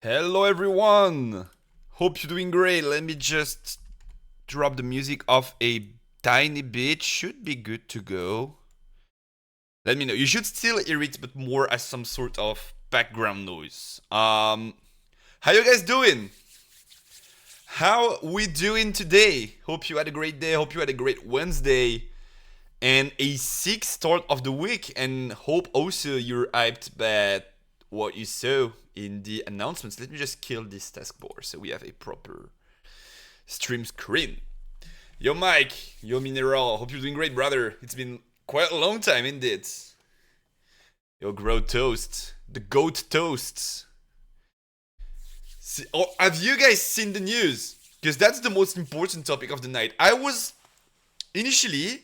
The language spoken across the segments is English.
Hello everyone! Hope you're doing great. Let me just drop the music off a tiny bit. Should be good to go. Let me know. You should still hear it, but more as some sort of background noise. How you guys doing? How we doing today? Hope you had a great day. Hope you had a great Wednesday and a sick start of the week. And hope also you're hyped by what you saw in the announcements. Let me just kill this taskbar so we have a proper stream screen. Yo, Mike. Yo, Mineral. Hope you're doing great, brother. It's been quite a long time, indeed. Yo, Grow Toast. The Goat Toasts. Have you guys seen the news? Because that's the most important topic of the night. Initially,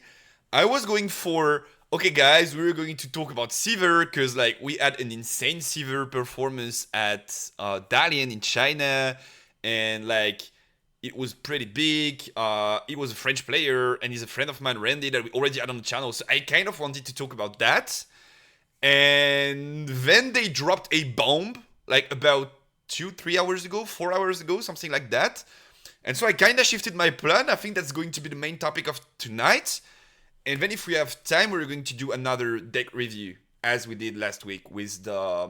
I was going for, okay guys, we were going to talk about Sivir, because like we had an insane Sivir performance at Dalian in China, and like it was pretty big. He was a French player, and he's a friend of mine, Randy, that we already had on the channel, so I kind of wanted to talk about that. And then they dropped a bomb, like about 2-3 hours ago, 4 hours ago, something like that. And so I kind of shifted my plan. I think that's going to be the main topic of tonight. And then if we have time, we're going to do another deck review, as we did last week with the...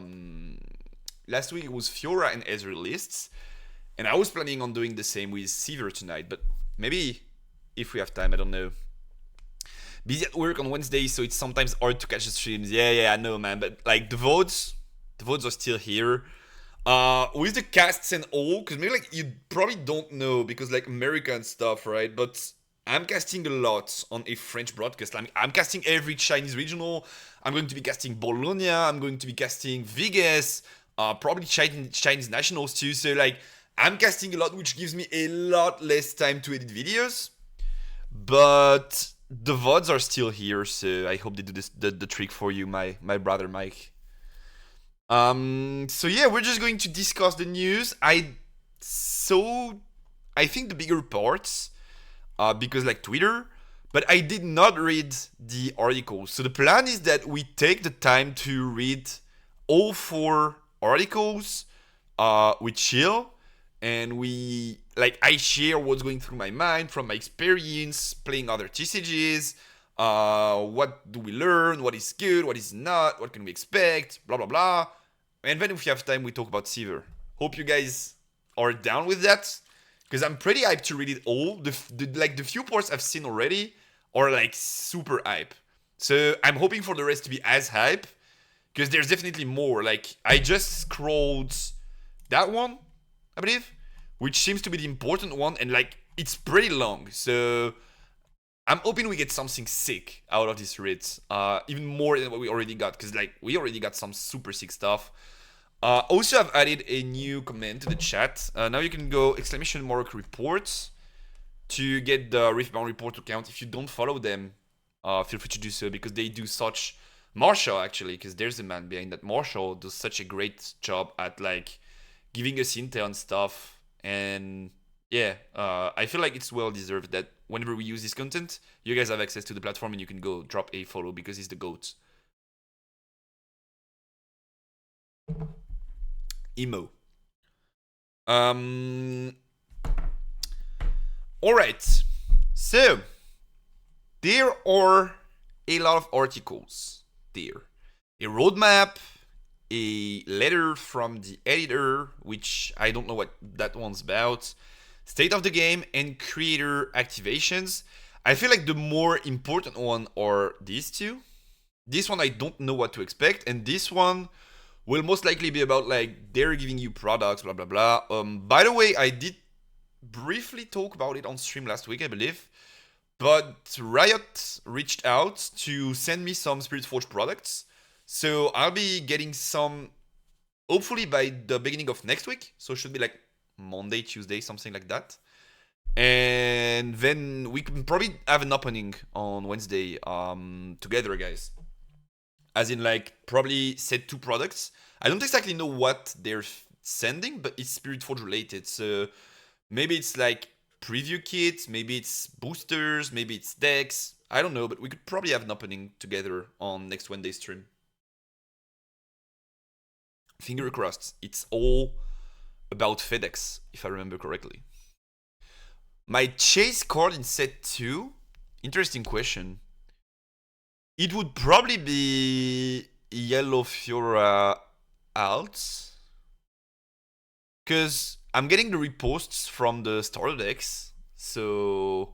last week it was Fiora and Ezreal lists. And I was planning on doing the same with Sivir tonight, but maybe if we have time, I don't know. Busy at work on Wednesday, so it's sometimes hard to catch the streams. Yeah, I know, man. But like the votes are still here. With the casts and all, because maybe like you probably don't know because like America and stuff, right? But I'm casting a lot on a French broadcast. I'm casting every Chinese regional. I'm going to be casting Bologna. I'm going to be casting Vegas. Probably Chinese nationals too. So like I'm casting a lot, which gives me a lot less time to edit videos. But the VODs are still here, so I hope they do the trick for you, my brother Mike. So yeah, we're just going to discuss the news. I think the bigger parts, because like Twitter, but I did not read the articles. So the plan is that we take the time to read all 4 articles. We chill, and we like I share what's going through my mind from my experience playing other TCGs. What do we learn? What is good? What is not? What can we expect? Blah blah blah. And then if we have time, we talk about Sivir. Hope you guys are down with that, because I'm pretty hyped to read it all. The few parts I've seen already are like super hype. So I'm hoping for the rest to be as hype, because there's definitely more. Like I just scrolled that one, I believe, which seems to be the important one, and like it's pretty long. So I'm hoping we get something sick out of this read, even more than what we already got, because like we already got some super sick stuff. Also, I've added a new comment to the chat. Now you can go !reports to get the Riftbound report account. If you don't follow them, feel free to do so, because they do such... Marshall, actually, because there's the man behind that. Marshall does such a great job at like giving us intel and stuff. And yeah, I feel like it's well deserved that whenever we use this content, you guys have access to the platform and you can go drop a follow, because he's the GOAT. Emo. Alright. So, there are a lot of articles there. A roadmap, a letter from the editor, which I don't know what that one's about, state of the game, and creator activations. I feel like the more important one are these two. This one I don't know what to expect, and this one will most likely be about like they're giving you products, blah blah blah. By the way, I did briefly talk about it on stream last week, I believe. But Riot reached out to send me some Spirit Forge products. So I'll be getting some, hopefully by the beginning of next week. So it should be like Monday, Tuesday, something like that. And then we can probably have an opening on Wednesday together, guys. As in like probably set 2 products. I don't exactly know what they're sending, but it's Spirit Forge related. So maybe it's like preview kits, maybe it's boosters, maybe it's decks. I don't know, but we could probably have an opening together on next Wednesday stream. Finger crossed. It's all about FedEx, if I remember correctly. My chase card in set 2, interesting question. It would probably be Yellow Fiora out. Because I'm getting the reposts from the starter decks, so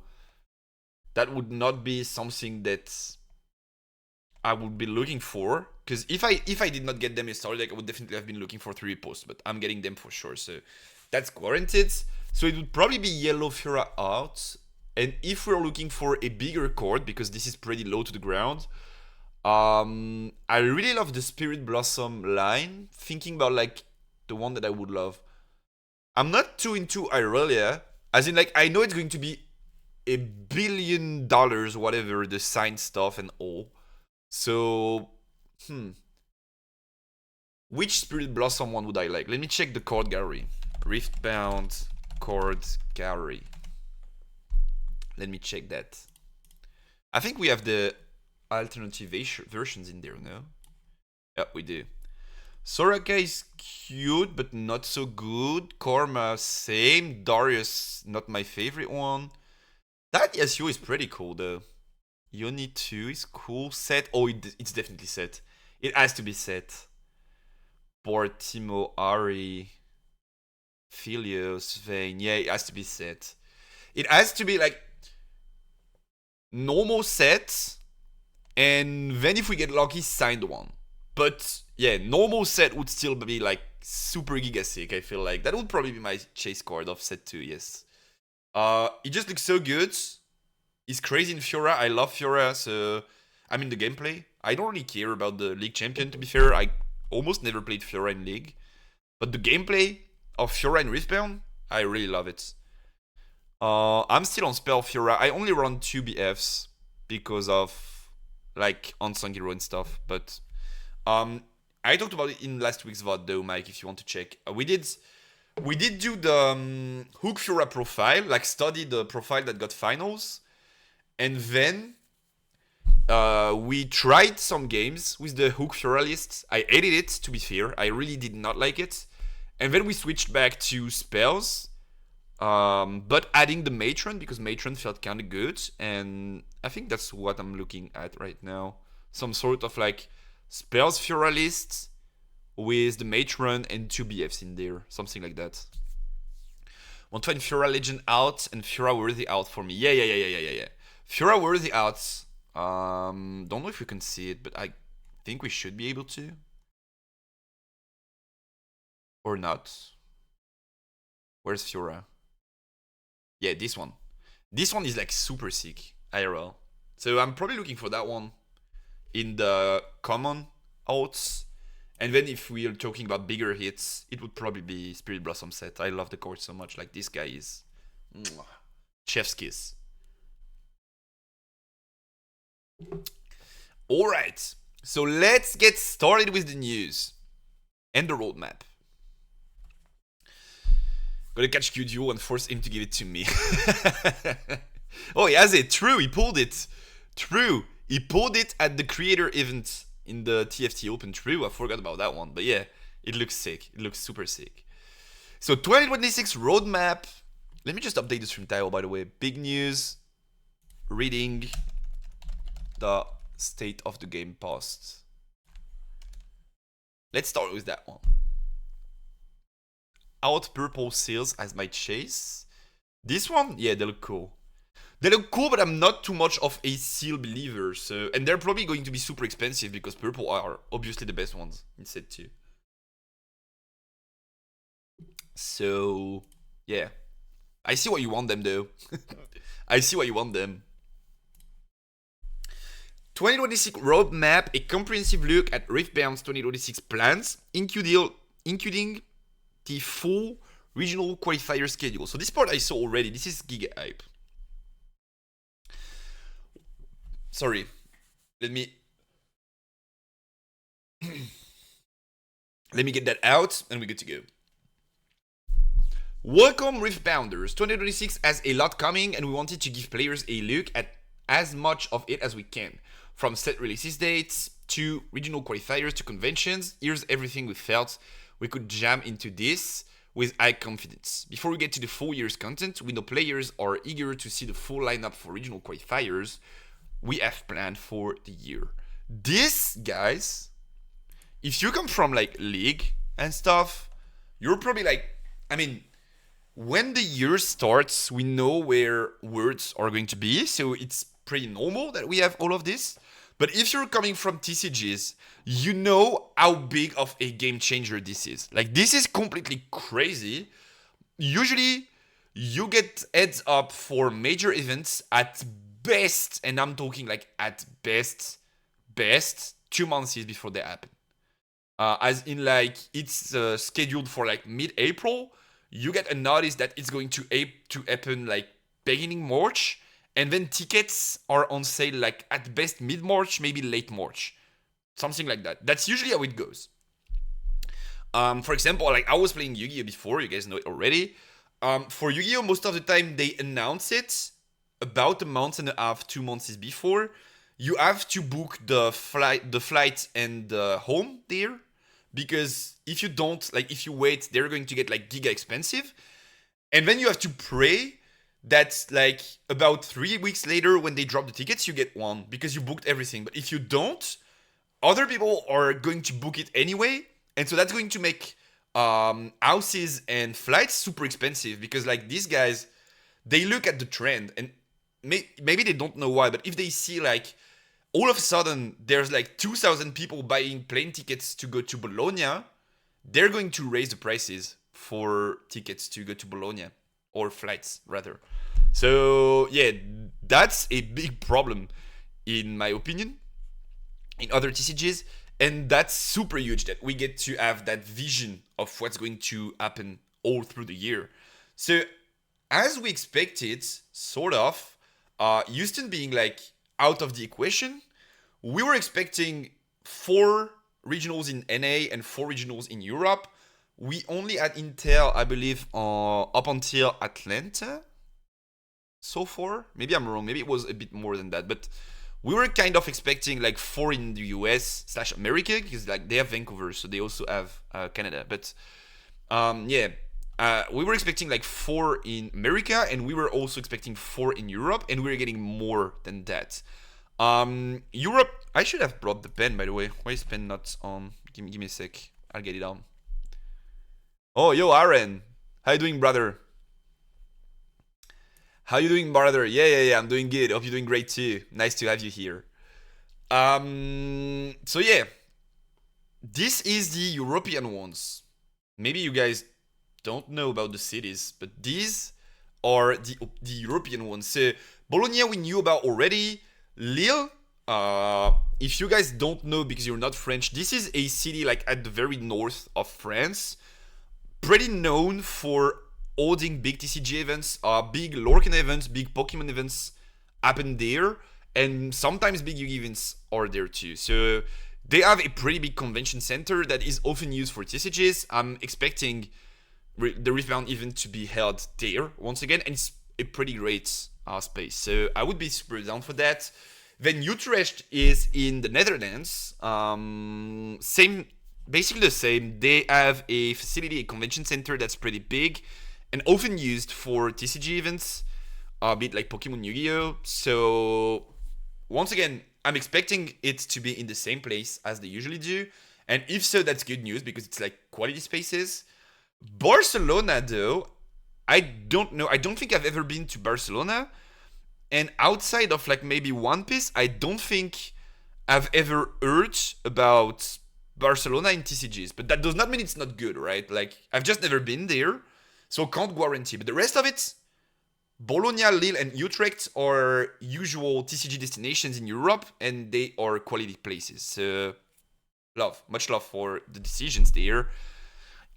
that would not be something that I would be looking for. Because if I did not get them in starter deck, I would definitely have been looking for 3 reposts, but I'm getting them for sure, so that's guaranteed. So it would probably be Yellow Fiora out. And if we're looking for a bigger card, because this is pretty low to the ground, I really love the Spirit Blossom line. Thinking about like the one that I would love. I'm not too into Irelia, as in like I know it's going to be $1 billion, whatever the sign stuff and all. So, which Spirit Blossom one would I like? Let me check the card gallery. Riftbound card gallery. Let me check that. I think we have the alternative versions in there, no? Yeah, we do. Soraka is cute, but not so good. Karma, same. Darius, not my favorite one. That Yasuo is pretty cool, though. Yoni 2 is cool. Set. Oh, it's definitely set. It has to be set. Portimo, Ari, Philios, Vayne. Yeah, it has to be set. It has to be like normal set, and then if we get lucky, signed one. But yeah, normal set would still be like super giga sick. I feel like that would probably be my chase card of set 2. Yes. It just looks so good. It's crazy in Fiora. I love Fiora. So I mean the gameplay. I don't really care about the League Champion. To be fair, I almost never played Fiora in League, but the gameplay of Fiora in Riftbound, I really love it. I'm still on Spell Fiora. I only run 2 BFs because of like Unsung Hero and stuff. But I talked about it in last week's VOD though, Mike, if you want to check. We did do the Hook Fiora profile, like study the profile that got finals. And then we tried some games with the Hook Fiora list. I hated it, to be fair. I really did not like it. And then we switched back to spells. But adding the Matron, because Matron felt kind of good, and I think that's what I'm looking at right now. Some sort of like spells Fiora list with the Matron and 2 BFs in there, something like that. Want to find Fiora Legend out and Fiora Worthy out for me. Yeah. Fiora Worthy out. Don't know if you can see it, but I think we should be able to. Or not. Where's Fiora? Yeah, this one. This one is like super sick, IRL. So I'm probably looking for that one in the common outs. And then if we are talking about bigger hits, it would probably be Spirit Blossom set. I love the card so much. Like this guy is chef's kiss. Alright, so let's get started with the news and the roadmap. Gotta catch QDuo and force him to give it to me. Oh, he has it. True, he pulled it. True, he pulled it at the creator event in the TFT Open. True, I forgot about that one. But yeah, it looks sick. It looks super sick. So 2026 roadmap. Let me just update the stream title, by the way. Big news. Reading the state of the game post. Let's start with that one. Out purple seals as my chase. This one, yeah, they look cool. They look cool, but I'm not too much of a seal believer. So, and they're probably going to be super expensive because purple are obviously the best ones in set 2. So, yeah. I see what you want them though. I see what you want them. 2026 roadmap, a comprehensive look at Riftbound's 2026 plans, including the full regional qualifier schedule. So this part I saw already. This is giga hype. Sorry. Let me get that out and we're good to go. Welcome Riftbounders. 2026 has a lot coming and we wanted to give players a look at as much of it as we can. From set releases dates to regional qualifiers to conventions, here's everything we felt we could jam into this with high confidence. Before we get to the full year's content, we know players are eager to see the full lineup for regional qualifiers we have planned for the year. This, guys, if you come from like League and stuff, you're probably like, I mean, when the year starts, we know where words are going to be, so it's pretty normal that we have all of this. But if you're coming from TCGs, you know how big of a game changer this is. Like, this is completely crazy. Usually, you get heads up for major events at best, and I'm talking like at best, 2 months before they happen. As in, like, it's scheduled for like mid-April. You get a notice that it's going to happen like beginning March, and then tickets are on sale like at best mid-March, maybe late March, something like that. That's usually how it goes. For example, like I was playing Yu-Gi-Oh before, you guys know it already. For Yu-Gi-Oh, most of the time they announce it about a month and a half, 2 months before. You have to book the flight and the home there, because if you don't, like if you wait, they're going to get like giga expensive. And then you have to pray that like about 3 weeks later when they drop the tickets, you get one because you booked everything. But if you don't, other people are going to book it anyway. And so that's going to make houses and flights super expensive, because like these guys, they look at the trend and maybe they don't know why, but if they see like all of a sudden there's like 2,000 people buying plane tickets to go to Bologna, they're going to raise the prices for tickets to go to Bologna, or flights rather. So yeah, that's a big problem in my opinion in other TCGs, and that's super huge that we get to have that vision of what's going to happen all through the year. So as we expected, sort of, Houston being like out of the equation, we were expecting 4 regionals in NA and 4 regionals in Europe. We only had Intel, I believe, up until Atlanta so far. Maybe I'm wrong. Maybe it was a bit more than that. But we were kind of expecting like 4 in the US/America, because like they have Vancouver, so they also have Canada. But we were expecting like 4 in America, and we were also expecting 4 in Europe, and we were getting more than that. Europe, I should have brought the pen, by the way. Why is pen not on? Give me a sec. I'll get it on. Oh, yo, Aaron. How you doing, brother? How you doing, brother? Yeah. I'm doing good. Hope you're doing great too. Nice to have you here. So yeah, this is the European ones. Maybe you guys don't know about the cities, but these are the European ones. So Bologna we knew about already. Lille, if you guys don't know because you're not French, this is a city like at the very north of France, pretty known for holding big TCG events, big Lorcan events, big Pokemon events happen there, and sometimes big Yu-Gi events are there too. So they have a pretty big convention center that is often used for TCGs. I'm expecting the Riftbound event to be held there once again, and it's a pretty great space. So I would be super down for that. Then Utrecht is in the Netherlands. Basically the same. They have a facility, a convention center that's pretty big and often used for TCG events, a bit like Pokemon Yu-Gi-Oh! So once again, I'm expecting it to be in the same place as they usually do. And if so, that's good news because it's like quality spaces. Barcelona, though, I don't know. I don't think I've ever been to Barcelona. And outside of like maybe One Piece, I don't think I've ever heard about Barcelona in TCGs. But that does not mean it's not good, right? Like, I've just never been there, so can't guarantee. But the rest of it, Bologna, Lille, and Utrecht are usual TCG destinations in Europe, and they are quality places. So, much love for the decisions there.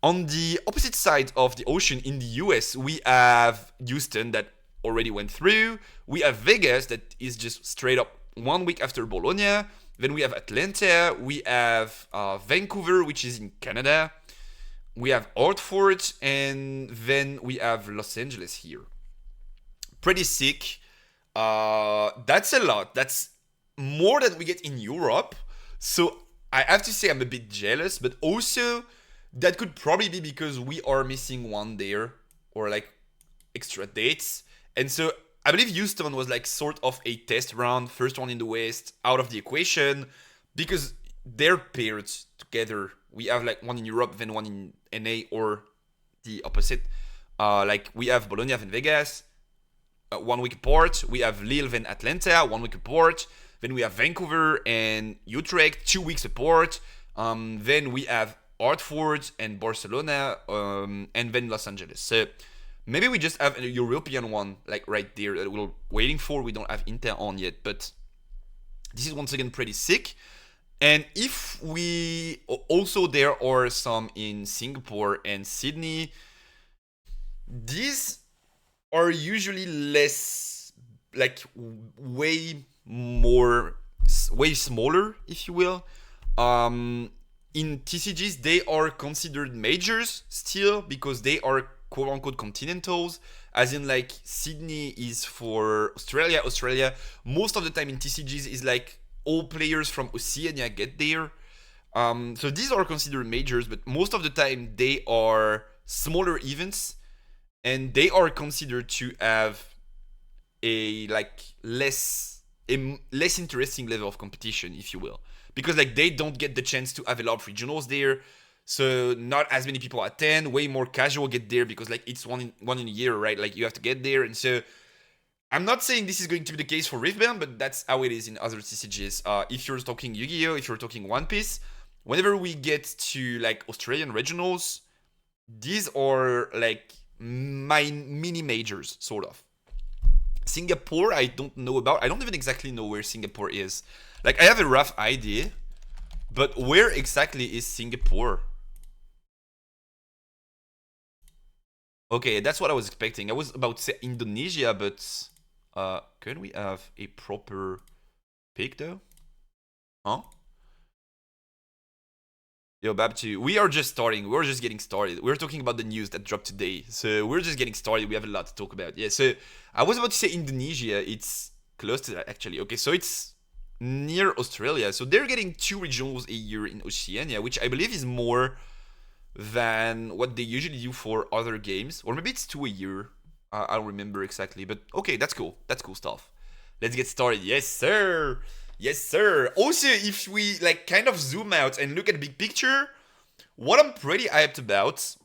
On the opposite side of the ocean in the US, we have Houston that already went through. We have Vegas that is just straight up 1 week after Bologna. Then we have Atlanta. We have Vancouver, which is in Canada. We have Hartford, and then we have Los Angeles here. Pretty sick. That's a lot. That's more than we get in Europe. So I have to say I'm a bit jealous, but also that could probably be because we are missing one there, or like extra dates. And so I believe Houston was like sort of a test round, first one in the West, out of the equation, because they're paired together. We have like one in Europe, then one in NA, or the opposite. Like we have Bologna, then Vegas, 1 week apart. We have Lille, then Atlanta, 1 week apart. Then we have Vancouver and Utrecht, 2 weeks apart. Then we have Hartford and Barcelona, and then Los Angeles. So maybe we just have a European one like right there that we're waiting for. We don't have Inter on yet, but this is once again pretty sick. And if we also, there are some in Singapore and Sydney. These are usually less, like way smaller, if you will. In TCGs, they are considered majors still because they are quote unquote continentals, as in like Sydney is for Australia. Australia, most of the time in TCGs, is like all players from Oceania get there. So these are considered majors, but most of the time they are smaller events, and they are considered to have a less interesting level of competition, if you will, because like they don't get the chance to have a lot of regionals there, so not as many people attend. Way more casual get there because like it's one in a year, right? Like you have to get there, and so I'm not saying this is going to be the case for Riftbound, but that's how it is in other TCGs. If you're talking Yu-Gi-Oh, if you're talking One Piece, whenever we get to like Australian regionals, these are like my mini majors, sort of. Singapore, I don't know about. I don't even exactly know where Singapore is. Like, I have a rough idea, but where exactly is Singapore? Okay, that's what I was expecting. I was about to say Indonesia, but can we have a proper pick though? Huh? Yo, Babtu, we are just starting. We're just getting started. We're talking about the news that dropped today. So we're just getting started. We have a lot to talk about. Yeah, so I was about to say Indonesia. It's close to that, actually. Okay, so it's near Australia. So they're getting 2 regionals a year in Oceania, which I believe is more than what they usually do for other games. Or maybe it's 2 a year. I don't remember exactly. But okay, that's cool. That's cool stuff. Let's get started. Yes, sir. Yes, sir. Also, if we like kind of zoom out and look at the big picture, what I'm pretty hyped about,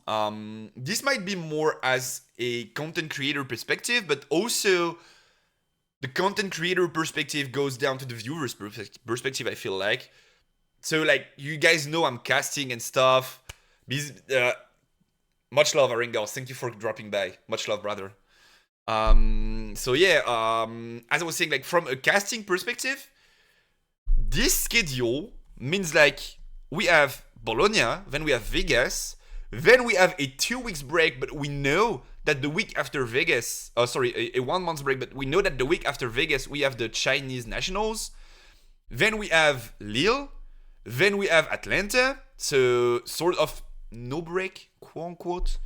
this might be more as a content creator perspective, but also the content creator perspective goes down to the viewer's perspective, I feel like. So, like, you guys know I'm casting and stuff. Much love, Aringal. Thank you for dropping by. Much love, brother. So yeah, as I was saying, like, from a casting perspective, this schedule means like we have Bologna, then we have Vegas, then we have a 2 weeks break, but we know that the week after Vegas, a 1 month break, but we know that the week after Vegas we have the Chinese nationals, then we have Lille, then we have Atlanta, so sort of no break, quote unquote.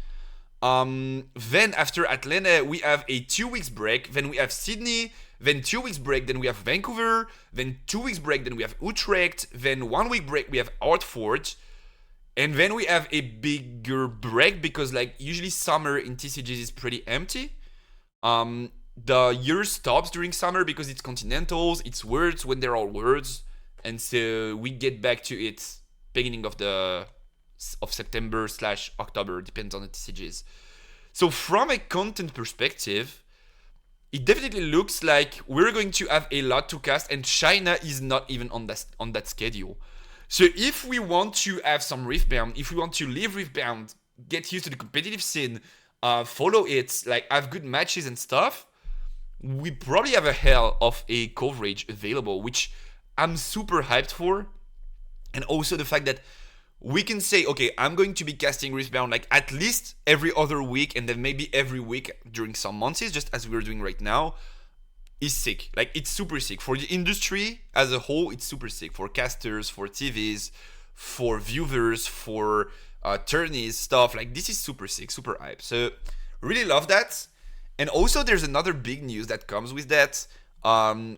Then after Atlanta we have a 2 weeks break, then we have Sydney, then 2 weeks break, then we have Vancouver, then 2 weeks break, then we have Utrecht, then 1 week break, we have Hartford, and then we have a bigger break because like usually summer in TCGs is pretty empty. The year stops during summer because it's continentals, it's words when there are words, and so we get back to it beginning of September / October, depends on the TCGs. So from a content perspective, it definitely looks like we're going to have a lot to cast, and China is not even on that schedule. So if we want to have some Riftbound, if we want to live Riftbound, get used to the competitive scene, follow it, like have good matches and stuff, we probably have a hell of a coverage available, which I'm super hyped for. And also the fact that we can say, okay, I'm going to be casting Riftbound like at least every other week, and then maybe every week during some months, just as we're doing right now, is sick. Like, it's super sick. For the industry as a whole, it's super sick. For casters, for TVs, for viewers, for tourneys, stuff. Like, this is super sick, super hype. So, really love that. And also, there's another big news that comes with that,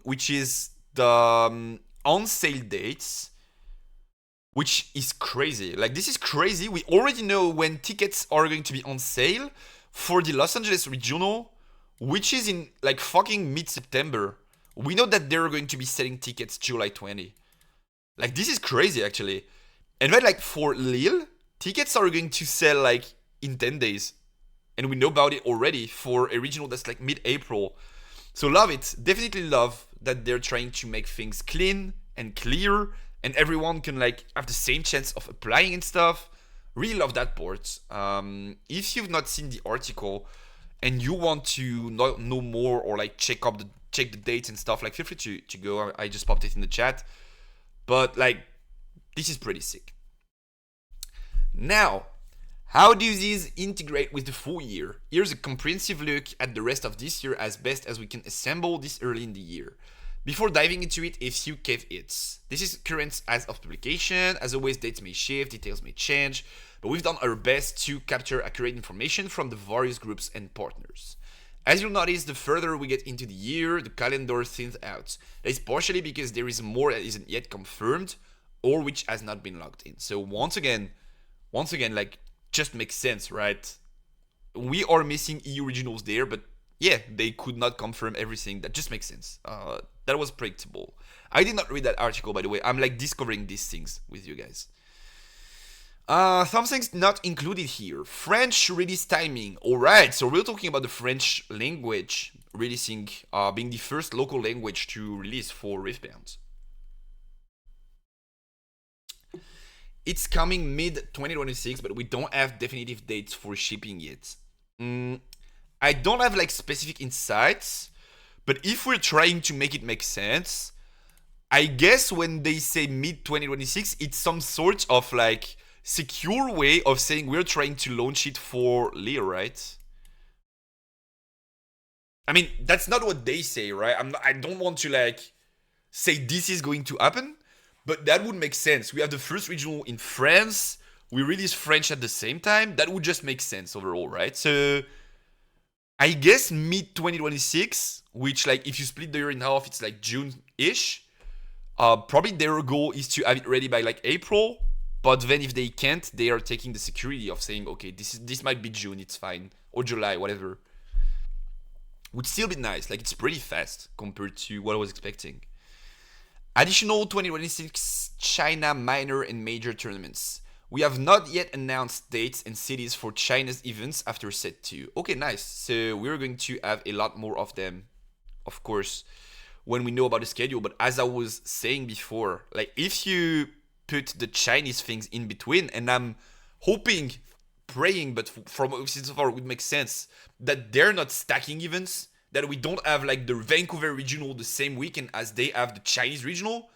which is the on-sale dates. which is crazy. Like, this is crazy. We already know when tickets are going to be on sale for the Los Angeles Regional, which is in like fucking mid-September. We know that they're going to be selling tickets July 20. Like, this is crazy, actually. And then, like, for Lille, tickets are going to sell, like, in 10 days. And we know about it already for a regional that's, like, mid-April. So love it. Definitely love that they're trying to make things clean and clear. And everyone can, like, have the same chance of applying and stuff. Really love that part. If you've not seen the article and you want to know more or, like, check the dates and stuff, like, feel free to go. I just popped it in the chat. But, like, this is pretty sick. Now, how do these integrate with the full year? Here's a comprehensive look at the rest of this year as best as we can assemble this early in the year. Before diving into it, a few caveats. This is current as of publication. As always, dates may shift, details may change, but we've done our best to capture accurate information from the various groups and partners. As you'll notice, the further we get into the year, the calendar thins out. That is partially because there is more that isn't yet confirmed or which has not been locked in. So once again, like, just makes sense, right? We are missing EU regionals there, but yeah, they could not confirm everything. That just makes sense. That was predictable. I did not read that article, by the way. I'm like discovering these things with you guys. Something's not included here. French release timing. Alright, so we're talking about the French language releasing, being the first local language to release for Riftbound. It's coming mid-2026, but we don't have definitive dates for shipping yet. I don't have like specific insights, but if we're trying to make it make sense, I guess when they say mid-2026, it's some sort of like secure way of saying we're trying to launch it for Lille, right? I mean, that's not what they say, right? I don't want to like say this is going to happen, but that would make sense. We have the first regional in France. We release French at the same time. That would just make sense overall, right? So I guess mid 2026, which like if you split the year in half, it's like June-ish. Probably their goal is to have it ready by like April. But then if they can't, they are taking the security of saying, okay, this might be June, it's fine, or July, whatever. Would still be nice. Like, it's pretty fast compared to what I was expecting. Additional 2026 China minor and major tournaments. We have not yet announced dates and cities for China's events after set 2. Okay, nice. So we're going to have a lot more of them, of course, when we know about the schedule. But as I was saying before, like, if you put the Chinese things in between, and I'm hoping, praying, but from what we've seen so far, it would make sense that they're not stacking events, that we don't have like the Vancouver regional the same weekend as they have the Chinese regional.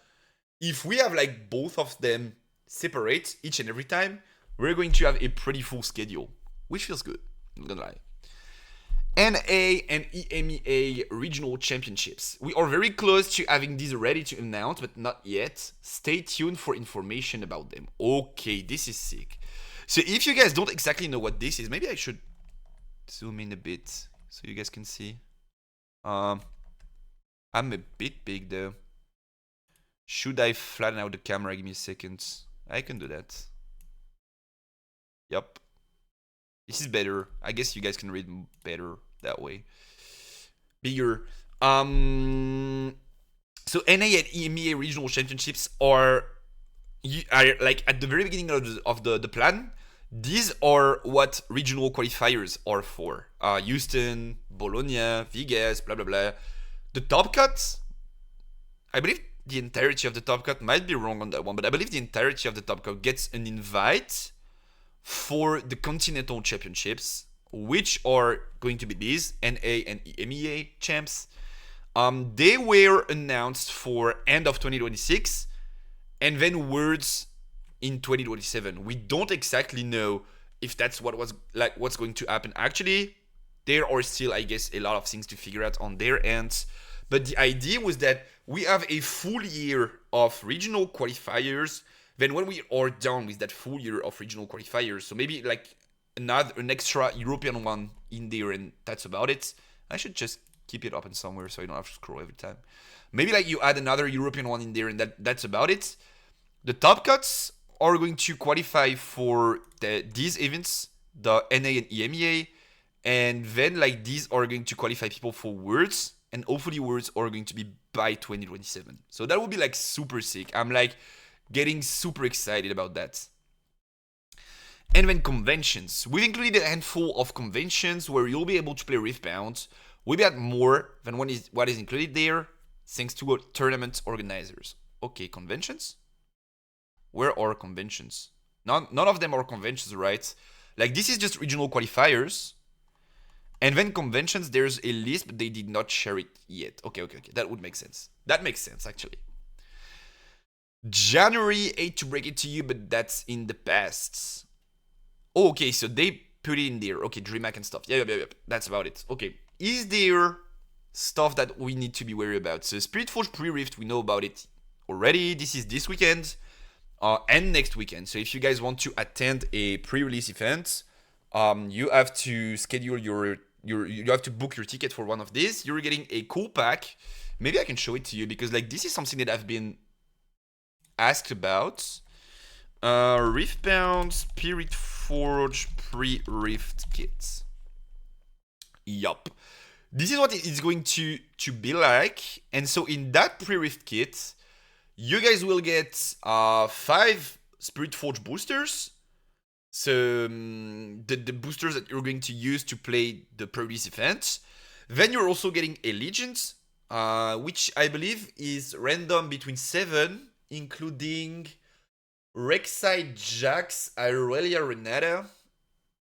If we have like both of them separate each and every time, we're going to have a pretty full schedule, which feels good, I'm not gonna lie. NA and EMEA regional championships. We are very close to having these ready to announce, but not yet. Stay tuned for information about them. Okay, this is sick. So if you guys don't exactly know what this is, maybe I should zoom in a bit so you guys can see. I'm a bit big though. Should I flatten out the camera? Give me a second. I can do that. Yup. This is better. I guess you guys can read better that way. Bigger. So NA and EMEA regional championships are like at the very beginning of the plan. These are what regional qualifiers are for. Houston, Bologna, Vegas, blah blah blah. The top cut, I believe the entirety of the top cut, might be wrong on that one, but I believe the entirety of the top cut gets an invite for the Continental Championships, which are going to be these, NA and EMEA champs. They were announced for end of 2026, and then Worlds in 2027. We don't exactly know if that's what's going to happen. Actually, there are still, I guess, a lot of things to figure out on their ends. But the idea was that we have a full year of regional qualifiers. Then when we are done with that full year of regional qualifiers, so maybe like an extra European one in there, and that's about it. I should just keep it open somewhere so I don't have to scroll every time. Maybe like you add another European one in there, and that's about it. The top cuts are going to qualify for these events, the NA and EMEA, and then like these are going to qualify people for Worlds, and hopefully Worlds are going to be by 2027. So that would be like super sick. I'm like getting super excited about that. And then conventions. We've included a handful of conventions where you'll be able to play Riftbound. We got more than what is included there, thanks to tournament organizers. Okay, conventions? Where are conventions? None of them are conventions, right? Like, this is just regional qualifiers. And then conventions, there's a list, but they did not share it yet. Okay. That would make sense. That makes sense, actually. January, 8 to break it to you, but that's in the past. Oh, okay, so they put it in there. Okay, DreamHack and stuff. Yeah. That's about it. Okay. Is there stuff that we need to be wary about? So Spiritforge Pre-Rift, we know about it already. This is this weekend and next weekend. So if you guys want to attend a pre-release event, you have to schedule you have to book your ticket for one of these. You're getting a cool pack. Maybe I can show it to you because like this is something that I've been asked about. Riftbound Spiritforge Pre-Rift kit. Yup. This is what it is going to be like. And so in that pre-rift kit, you guys will get 5 Spiritforge boosters. So the boosters that you're going to use to play the pre-release event. Then you're also getting a Legend, which I believe is random between 7, including Rek'Sai, Jax, Irelia, Renata,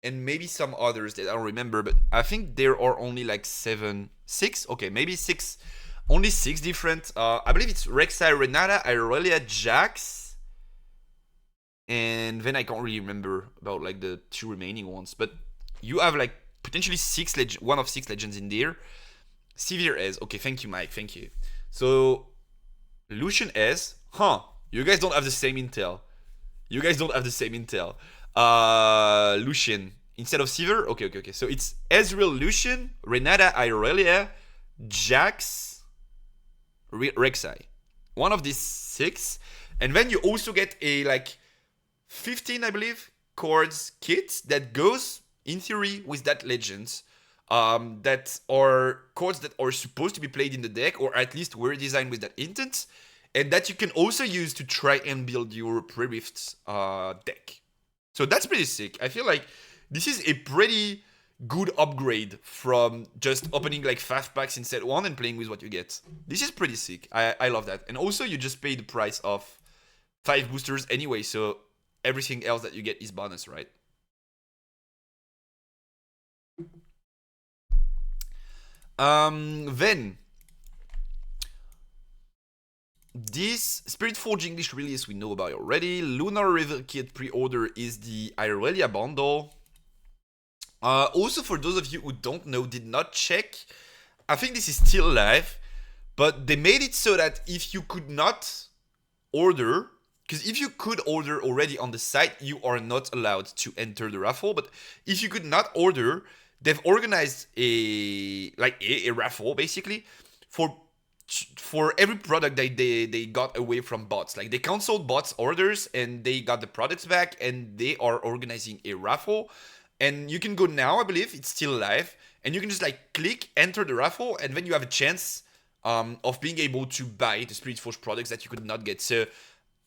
and maybe some others that I don't remember, but I think there are only like 6. Okay, maybe 6. Only 6 different. I believe it's Rek'Sai, Renata, Irelia, Jax, and then I can't really remember about like the 2 remaining ones. But you have like potentially 1 of 6 legends in there. Sivir S. Okay, thank you, Mike. Thank you. So Lucian S. You guys don't have the same intel. Lucian instead of Sivir. Okay. So it's Ezreal, Lucian, Renata, Irelia, Jax, Rek'Sai. One of these 6. And then you also get a like 15, I believe, cards kit that goes in theory with that legend. That are cards that are supposed to be played in the deck, or at least were designed with that intent. And that you can also use to try and build your pre-rift deck. So that's pretty sick. I feel like this is a pretty good upgrade from just opening like 5 packs in set 1 and playing with what you get. This is pretty sick. I love that. And also you just pay the price of 5 boosters anyway, so everything else that you get is bonus, right? Then this Spiritforge English release we know about already. Lunar River Kit pre-order is the Irelia bundle. Also, for those of you who don't know, did not check, I think this is still live, but they made it so that if you could not order, because if you could order already on the site, you are not allowed to enter the raffle. But if you could not order, they've organized a raffle basically for every product that they got away from bots. Like they canceled bots orders and they got the products back, and they are organizing a raffle. And you can go now, I believe it's still live, and you can just like click enter the raffle, and then you have a chance of being able to buy the Spiritforge products that you could not get. So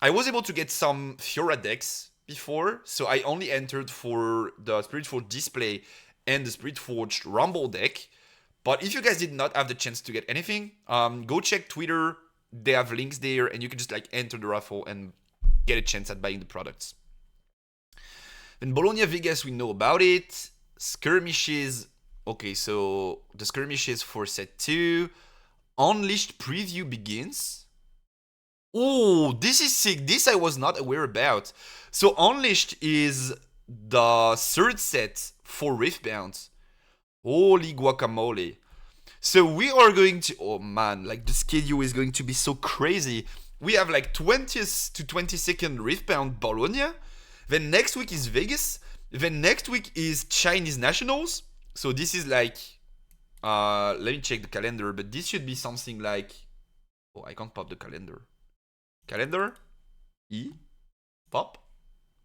I was able to get some Fiora decks before, so I only entered for the Spiritforge display and the Spiritforge Rumble deck. But if you guys did not have the chance to get anything, go check Twitter. They have links there, and you can just like enter the raffle and get a chance at buying the products. Then Bologna Vegas, we know about it. Skirmishes. Okay, so the skirmishes for set 2. Unleashed preview begins. Oh, this is sick. This I was not aware about. So Unleashed is the 3rd set for Riftbound. Holy guacamole. So we are going to... Oh man, like the schedule is going to be so crazy. We have like 20th to 22nd Riftbound Bologna. Then next week is Vegas. Then next week is Chinese Nationals. So this is like... let me check the calendar. But this should be something like... Oh, I can't pop the calendar. Calendar? Pop?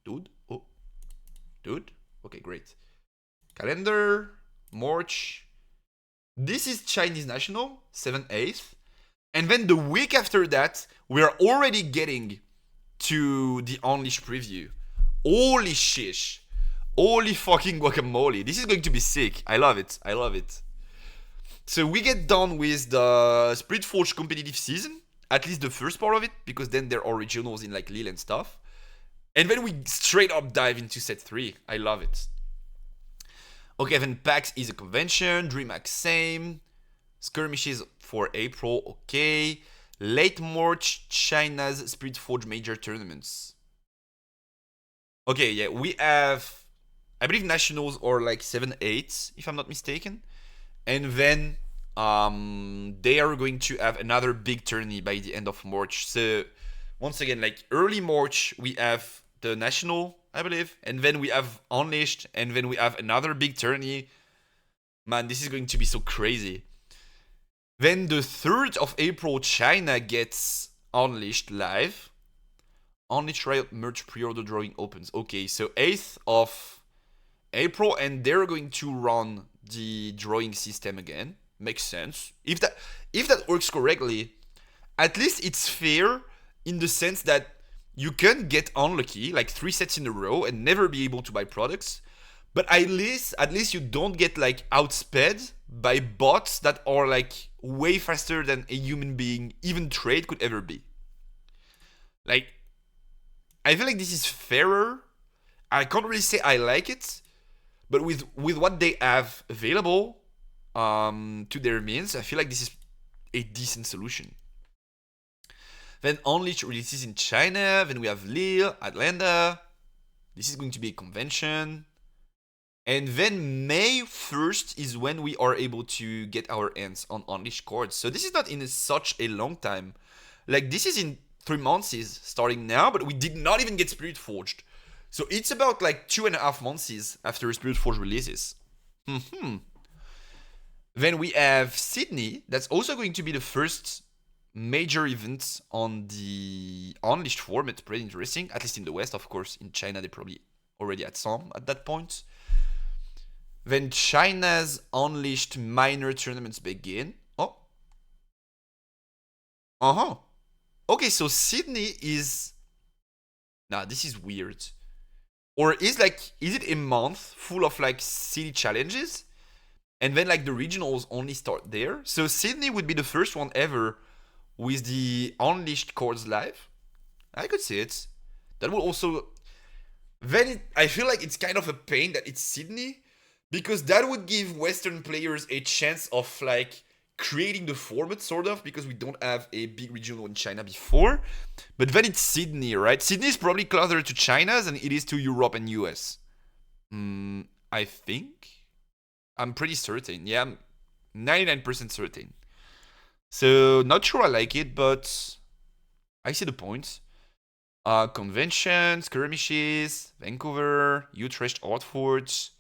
Dude? Oh, dude? Okay, great. Calendar, March. This is Chinese National, 7th, 8th. And then the week after that, we're already getting to the Unleashed preview. Holy shish. Holy fucking guacamole. This is going to be sick. I love it. I love it. So we get done with the Spirit Forge competitive season, at least the first part of it, because then there are regionals in like Lille and stuff. And then we straight up dive into set 3. I love it. Okay, then PAX is a convention, DreamHack same, skirmishes for April, okay. Late March, China's Spirit Forge major tournaments. Okay, yeah, we have, I believe nationals are like 7, 8, if I'm not mistaken. And then they are going to have another big tourney by the end of March. So once again, like early March, we have the national, I believe, and then we have Unleashed, and then we have another big tourney. Man, this is going to be so crazy. Then the 3rd of April, China gets Unleashed live. Unleashed Riot merch pre-order drawing opens. Okay, so 8th of April, and they're going to run the drawing system again. Makes sense. If that works correctly, at least it's fair in the sense that you can get unlucky like 3 sets in a row and never be able to buy products, but at least you don't get like outsped by bots that are like way faster than a human being, even trade, could ever be. Like, I feel like this is fairer. I can't really say I like it, but with what they have available to their means, I feel like this is a decent solution. Then Unleashed releases in China. Then we have Lille, Atlanta. This is going to be a convention. And then May 1st is when we are able to get our hands on Unleashed cards. So this is not in such a long time. Like, this is in 3 months starting now, but we did not even get Spirit Forged. So it's about like 2.5 months after Spirit Forge releases. Then we have Sydney. That's also going to be the first major event on the Unleashed format. Pretty interesting, at least in the West, of course. In China, they probably already had some at that point. Then China's Unleashed minor tournaments begin. Oh. Okay, so Sydney is... Nah, this is weird. Or is it a month full of like city challenges? And then like the regionals only start there? So Sydney would be the first one ever with the Unleashed cards live. I could see it. That will also... Then I feel like it's kind of a pain that it's Sydney, because that would give Western players a chance of like creating the format, sort of, because we don't have a big regional in China before. But then it's Sydney, right? Sydney is probably closer to China than it is to Europe and US. I think. I'm pretty certain. Yeah, I'm 99% certain. So, not sure I like it, but I see the point. Conventions, skirmishes, Vancouver, Utrecht, Artforge,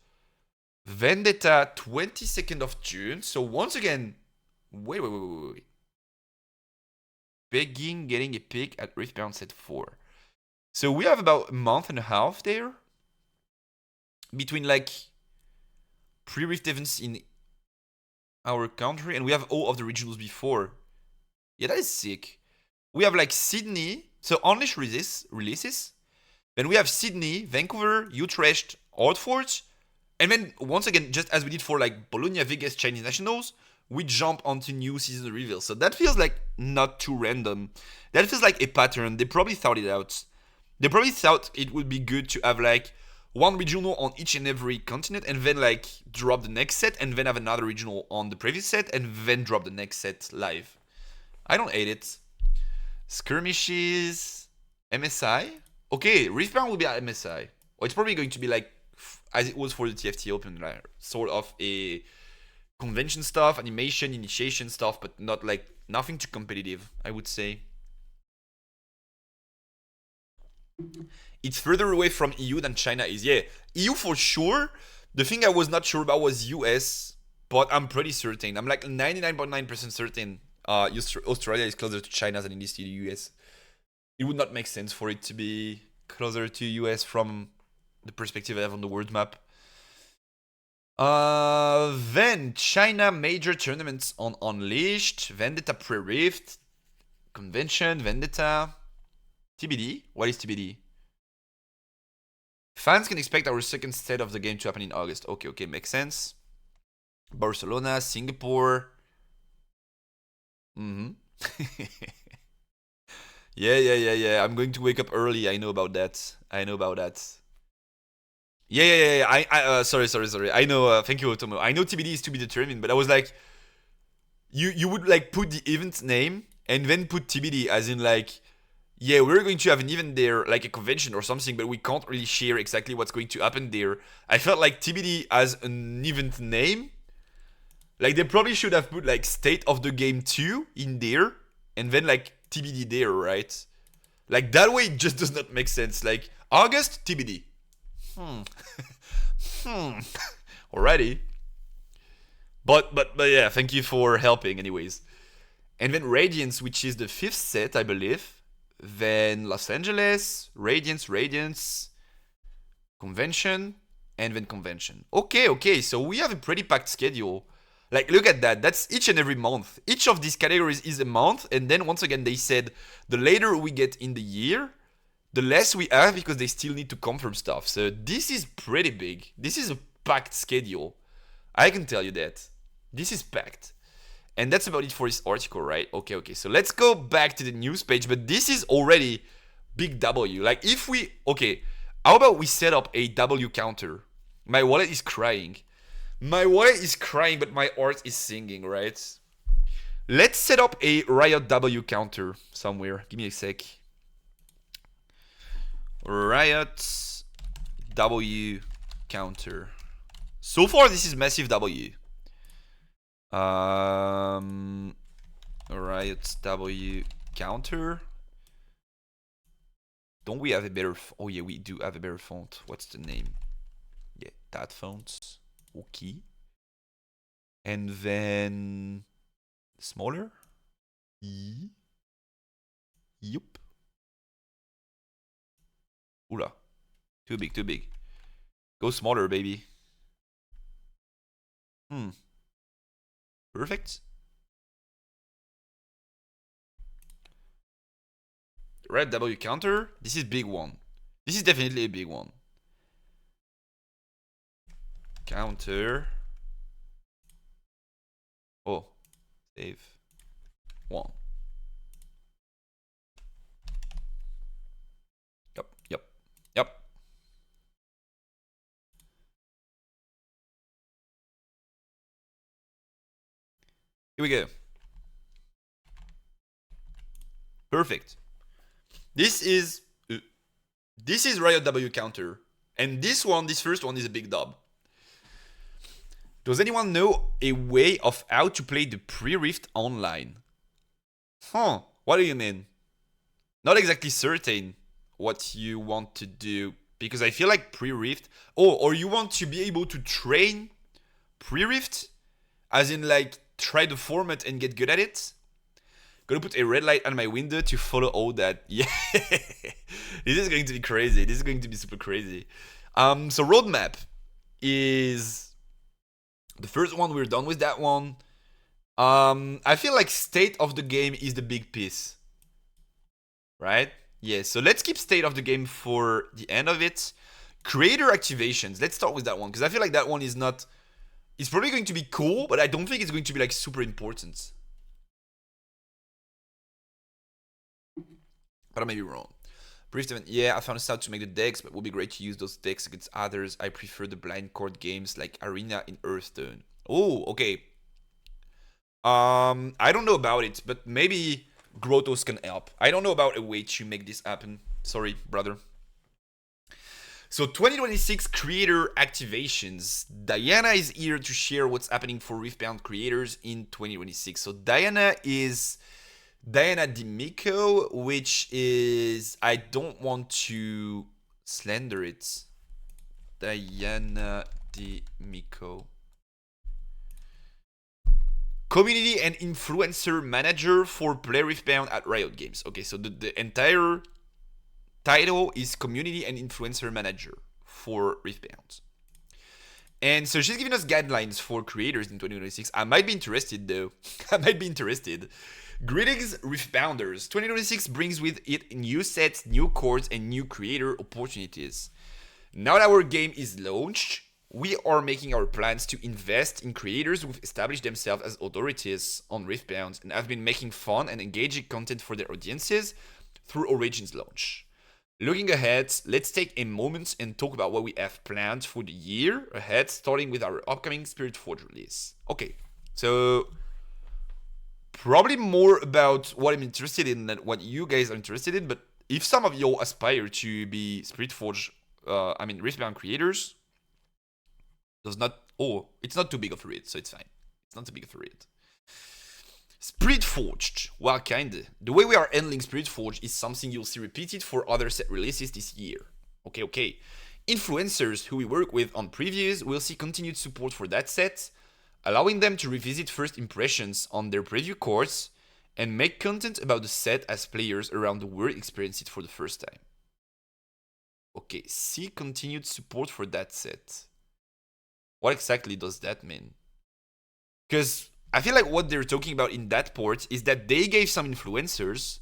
Vendetta, 22nd of June. So, once again, wait. Begging getting a pick at Riftbound set 4. So, we have about a month and a half there between like pre-Rift events in our country, and we have all of the regionals before. Yeah, that is sick. We have like Sydney, so Unleashed releases. Then we have Sydney, Vancouver, Utrecht, Artforge. And then once again, just as we did for like Bologna, Vegas, Chinese Nationals, we jump onto new season reveals. So that feels like not too random. That feels like a pattern. They probably thought it out. They probably thought it would be good to have like one regional on each and every continent, and then like drop the next set, and then have another regional on the previous set, and then drop the next set live. I don't hate it. Skirmishes, MSI. Okay, Riftbound will be at MSI. Or it's probably going to be like as it was for the TFT Open, like sort of a convention stuff, animation, initiation stuff, but not like nothing too competitive, I would say. It's further away from EU than China is. Yeah, EU for sure. The thing I was not sure about was US, but I'm pretty certain. I'm like 99.9% certain Australia is closer to China than it is to the US. It would not make sense for it to be closer to US from the perspective I have on the world map. Then China major tournaments on Unleashed, Vendetta Pre-Rift, Convention, Vendetta, TBD. What is TBD? Fans can expect our second state of the game to happen in August. Okay, makes sense. Barcelona, Singapore. Yeah. I'm going to wake up early. I know about that. Yeah. I sorry. I know. Thank you, Otomo. I know TBD is to be determined, but I was like, you would like put the event name and then put TBD as in like, yeah, we're going to have an event there, like a convention or something, but we can't really share exactly what's going to happen there. I felt like TBD as an event name, like they probably should have put like State of the Game 2 in there and then like TBD there, right? Like that way it just does not make sense. Like August TBD. Alrighty. But yeah, thank you for helping anyways. And then Radiance, which is the 5th set, I believe. Then Los Angeles, Radiance, Convention, and then Convention. Okay, so we have a pretty packed schedule. Like, look at that. That's each and every month. Each of these categories is a month. And then, once again, they said the later we get in the year, the less we have because they still need to confirm stuff. So this is pretty big. This is a packed schedule. I can tell you that. This is packed. And that's about it for this article, right? Okay. So let's go back to the news page. But this is already big W. Like, if we... Okay, how about we set up a W counter? My wallet is crying. But my heart is singing, right? Let's set up a Riot W counter somewhere. Give me a sec. Riot W counter. So far, this is massive W. Riot W counter. Don't we have a better... Oh yeah, we do have a better font. What's the name? Yeah, that font. Okay. And then... Smaller? Yup. Oula. Too big. Go smaller, baby. Perfect. Red W counter. This is big one. This is definitely a big one. Counter. Oh. Save. 1. Yep. Here we go. Perfect. This is Riot W counter. And this first one is a big dub. Does anyone know a way of how to play the pre-rift online? What do you mean? Not exactly certain what you want to do, because I feel like pre-rift... or you want to be able to train pre-rift? As in like try the format and get good at it? Gonna put a red light on my window to follow all that. Yeah. This is going to be crazy. This is going to be super crazy. So roadmap is... The first one, we're done with that one. I feel like state of the game is the big piece. Right? Yeah, so let's keep state of the game for the end of it. Creator activations. Let's start with that one, because I feel like that one is not... It's probably going to be cool, but I don't think it's going to be like super important. But I may be wrong. Brief event. Yeah, I found a style to make the decks, but it would be great to use those decks against others. I prefer the blind card games like Arena in Hearthstone. Oh, okay. I don't know about it, but maybe Grottos can help. I don't know about a way to make this happen. Sorry, brother. So 2026 creator activations. Diana is here to share what's happening for Riftbound creators in 2026. So Diana is Diana D'Amico, which is... I don't want to slander it. Diana D'Amico. Community and influencer manager for Play Riftbound at Riot Games. Okay, so the entire title is Community and Influencer Manager for Riftbound. And so she's giving us guidelines for creators in 2026. I might be interested though. I might be interested. Greetings, Riftbounders. 2026 brings with it new sets, new chords, and new creator opportunities. Now that our game is launched, we are making our plans to invest in creators who've established themselves as authorities on Riftbound and have been making fun and engaging content for their audiences through Origins launch. Looking ahead, let's take a moment and talk about what we have planned for the year ahead, starting with our upcoming Spiritforge release. Okay, so probably more about what I'm interested in than what you guys are interested in, but if some of you aspire to be Spiritforge, Riftbound creators, it's not too big of a read, so it's fine. It's not too big of a read. Spiritforged, well, kinda. The way we are handling Spiritforged is something you'll see repeated for other set releases this year. Okay. Influencers who we work with on previews will see continued support for that set, allowing them to revisit first impressions on their preview course and make content about the set as players around the world experience it for the first time. Okay, see continued support for that set. What exactly does that mean? Because I feel like what they're talking about in that port is that they gave some influencers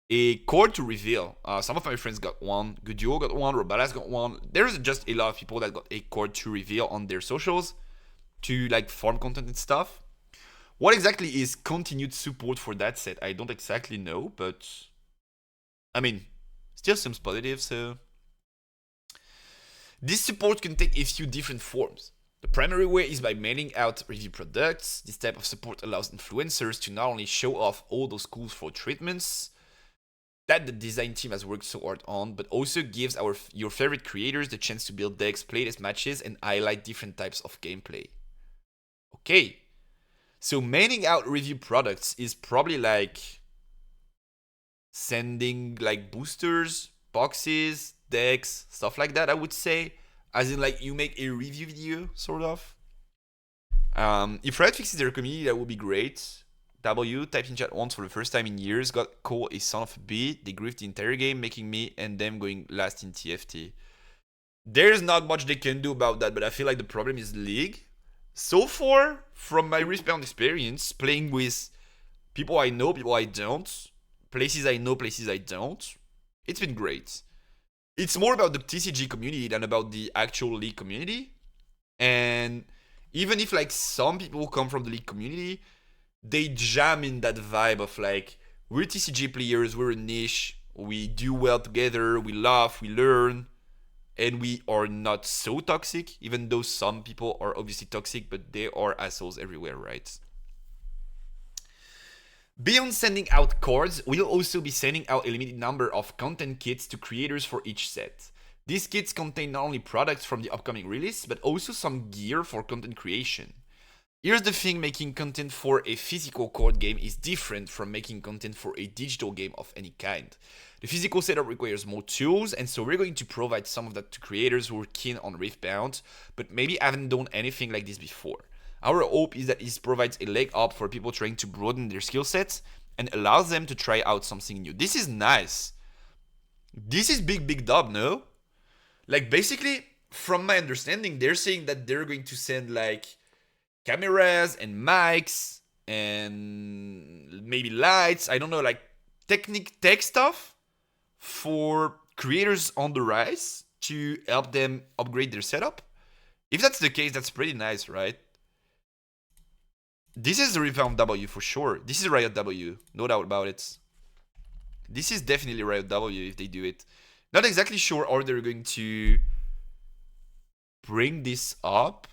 a code to reveal. Some of my friends got one, Gudio got one, Robalas got one. There's just a lot of people that got a code to reveal on their socials to like farm content and stuff. What exactly is continued support for that set? I don't exactly know, but I mean, still seems positive, so. This support can take a few different forms. The primary way is by mailing out review products. This type of support allows influencers to not only show off all those cool for treatments that the design team has worked so hard on, but also gives your favorite creators the chance to build decks, playlist matches, and highlight different types of gameplay. Okay, so mailing out review products is probably like sending like boosters, boxes, decks, stuff like that, I would say. As in, like, you make a review video, sort of. If Riot fixes their community, that would be great. W typed in chat once for the first time in years, got called a son of a b. They griefed the entire game, making me and them going last in TFT. There's not much they can do about that, but I feel like the problem is League. So far, from my Riftbound experience, playing with people I know, people I don't, places I know, places I don't, it's been great. It's more about the TCG community than about the actual League community. And even if like some people come from the League community, they jam in that vibe of like, we're TCG players, we're a niche, we do well together, we laugh, we learn, and we are not so toxic, even though some people are obviously toxic, but they are assholes everywhere, right? Beyond sending out cards, we'll also be sending out a limited number of content kits to creators for each set. These kits contain not only products from the upcoming release, but also some gear for content creation. Here's the thing, making content for a physical card game is different from making content for a digital game of any kind. The physical setup requires more tools, and so we're going to provide some of that to creators who are keen on Riftbound, but maybe haven't done anything like this before. Our hope is that this provides a leg up for people trying to broaden their skill sets and allows them to try out something new. This is nice. This is big dub, no? Like, basically, from my understanding, they're saying that they're going to send like cameras and mics and maybe lights, I don't know, like tech stuff for creators on the rise to help them upgrade their setup. If that's the case, that's pretty nice, right? This is the Riftbound W for sure. This is Riot W, no doubt about it. This is definitely Riot W if they do it. Not exactly sure how they're going to bring this up.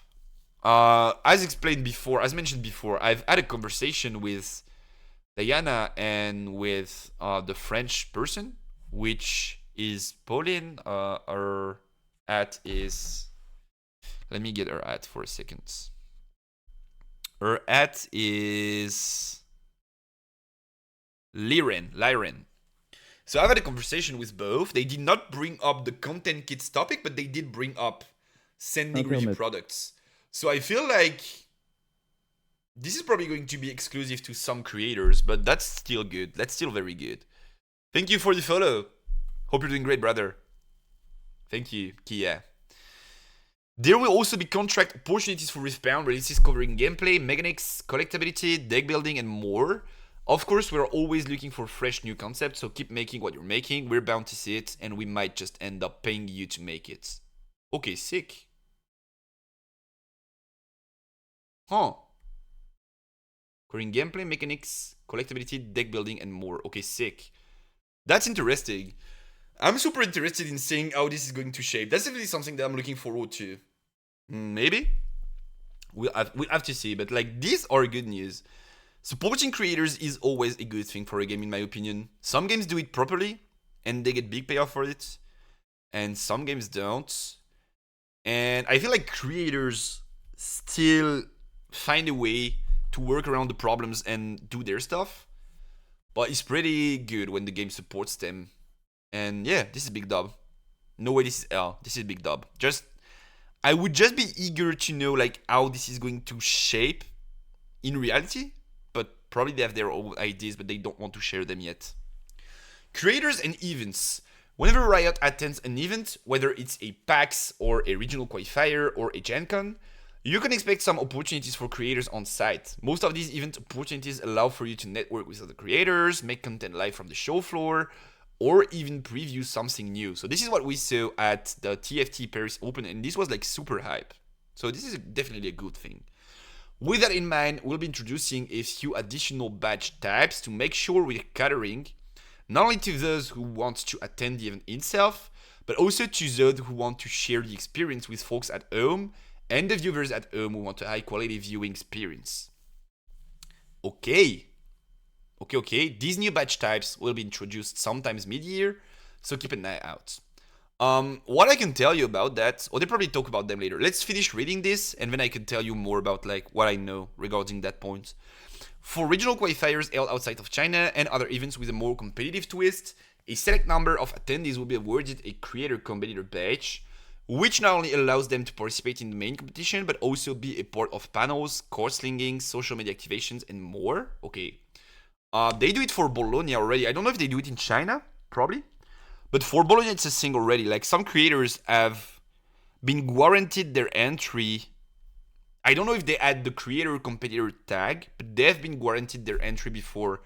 As explained before, as mentioned before, I've had a conversation with Diana and with the French person, which is Pauline. Her at is... Let me get her at for a second. Her at is Lyren. So I've had a conversation with both. They did not bring up the content kits topic, but they did bring up sending review products. So I feel like this is probably going to be exclusive to some creators, but that's still good. That's still very good. Thank you for the follow. Hope you're doing great, brother. Thank you, Kia. There will also be contract opportunities for Riftbound releases covering gameplay, mechanics, collectability, deck building, and more. Of course, we're always looking for fresh new concepts, so keep making what you're making. We're bound to see it, and we might just end up paying you to make it. Okay, sick. Huh. Covering gameplay, mechanics, collectability, deck building, and more. Okay, sick. That's interesting. I'm super interested in seeing how this is going to shape. That's definitely something that I'm looking forward to. Maybe? We'll have to see, but like, these are good news. Supporting creators is always a good thing for a game, in my opinion. Some games do it properly, and they get big payoff for it. And some games don't. And I feel like creators still find a way to work around the problems and do their stuff. But it's pretty good when the game supports them. And yeah, this is big dub. No way this is L. This is big dub. I would just be eager to know like how this is going to shape in reality. But probably they have their own ideas, but they don't want to share them yet. Creators and events. Whenever Riot attends an event, whether it's a PAX or a regional qualifier or a Gen Con, you can expect some opportunities for creators on site. Most of these event opportunities allow for you to network with other creators, make content live from the show floor, or even preview something new. So this is what we saw at the TFT Paris Open, and this was like super hype. So this is definitely a good thing. With that in mind, we'll be introducing a few additional badge types to make sure we're catering not only to those who want to attend the event itself, but also to those who want to share the experience with folks at home and the viewers at home who want a high quality viewing experience. Okay. These new badge types will be introduced sometimes mid-year, so keep an eye out. What I can tell you about that, or they probably talk about them later. Let's finish reading this, and then I can tell you more about like what I know regarding that point. For regional qualifiers held outside of China and other events with a more competitive twist, a select number of attendees will be awarded a creator competitor badge, which not only allows them to participate in the main competition, but also be a part of panels, course slinging, social media activations, and more. Okay. They do it for Bologna already. I don't know if they do it in China, probably. But for Bologna, it's a thing already. Like, some creators have been guaranteed their entry. I don't know if they add the creator competitor tag, but they have been guaranteed their entry before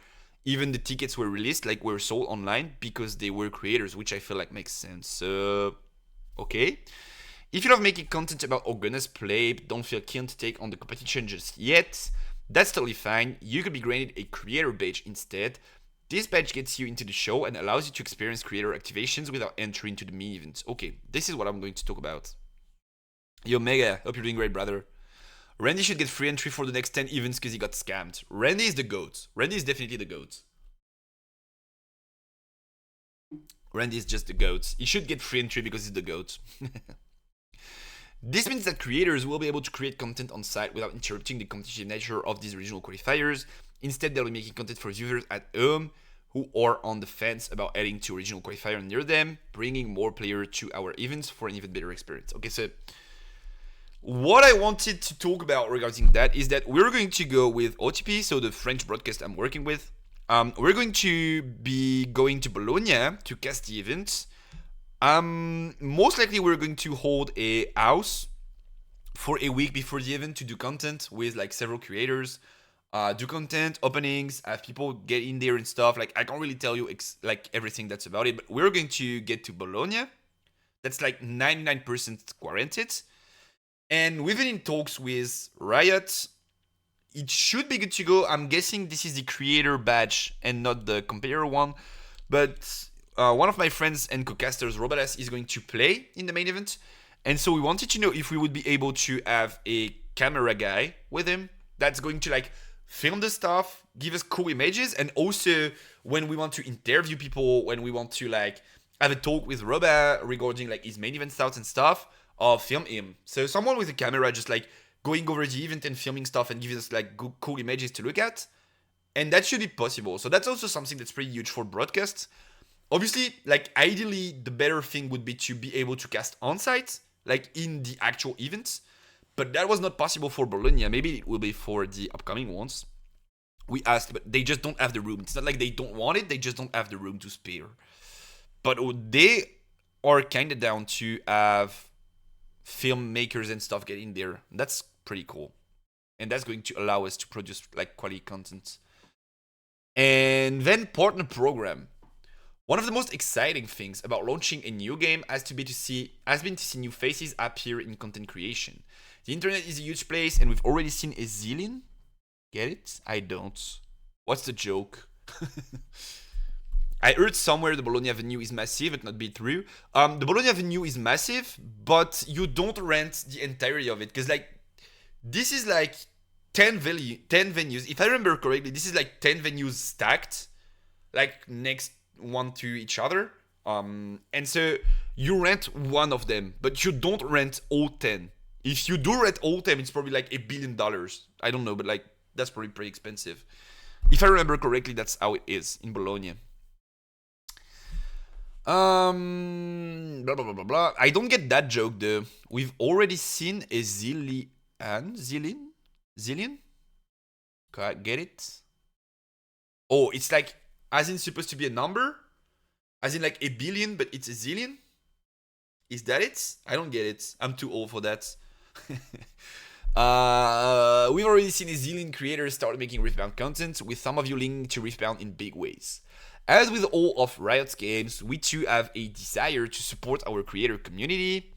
even the tickets were released, like were sold online, because they were creators, which I feel like makes sense. Okay. If you love making content about Organa's play, but don't feel keen to take on the competition just yet, that's totally fine. You could be granted a creator badge instead. This badge gets you into the show and allows you to experience creator activations without entering into the main event. Okay, this is what I'm going to talk about. Yo, Mega, hope you're doing great, brother. Randy should get free entry for the next 10 events because he got scammed. Randy is the GOAT. Randy is definitely the GOAT. Randy is just the GOAT. He should get free entry because he's the GOAT. This means that creators will be able to create content on site without interrupting the competitive nature of these regional qualifiers. Instead, they'll be making content for viewers at home who are on the fence about adding to a regional qualifier near them, bringing more players to our events for an even better experience. Okay, so what I wanted to talk about regarding that is that we're going to go with OTP, so the French broadcast I'm working with. We're going to be going to Bologna to cast the event. Most likely we're going to hold a house for a week before the event to do content with like several creators, do content, openings, have people get in there and stuff. Like, I can't really tell you like everything that's about it, but we're going to get to Bologna. That's like 99% guaranteed. And we've been in talks with Riot. It should be good to go. I'm guessing this is the creator badge and not the competitor one, but one of my friends and co-casters, Robalas, is going to play in the main event. And so we wanted to know if we would be able to have a camera guy with him that's going to like film the stuff, give us cool images, and also when we want to interview people, when we want to like have a talk with Roba regarding like his main event stats and stuff, film him. So someone with a camera just like going over the event and filming stuff and giving us like good, cool images to look at. And that should be possible. So that's also something that's pretty huge for broadcasts. Obviously, like ideally, the better thing would be to be able to cast on-site, like in the actual events. But that was not possible for Bologna. Maybe it will be for the upcoming ones. We asked, but they just don't have the room. It's not like they don't want it, they just don't have the room to spare. but they are kind of down to have filmmakers and stuff get in there. That's pretty cool, and that's going to allow us to produce like quality content. And then partner program. One of the most exciting things about launching a new game been to see new faces appear in content creation. The internet is a huge place, and we've already seen a zillion. Get it? I don't. What's the joke? I heard somewhere the Bologna Avenue is massive, but not be true. The Bologna Avenue is massive, but you don't rent the entirety of it, because like this is like 10 venues. If I remember correctly, this is like 10 venues stacked, like next one to each other. And so you rent one of them, but you don't rent all 10. If you do rent all 10, it's probably like $1 billion. I don't know, but like that's probably pretty expensive. If I remember correctly, that's how it is in Bologna. Blah blah blah blah blah. I don't get that joke though. We've already seen a zillion. Get it? Oh, it's like as in supposed to be a number, as in like 1 billion, but it's a zillion. Is that it? I don't get it. I'm too old for that. We've already seen a zillion creators start making Riftbound content, with some of you linking to Riftbound in big ways. As with all of Riot's games, we too have a desire to support our creator community.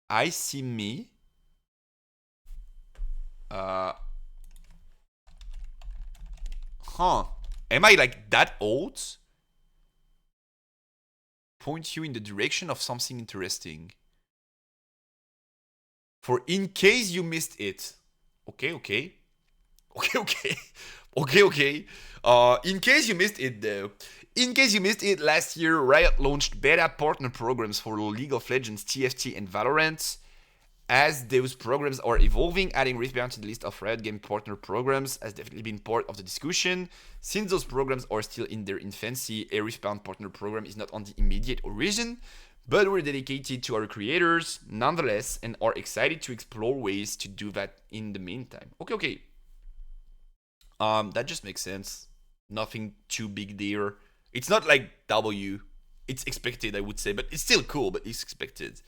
I see me. Am I like that old? Point you in the direction of something interesting. For in case you missed it. Okay. In case you missed it though. In case you missed it, last year Riot launched beta partner programs for League of Legends, TFT, and Valorant. As those programs are evolving, adding Riftbound to the list of Riot Game partner programs has definitely been part of the discussion. Since those programs are still in their infancy, a Riftbound partner program is not on the immediate horizon, but we're dedicated to our creators nonetheless and are excited to explore ways to do that in the meantime. Okay. That just makes sense. Nothing too big there. It's not like W. It's expected, I would say, but it's still cool, but it's expected.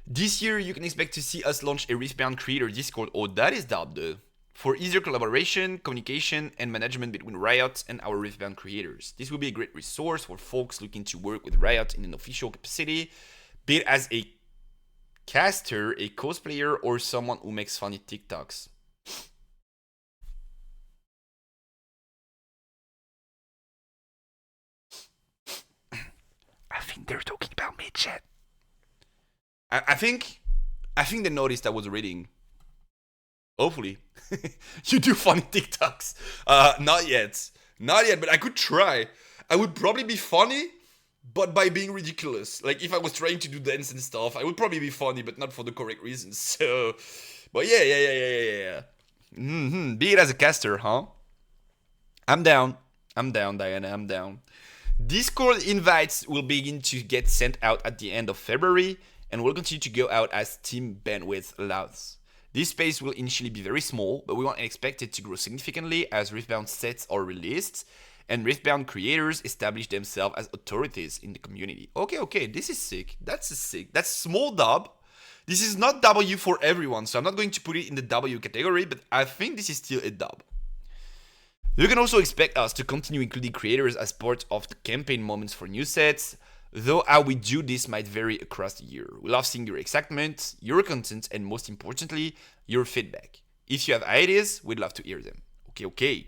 This year, you can expect to see us launch a Riftbound Creator Discord. Oh, that is dope, though. For easier collaboration, communication, and management between Riot and our Riftbound creators. This will be a great resource for folks looking to work with Riot in an official capacity, be it as a caster, a cosplayer, or someone who makes funny TikToks. I think they're talking about me, chat. I think they noticed I was reading. Hopefully. You do funny TikToks. Not yet, but I could try. I would probably be funny, but by being ridiculous. Like if I was trying to do dance and stuff, I would probably be funny, but not for the correct reasons. So, but yeah. Be it as a caster, huh? I'm down, Diana, I'm down. Discord invites will begin to get sent out at the end of February, and will continue to go out as team bandwidth allows. This space will initially be very small, but we won't expect it to grow significantly as Riftbound sets are released and Riftbound creators establish themselves as authorities in the community. Okay, this is sick. That's small dub. This is not W for everyone, so I'm not going to put it in the W category, but I think this is still a dub. You can also expect us to continue including creators as part of the campaign moments for new sets, though how we do this might vary across the year. We love seeing your excitement, your content, and most importantly, your feedback. If you have ideas, we'd love to hear them. Okay.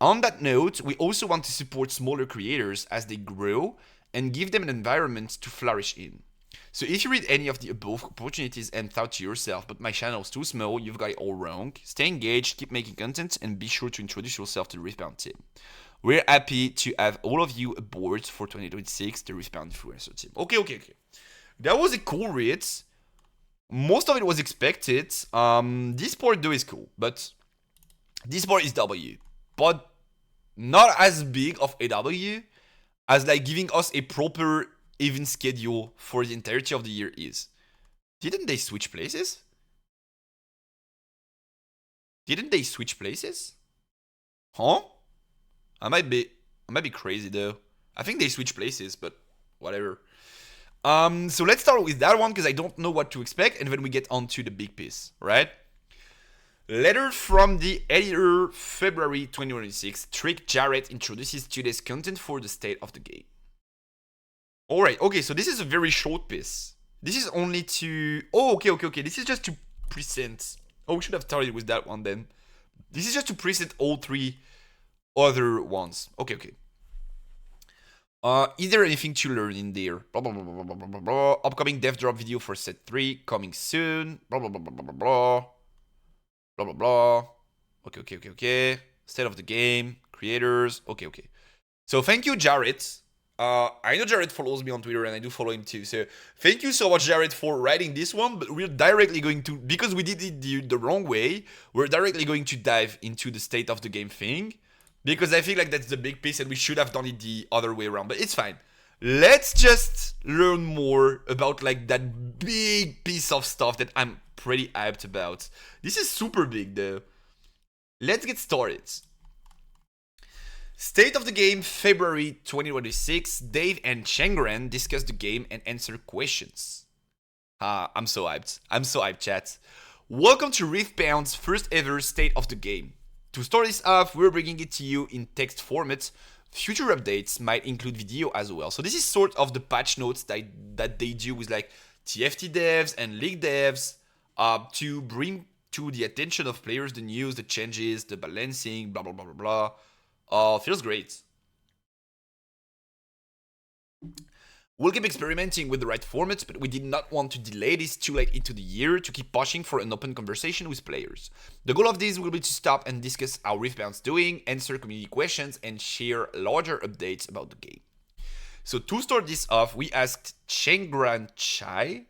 On that note, we also want to support smaller creators as they grow and give them an environment to flourish in. So if you read any of the above opportunities and thought to yourself, but my channel's too small, you've got it all wrong, stay engaged, keep making content, and be sure to introduce yourself to the Riftbound team. We're happy to have all of you aboard for 2026, the Riftbound influencer team. Okay. That was a cool read. Most of it was expected. This part though is cool, but this part is W. But not as big of a W as like giving us a proper even schedule for the entirety of the year is. Didn't they switch places? Huh? I might be crazy though. I think they switch places, but whatever. So let's start with that one because I don't know what to expect, and then we get on to the big piece, right? Letter from the editor, February 2026. Trick Jarrett introduces today's content for the state of the game. Alright, okay, so this is a very short piece. This is only to... Oh, okay. This is just to present... Oh, we should have started with that one then. This is just to present all three other ones. Okay. Is there anything to learn in there? Blah, blah, blah, blah, blah, blah, blah, blah. Upcoming dev drop video for set 3, coming soon. Blah, blah, blah, blah, blah, blah, blah. Blah, blah, blah. Okay. State of the game. Creators. Okay. So thank you, Jarrett. I know Jarrett follows me on Twitter, and I do follow him too. So thank you so much, Jarrett, for writing this one. But we're directly going to, because we did it the wrong way, we're directly going to dive into the state of the game thing. Because I feel like that's the big piece and we should have done it the other way around. But it's fine. Let's just learn more about like that big piece of stuff that I'm pretty hyped about. This is super big though. Let's get started. State of the game, February 2026. Dave and Chengren discuss the game and answer questions. I'm so hyped, chat. Welcome to Riftbound's first ever State of the Game. To start this off, we're bringing it to you in text format. Future updates might include video as well. So this is sort of the patch notes that they do with like TFT devs and league devs to bring to the attention of players the news, the changes, the balancing, blah, blah, blah, blah, blah. Feels great. We'll keep experimenting with the right formats, but we did not want to delay this too late into the year to keep pushing for an open conversation with players. The goal of this will be to stop and discuss how Riftbound's doing, answer community questions, and share larger updates about the game. So to start this off, we asked Chengren Chai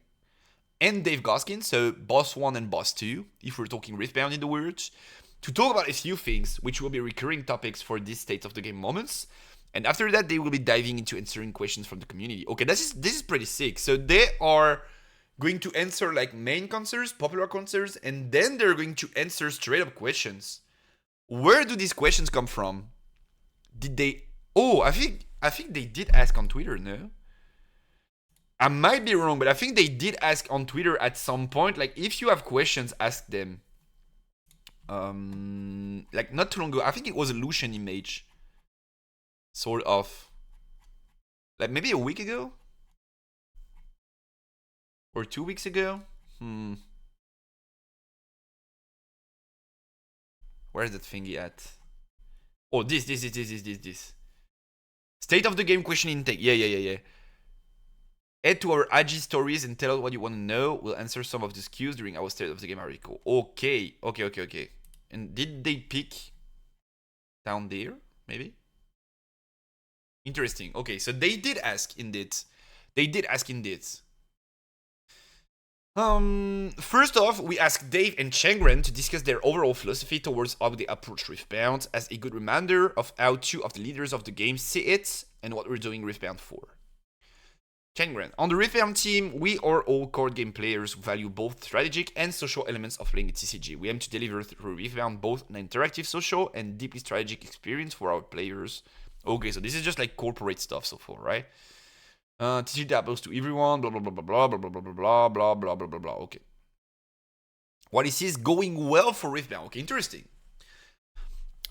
and Dave Goskin, so Boss 1 and Boss 2, if we're talking Riftbound in the words, to talk about a few things which will be recurring topics for this State of the Game moments. And after that, they will be diving into answering questions from the community. Okay, this is pretty sick. So they are going to answer like main concerns, popular concerns, and then they're going to answer straight up questions. Where do these questions come from? Did they... Oh, I think they did ask on Twitter, no? I might be wrong, but I think they did ask on Twitter at some point. Like, if you have questions, ask them. Like, not too long ago. I think it was a Lucian image. Sort of. Like maybe a week ago? Or 2 weeks ago? Where's that thingy at? Oh, this. State of the game question intake. Yeah. Add to our IG stories and tell us what you want to know. We'll answer some of these cues during our State of the Game article. Okay. And did they pick down there? Maybe? Interesting. Okay, so they did ask indeed. First off, we asked Dave and Chengren to discuss their overall philosophy towards how they approach Riftbound as a good reminder of how two of the leaders of the game see it and what we're doing Riftbound for. Chengren, on the Riftbound team, we are all card game players who value both strategic and social elements of playing a TCG. We aim to deliver through Riftbound both an interactive social and deeply strategic experience for our players. Okay, so this is just like corporate stuff so far, right? TCG apples to everyone, blah blah blah blah blah blah blah blah blah blah blah blah blah. Okay. What is this going well for Riftbound? Okay, interesting.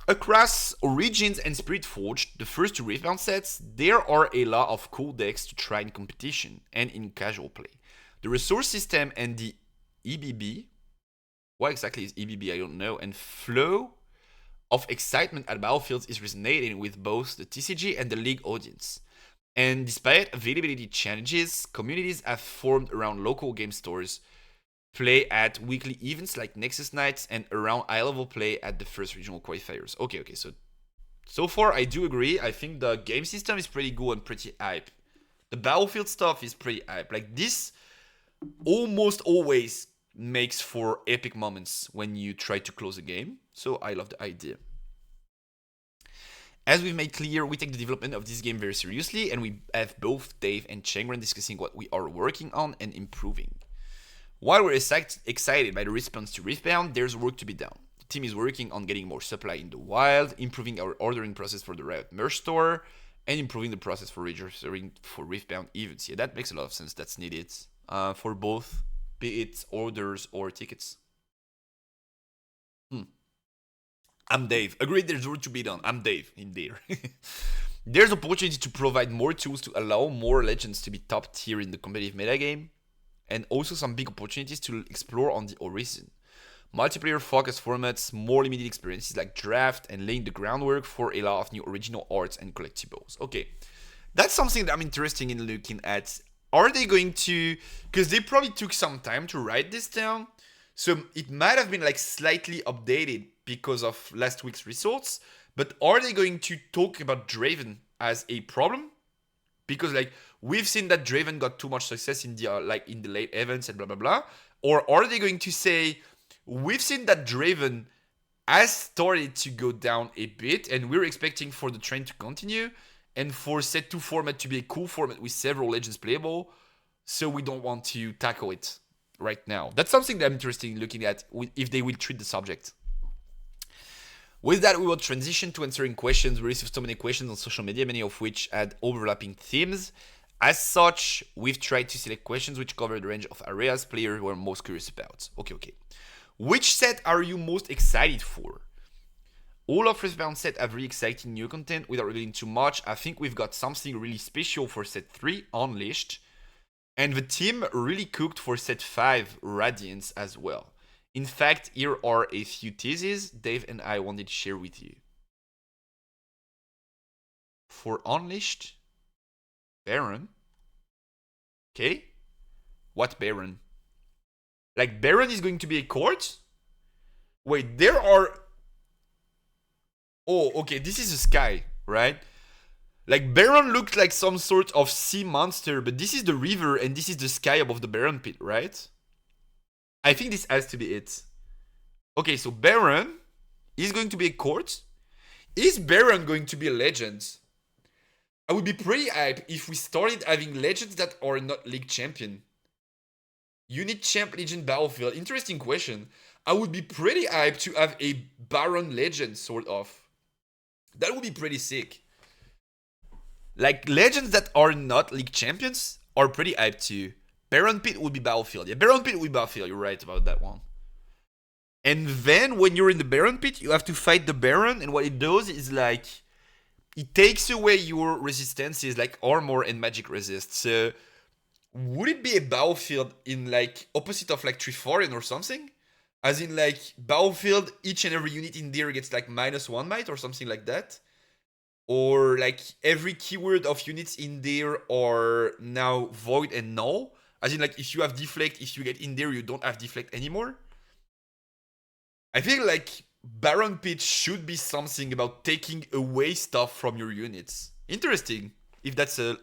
Across Origins and Spiritforge, the first two Riftbound sets, there are a lot of cool decks to try in competition and in casual play. The resource system and the EBB, what exactly is EBB? I don't know, and flow of excitement at battlefields is resonating with both the TCG and the League audience. And despite availability challenges, communities have formed around local game stores, play at weekly events like Nexus Nights, and around high-level play at the first regional qualifiers. Okay, so far I do agree. I think the game system is pretty good and pretty hype. The battlefield stuff is pretty hype. Like, this almost always makes for epic moments when you try to close a game. So I love the idea. As we've made clear, we take the development of this game very seriously, and we have both Dave and Chengren discussing what we are working on and improving. While we're excited by the response to Riftbound, there's work to be done. The team is working on getting more supply in the wild, improving our ordering process for the Riot merch store, and improving the process for registering for Riftbound events. Yeah, that makes a lot of sense. That's needed for both, be it orders or tickets. I'm Dave. Agreed, there's work to be done. I'm Dave in there. There's opportunity to provide more tools to allow more legends to be top tier in the competitive metagame, and also some big opportunities to explore on the horizon. Multiplayer focused formats, more limited experiences like draft, and laying the groundwork for a lot of new original arts and collectibles. Okay, that's something that I'm interested in looking at. Are they going to, because they probably took some time to write this down, so it might have been like slightly updated because of last week's results, but are they going to talk about Draven as a problem? Because like we've seen that Draven got too much success in the like in the late events and blah blah blah, or are they going to say we've seen that Draven has started to go down a bit, and we're expecting for the trend to continue, and for set 2 format to be a cool format with several legends playable, so we don't want to tackle it right now. That's something that I'm interested in looking at if they will treat the subject. With that, we will transition to answering questions. We received so many questions on social media, many of which had overlapping themes. As such, we've tried to select questions which cover the range of areas players were most curious about. Okay. Which set are you most excited for? All of Riftbound set have really exciting new content. Without revealing too much, I think we've got something really special for set 3, Unleashed. And the team really cooked for set 5, Radiance as well. In fact, here are a few teases Dave and I wanted to share with you. For Unleashed, Baron. Okay. What Baron? Like, Baron is going to be a court? Wait, there are... Oh, okay, this is a sky, right? Like, Baron looked like some sort of sea monster, but this is the river and this is the sky above the Baron pit, right? I think this has to be it. Okay, so Baron is going to be a court. Is Baron going to be a legend? I would be pretty hyped if we started having legends that are not League Champion. Unit Champ Legend Battlefield. Interesting question. I would be pretty hyped to have a Baron legend, sort of. That would be pretty sick. Like, legends that are not League Champions are pretty hyped too. Baron Pit would be Battlefield. Yeah, Baron Pit would be Battlefield. You're right about that one. And then when you're in the Baron Pit, you have to fight the Baron, and what it does is like it takes away your resistances like armor and magic resist. So would it be a Battlefield in like opposite of like Triforian or something? As in like Battlefield, each and every unit in there gets like -1 might or something like that? Or like every keyword of units in there are now void and null? As in, like, if you have deflect, if you get in there, you don't have deflect anymore. I feel like Baron Pit should be something about taking away stuff from your units. Interesting, if that's a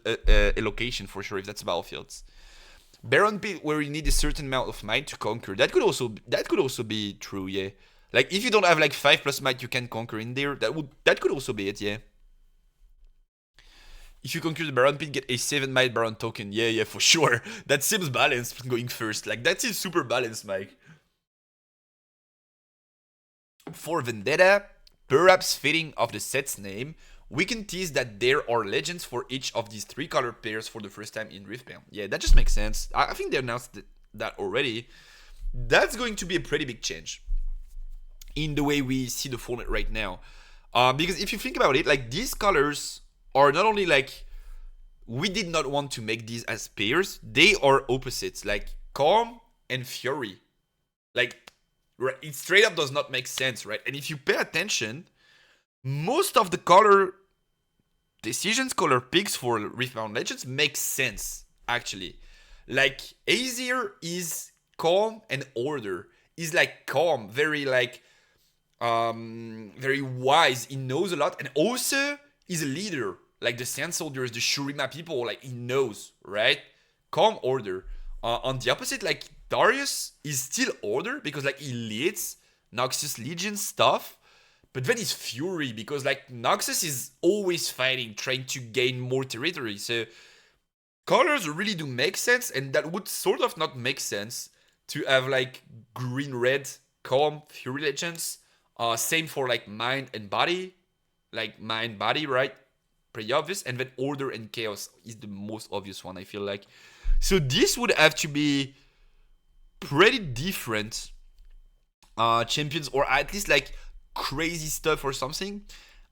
location for sure, if that's Battlefields. Baron Pit, where you need a certain amount of might to conquer. That could also be true, yeah. Like, if you don't have like 5+ might you can conquer in there, that could also be it, yeah. If you conquer the Baron Pit, get a 7 might Baron token. Yeah, for sure. That seems balanced going first. Like, that seems super balanced, Mike. For Vendetta, perhaps fitting of the set's name, we can tease that there are legends for each of these 3 color pairs for the first time in Riftbound. Yeah, that just makes sense. I think they announced that already. That's going to be a pretty big change in the way we see the format right now. Because if you think about it, like, these colors are not only like, we did not want to make these as pairs, they are opposites, like Calm and Fury. Like, it straight up does not make sense, right? And if you pay attention, most of the color decisions, color picks for Riftbound Legends make sense, actually. Like, Azir is Calm and Order. Is like Calm, very like, very wise, he knows a lot, and also is a leader, like the Sand Soldiers, the Shurima people, like he knows, right? Calm, Order. On the opposite, like Darius is still Order because like he leads Noxus Legion stuff, but then he's Fury because like Noxus is always fighting, trying to gain more territory. So colors really do make sense, and that would sort of not make sense to have like green-red Calm Fury Legends. Same for like Mind and Body, like Mind Body, right? pretty obvious, and then Order and Chaos is the most obvious one, I feel like. So this would have to be pretty different champions, or at least like crazy stuff or something.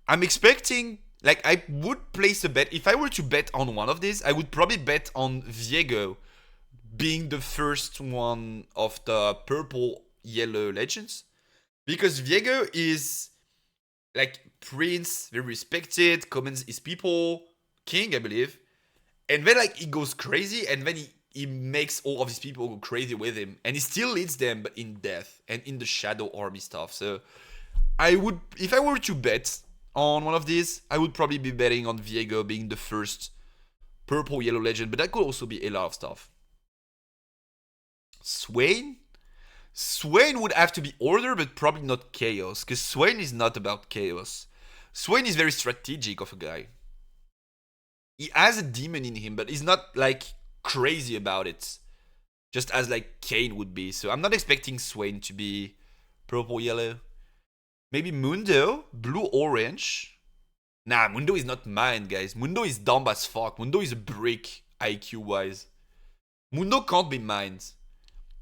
I'm expecting, like, I would place a bet. If I were to bet on one of these, I would probably bet on Viego being the first one of the purple yellow legends, because Viego is like prince, very respected, commands his people, king, I believe, and then like he goes crazy, and then he makes all of these people go crazy with him, and he still leads them, but in death and in the shadow army stuff. So I would, if I were to bet on one of these, I would probably be betting on Viego being the first purple yellow legend, but that could also be a lot of stuff. Swain? Swain would have to be Order, but probably not Chaos, because Swain is not about Chaos. Swain is very strategic of a guy. He has a demon in him, but he's not like crazy about it, just as like Kayn would be. So I'm not expecting Swain to be purple yellow. Maybe Mundo, blue orange. Nah, Mundo is not mine, guys. Mundo is dumb as fuck. Mundo is a brick IQ wise. Mundo can't be mine.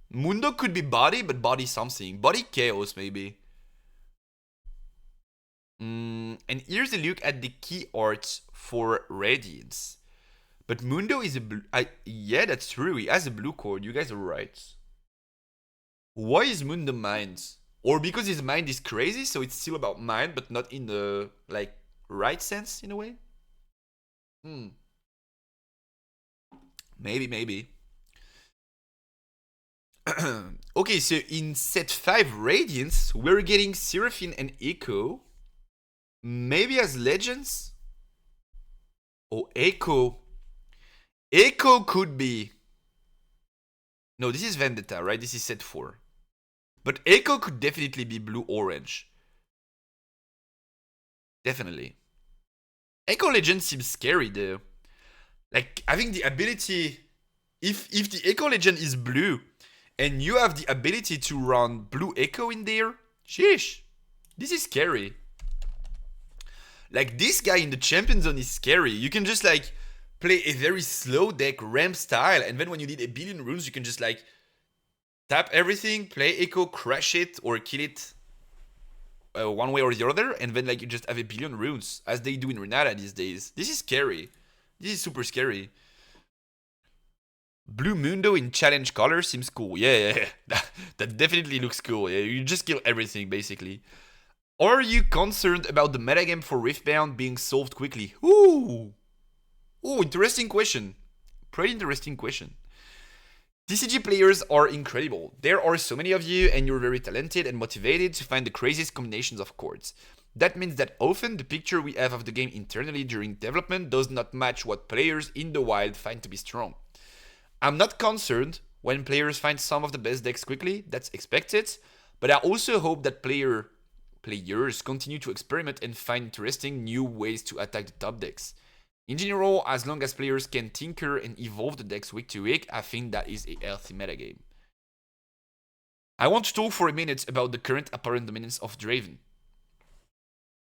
Mundo could be body, but body something. Body chaos, maybe. And here's a look at the key arts for Radiance. But Mundo is a blue... yeah, that's true. He has a blue cord. You guys are right. Why is Mundo mind? Or because his mind is crazy, so it's still about mind, but not in the, like, right sense, in a way? Maybe. Okay, so in set 5 Radiance, we're getting Seraphine and Echo. Maybe as legends? Oh, Echo. Echo could be... No, this is Vendetta, right? This is set 4. But Echo could definitely be blue-orange. Definitely. Echo Legend seems scary, though. Like, having the ability... If the Echo Legend is blue, and you have the ability to run blue Echo in there, sheesh. This is scary. Like, this guy in the champion zone is scary. You can just, like, play a very slow deck, ramp style, and then when you need a billion runes, you can just, like, tap everything, play Echo, crash it, or kill it one way or the other, and then, like, you just have a billion runes, as they do in Renata these days. This is scary. This is super scary. Blue Mundo in challenge color seems cool. Yeah. That definitely looks cool. Yeah, you just kill everything, basically. Are you concerned about the metagame for Riftbound being solved quickly? Ooh, interesting question. Pretty interesting question. TCG players are incredible. There are so many of you, and you're very talented and motivated to find the craziest combinations of chords. That means that often the picture we have of the game internally during development does not match what players in the wild find to be strong. I'm not concerned when players find some of the best decks quickly, that's expected, but I also hope that players continue to experiment and find interesting new ways to attack the top decks. In general, as long as players can tinker and evolve the decks week to week, I think that is a healthy metagame. I want to talk for a minute about the current apparent dominance of Draven.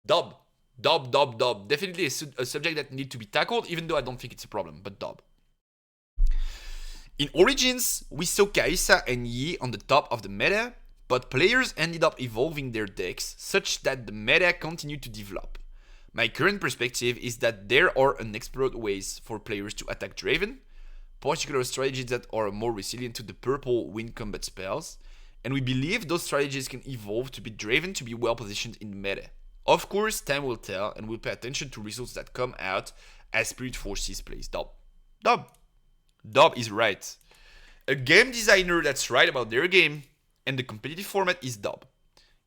Dub. Definitely a subject that needs to be tackled, even though I don't think it's a problem, but dub. In Origins, we saw Kai'Sa and Yi on the top of the meta, but players ended up evolving their decks such that the meta continued to develop. My current perspective is that there are unexplored ways for players to attack Draven, particular strategies that are more resilient to the purple wind combat spells, and we believe those strategies can evolve to be Draven to be well positioned in the meta. Of course, time will tell, and we'll pay attention to results that come out as Spirit Forces plays Dub. Dub is right. A game designer that's right about their game and the competitive format is Dub.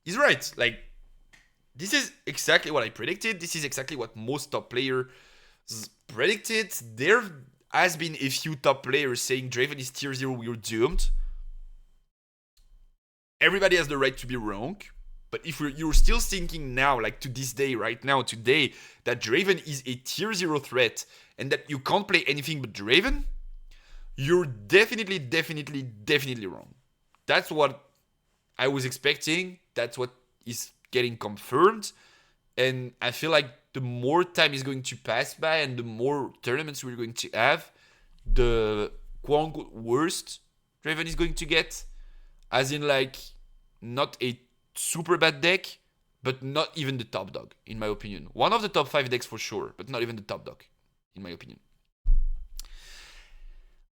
He's right. Like, this is exactly what I predicted. This is exactly what most top players predicted. There has been a few top players saying Draven is tier 0, you're doomed. Everybody has the right to be wrong. But if you're still thinking now, like to this day, right now, today, that Draven is a tier 0 threat and that you can't play anything but Draven, you're definitely wrong. That's what I was expecting. That's what is getting confirmed. And I feel like the more time is going to pass by and the more tournaments we're going to have, the quote unquote worst Draven is going to get. As in, like, not a super bad deck, but not even the top dog, in my opinion. One of the top 5 decks for sure, but not even the top dog, in my opinion.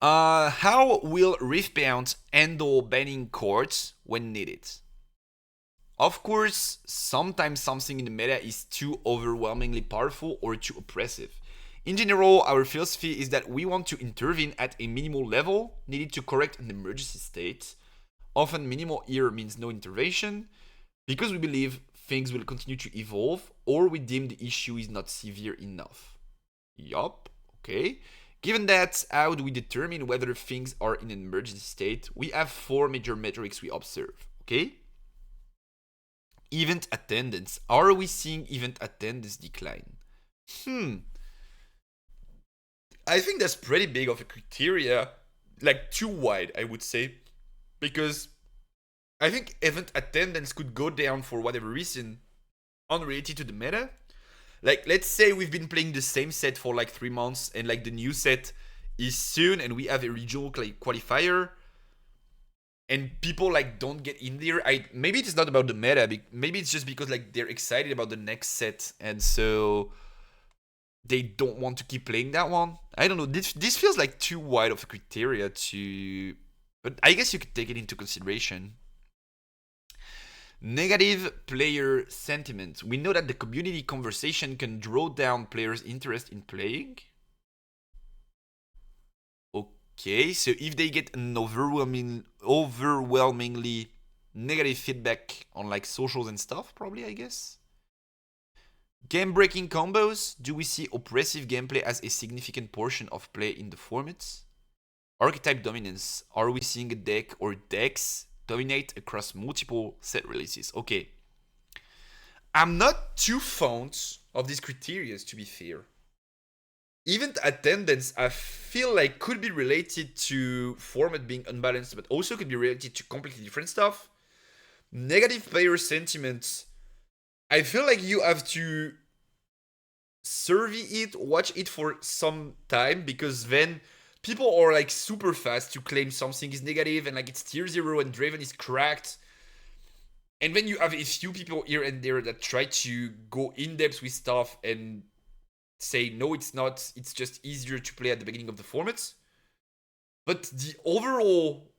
How will Riftbound handle banning cards when needed? Of course, sometimes something in the meta is too overwhelmingly powerful or too oppressive. In general, our philosophy is that we want to intervene at a minimal level needed to correct an emergency state. Often minimal here means no intervention, because we believe things will continue to evolve or we deem the issue is not severe enough. Yup, okay. Given that, how do we determine whether things are in an emergency state? We have 4 major metrics we observe, okay? Event attendance. Are we seeing event attendance decline? I think that's pretty big of a criteria, like too wide, I would say, because I think event attendance could go down for whatever reason, unrelated to the meta. Like, let's say we've been playing the same set for like 3 months, and like the new set is soon, and we have a regional qualifier, and people like don't get in there. Maybe it's not about the meta. Maybe it's just because like they're excited about the next set, and so they don't want to keep playing that one. I don't know. This feels like too wide of a criteria to, but I guess you could take it into consideration. Negative player sentiment. We know that the community conversation can draw down players' interest in playing. Okay, so if they get an overwhelmingly negative feedback on like socials and stuff, probably, I guess. Game-breaking combos. Do we see oppressive gameplay as a significant portion of play in the formats? Archetype dominance. Are we seeing a deck or decks dominate across multiple set releases? Okay. I'm not too fond of these criteria, to be fair. Event attendance, I feel like, could be related to format being unbalanced, but also could be related to completely different stuff. Negative player sentiment, I feel like you have to survey it, watch it for some time, because then people are like super fast to claim something is negative and like it's tier 0 and Draven is cracked. And then you have a few people here and there that try to go in depth with stuff and say, no, it's not. It's just easier to play at the beginning of the format. But the overall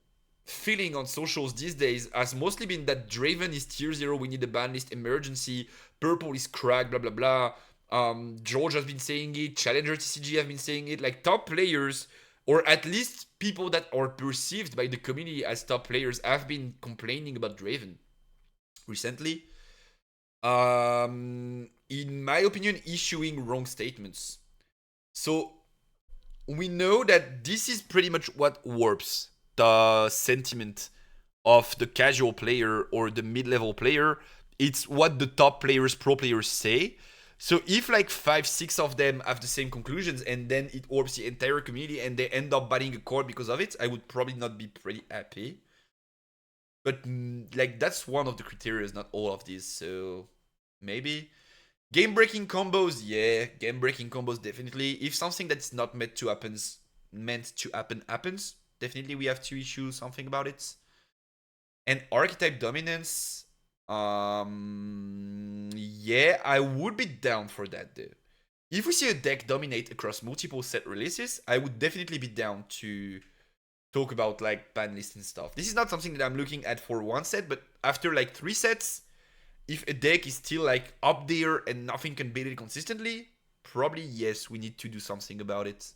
feeling on socials these days has mostly been that Draven is tier 0, we need a ban list emergency, purple is cracked, blah, blah, blah. George has been saying it, Challenger TCG have been saying it. Like, top players, or at least people that are perceived by the community as top players, have been complaining about Draven recently. In my opinion, issuing wrong statements. So we know that this is pretty much what warps the sentiment of the casual player or the mid-level player. It's what the top players, pro players say. So if like 5-6 of them have the same conclusions and then it warps the entire community and they end up banning a card because of it, I would probably not be pretty happy. But like, that's one of the criteria, not all of these. So maybe game-breaking combos, yeah, game-breaking combos definitely. If something that's not meant to happen happens, definitely we have to issue something about it. And archetype dominance, yeah, I would be down for that though. If we see a deck dominate across multiple set releases, I would definitely be down to talk about like ban list and stuff. This is not something that I'm looking at for one set, but after like 3 sets, if a deck is still like up there and nothing can beat it consistently, probably yes, we need to do something about it.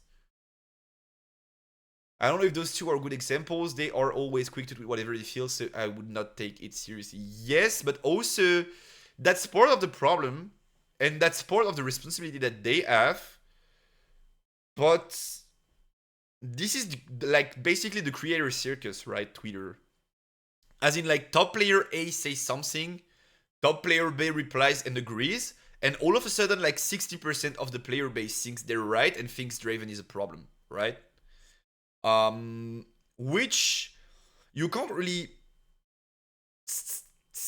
I don't know if those two are good examples. They are always quick to do whatever they feel, so I would not take it seriously. Yes, but also that's part of the problem, and that's part of the responsibility that they have. But this is like basically the creator circus, right? Twitter. As in, like, top player A says something, top player B replies and agrees, and all of a sudden, like 60% of the player base thinks they're right and thinks Draven is a problem, right? Which you can't really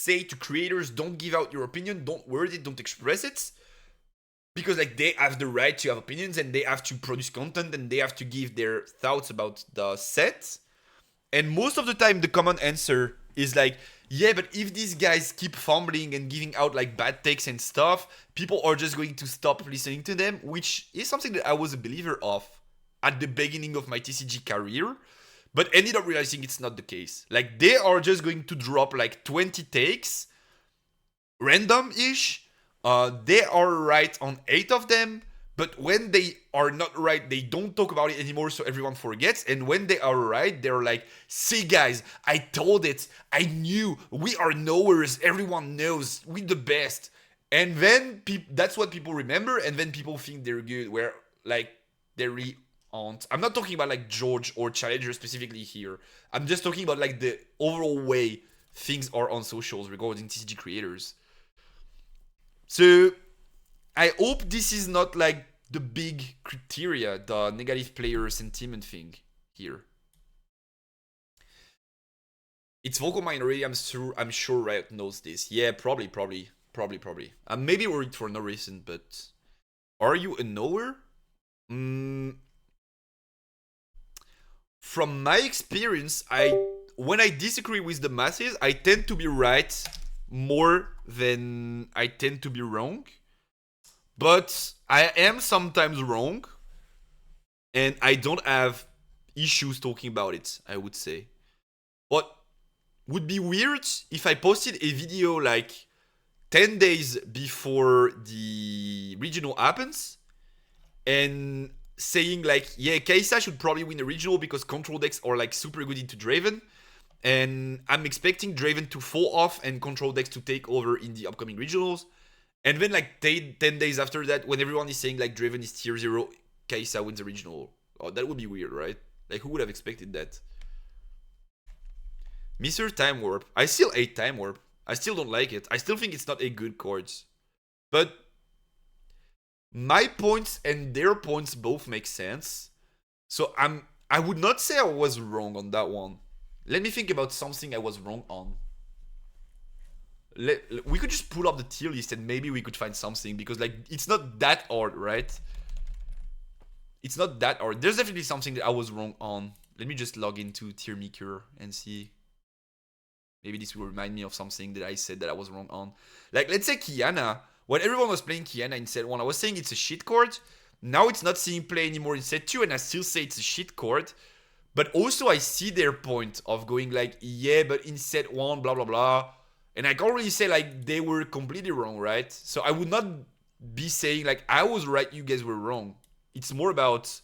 say to creators, don't give out your opinion, don't word it, don't express it, because like they have the right to have opinions and they have to produce content and they have to give their thoughts about the set. And most of the time the common answer is like, yeah, but if these guys keep fumbling and giving out like bad takes and stuff, people are just going to stop listening to them, which is something that I was a believer of at the beginning of my TCG career, but ended up realizing it's not the case. Like, they are just going to drop like 20 takes, random-ish. They are right on 8 of them, but when they are not right, they don't talk about it anymore, so everyone forgets. And when they are right, they're like, see guys, I told it, I knew, we are knowers, everyone knows, we the best. And then that's what people remember, and then people think they're good, where like they really aren't. I'm not talking about like George or Challenger specifically here. I'm just talking about like the overall way things are on socials regarding TCG creators. So I hope this is not like the big criteria, the negative player sentiment thing here. It's vocal minority. I'm sure Riot knows this. Yeah, probably. I'm maybe worried for no reason, but are you a knower? From my experience, when I disagree with the masses, I tend to be right more than I tend to be wrong. But I am sometimes wrong, and I don't have issues talking about it, I would say. What would be weird if I posted a video like 10 days before the regional happens and saying like, yeah, Kai'Sa should probably win the regional because control decks are like super good into Draven, and I'm expecting Draven to fall off and control decks to take over in the upcoming regionals. And then like 10 days after that, when everyone is saying like Draven is tier 0, Kai'Sa wins the regional. Oh, that would be weird, right? Like, who would have expected that? Mr. Time Warp. I still hate Time Warp. I still don't like it. I still think it's not a good card. But my points and their points both make sense. So I would not say I was wrong on that one. Let me think about something I was wrong on. We could just pull up the tier list and maybe we could find something, because like it's not that hard, right? It's not that hard. There's definitely something that I was wrong on. Let me just log into Tier Maker and see. Maybe this will remind me of something that I said that I was wrong on. Like, let's say Qiyana. When everyone was playing Qiyana in set 1, I was saying it's a shit card. Now it's not seeing play anymore in set 2, and I still say it's a shit card. But also I see their point of going like, yeah, but in set 1, blah, blah, blah. And I can't really say like they were completely wrong, right? So I would not be saying like I was right, you guys were wrong. It's more about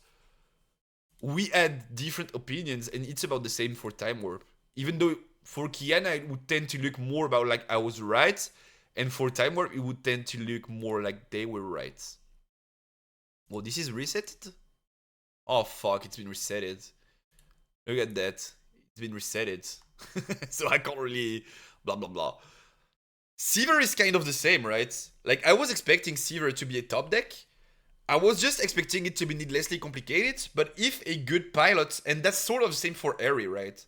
we had different opinions, and it's about the same for Time Warp. Even though for Qiyana it would tend to look more about like I was right, and for Time Warp it would tend to look more like they were right. Well, this is resetted? Oh fuck, it's been resetted. Look at that. It's been resetted. So I can't really blah blah blah. Seaver is kind of the same, right? Like, I was expecting Seaver to be a top deck. I was just expecting it to be needlessly complicated, but if a good pilot, and that's sort of the same for Eri, right?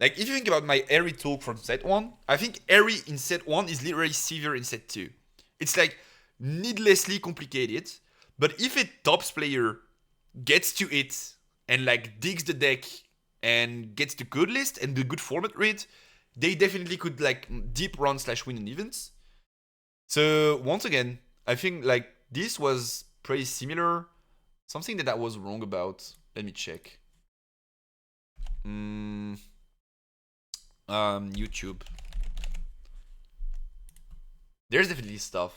Like, if you think about my Eri talk from set 1, I think Eri in set 1 is literally Seaver in set 2. It's like needlessly complicated, but if a tops player gets to it and like digs the deck and gets the good list and the good format read, they definitely could like deep run / win an events. So once again, I think like this was pretty similar. Something that I was wrong about. Let me check. YouTube. There's definitely stuff.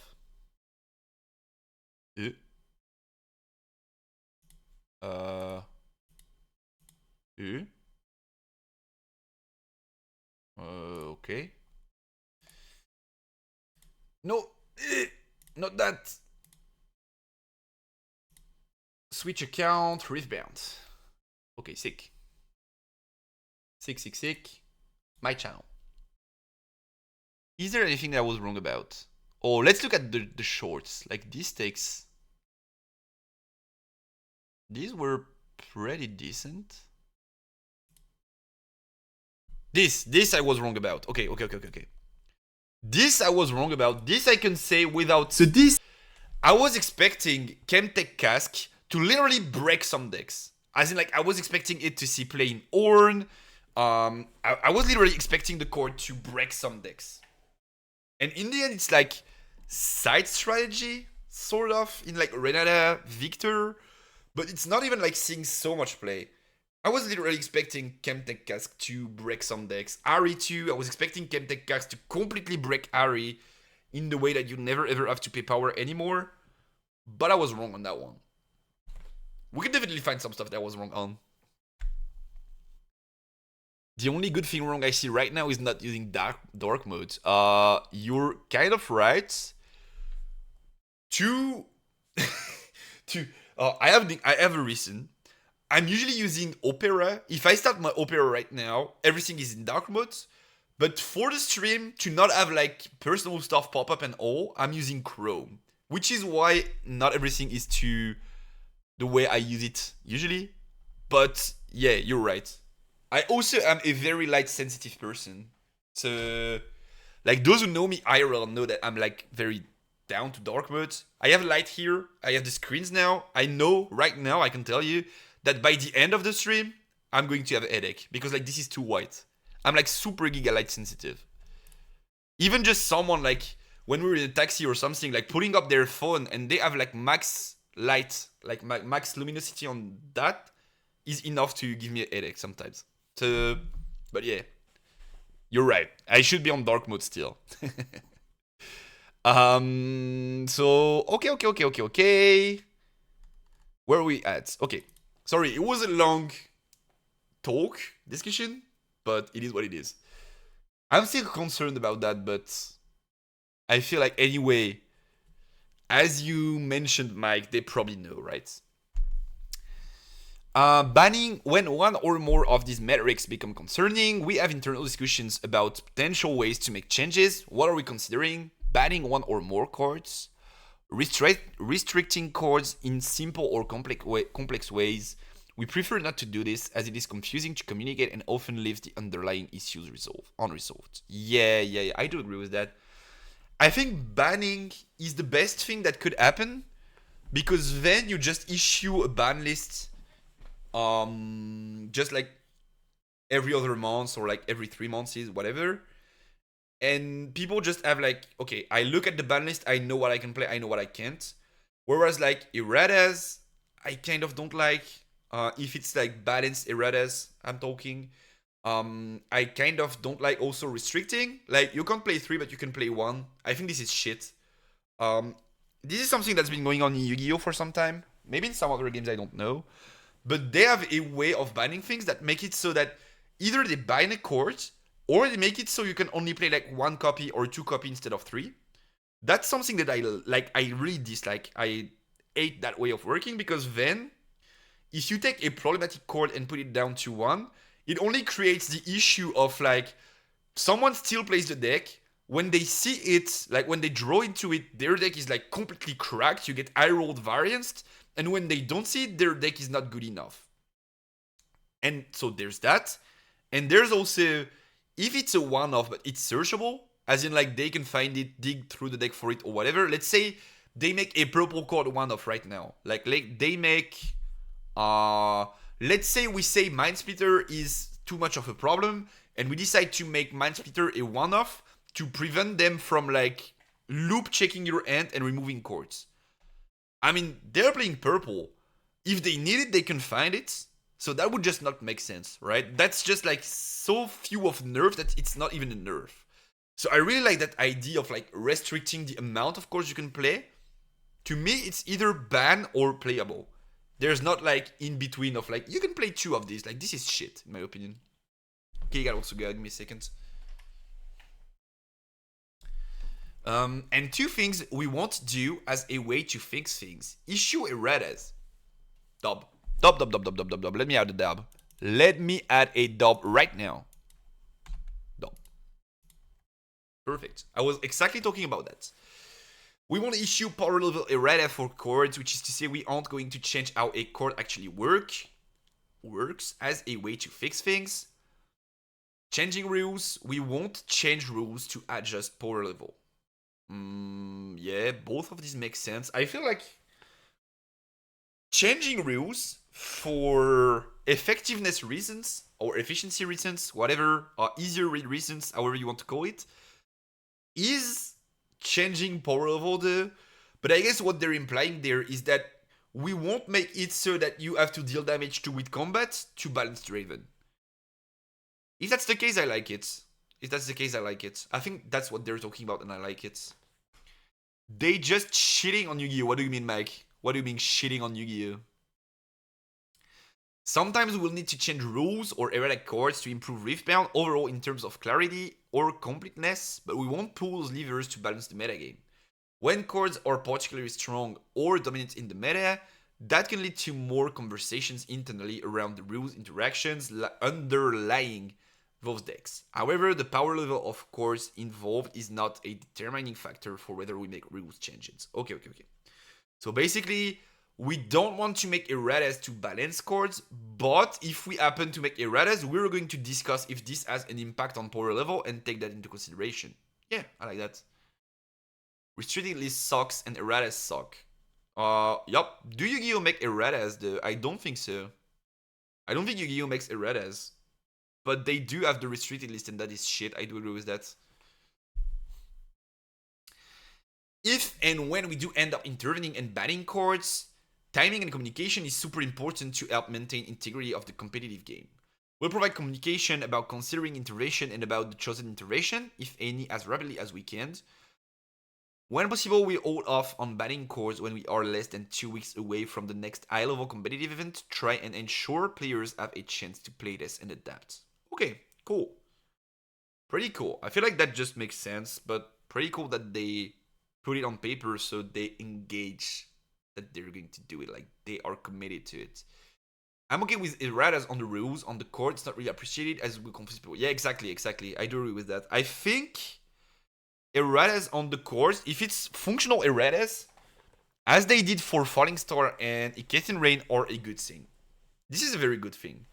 Okay. No, not that. Switch account, Riftbound. Okay, sick. Sick. My channel. Is there anything that I was wrong about? Oh, let's look at the shorts. Like, these takes. These were pretty decent. This I was wrong about. Okay. This I was wrong about. This I can say without. So this, I was expecting Chemtech Cask to literally break some decks. As in, like, I was expecting it to see play in Ornn. I was literally expecting the cord to break some decks. And in the end, it's like side strategy, sort of, in like Renata, Victor. But it's not even like seeing so much play. I was literally expecting Chemtech Cask to break some decks. Ari too, I was expecting Chemtech Cask to completely break Ari in the way that you never ever have to pay power anymore. But I was wrong on that one. We can definitely find some stuff that I was wrong on. The only good thing wrong I see right now is not using dark mode. You're kind of right. To I have a reason. I'm usually using Opera. If I start my Opera right now, everything is in dark mode. But for the stream, to not have like personal stuff pop up and all, I'm using Chrome. Which is why not everything is to the way I use it usually. But yeah, you're right. I also am a very light sensitive person. So like those who know me IRL know that I'm like very down to dark mode. I have light here. I have the screens now. I know right now, I can tell you that by the end of the stream, I'm going to have a headache because like this is too white. I'm like super giga light sensitive. Even just someone like when we're in a taxi or something, like putting up their phone and they have like max light, like max luminosity on that is enough to give me a headache sometimes. So, but yeah, you're right. I should be on dark mode still. So okay. Where are we at? Okay. Sorry, it was a long talk discussion, but it is what it is. I'm still concerned about that, but I feel like anyway, as you mentioned, Mike, they probably know, right? Banning when one or more of these metrics become concerning. We have internal discussions about potential ways to make changes. What are we considering? Banning one or more cards, restricting cards in simple or complex ways. We prefer not to do this as it is confusing to communicate and often leaves the underlying issues unresolved. Yeah, I do agree with that. I think banning is the best thing that could happen because then you just issue a ban list just like every other month or like every 3 months is whatever, and people just have like, okay, I look at the ban list, I know what I can play, I know what I can't. Whereas like erratas, I kind of don't like. If it's like balanced erratas, I'm talking. I kind of don't like also restricting. Like you can't play 3, but you can play 1. I think this is shit. This is something that's been going on in Yu-Gi-Oh for some time. Maybe in some other games, I don't know. But they have a way of banning things that make it so that either they ban a card or they make it so you can only play like 1 copy or 2 copy instead of 3. That's something that I like. I really dislike. I hate that way of working because then, if you take a problematic card and put it down to 1, it only creates the issue of like someone still plays the deck. When they see it, like when they draw into it, their deck is like completely cracked. You get eye rolled variance, and when they don't see it, their deck is not good enough. And so there's that. And there's also, if it's a one-off but it's searchable, as in like they can find it, dig through the deck for it or whatever. Let's say they make a purple card one-off right now. Like they make, let's say we say Mind Splitter is too much of a problem, and we decide to make Mind Splitter a one-off to prevent them from like loop checking your hand and removing cards. I mean, they're playing purple. If they need it, they can find it. So that would just not make sense, right? That's just like so few of nerf that it's not even a nerf. So I really like that idea of like restricting the amount of cards you can play. To me, it's either ban or playable. There's not like in between of like, you can play 2 of these. Like, this is shit, in my opinion. Okay, you gotta also give me a second. And 2 things we won't do as a way to fix things. Issue erratas. Dub. Let me add a dub. Let me add a dub right now. Dub. Perfect. I was exactly talking about that. We want to issue power level errata for chords, which is to say we aren't going to change how a chord actually works as a way to fix things. Changing rules, we won't change rules to adjust power level. Yeah, both of these make sense. I feel like changing rules for effectiveness reasons or efficiency reasons, whatever, easier read reasons, however you want to call it, is changing power level though. But I guess what they're implying there is that we won't make it so that you have to deal damage to with combat to balance Draven. If that's the case, I like it. If that's the case, I like it. I think that's what they're talking about and I like it. They just shitting on Yu-Gi-Oh! What do you mean, Mike? What do you mean shitting on Yu-Gi-Oh? Sometimes we'll need to change rules or errata cards to improve Riftbound overall in terms of clarity or completeness, but we won't pull those levers to balance the metagame. When cards are particularly strong or dominant in the meta, that can lead to more conversations internally around the rules interactions underlying those decks. However, the power level of course involved is not a determining factor for whether we make rules changes. Okay. So basically, we don't want to make erratas to balance cards, but if we happen to make erratas, we're going to discuss if this has an impact on power level and take that into consideration. Yeah, I like that. Restricted list sucks and erratas suck. Yup. Do Yu-Gi-Oh! Make erratas though? I don't think so. I don't think Yu-Gi-Oh! Makes erratas. But they do have the restricted list and that is shit. I do agree with that. If and when we do end up intervening and banning cards, timing and communication is super important to help maintain integrity of the competitive game. We'll provide communication about considering intervention and about the chosen intervention, if any, as rapidly as we can. When possible, we hold off on banning cards when we are less than 2 weeks away from the next high-level competitive event. Try and ensure players have a chance to play this and adapt. Okay, cool. Pretty cool. I feel like that just makes sense, but pretty cool that they put it on paper so they engage that they're going to do it. Like, they are committed to it. I'm okay with erratas on the rules. On the court, it's not really appreciated as we confuse people. Yeah, exactly. I do agree with that. I think erratas on the course, if it's functional erratas, as they did for Falling Star and Iketin Rain, are a good thing. This is a very good thing.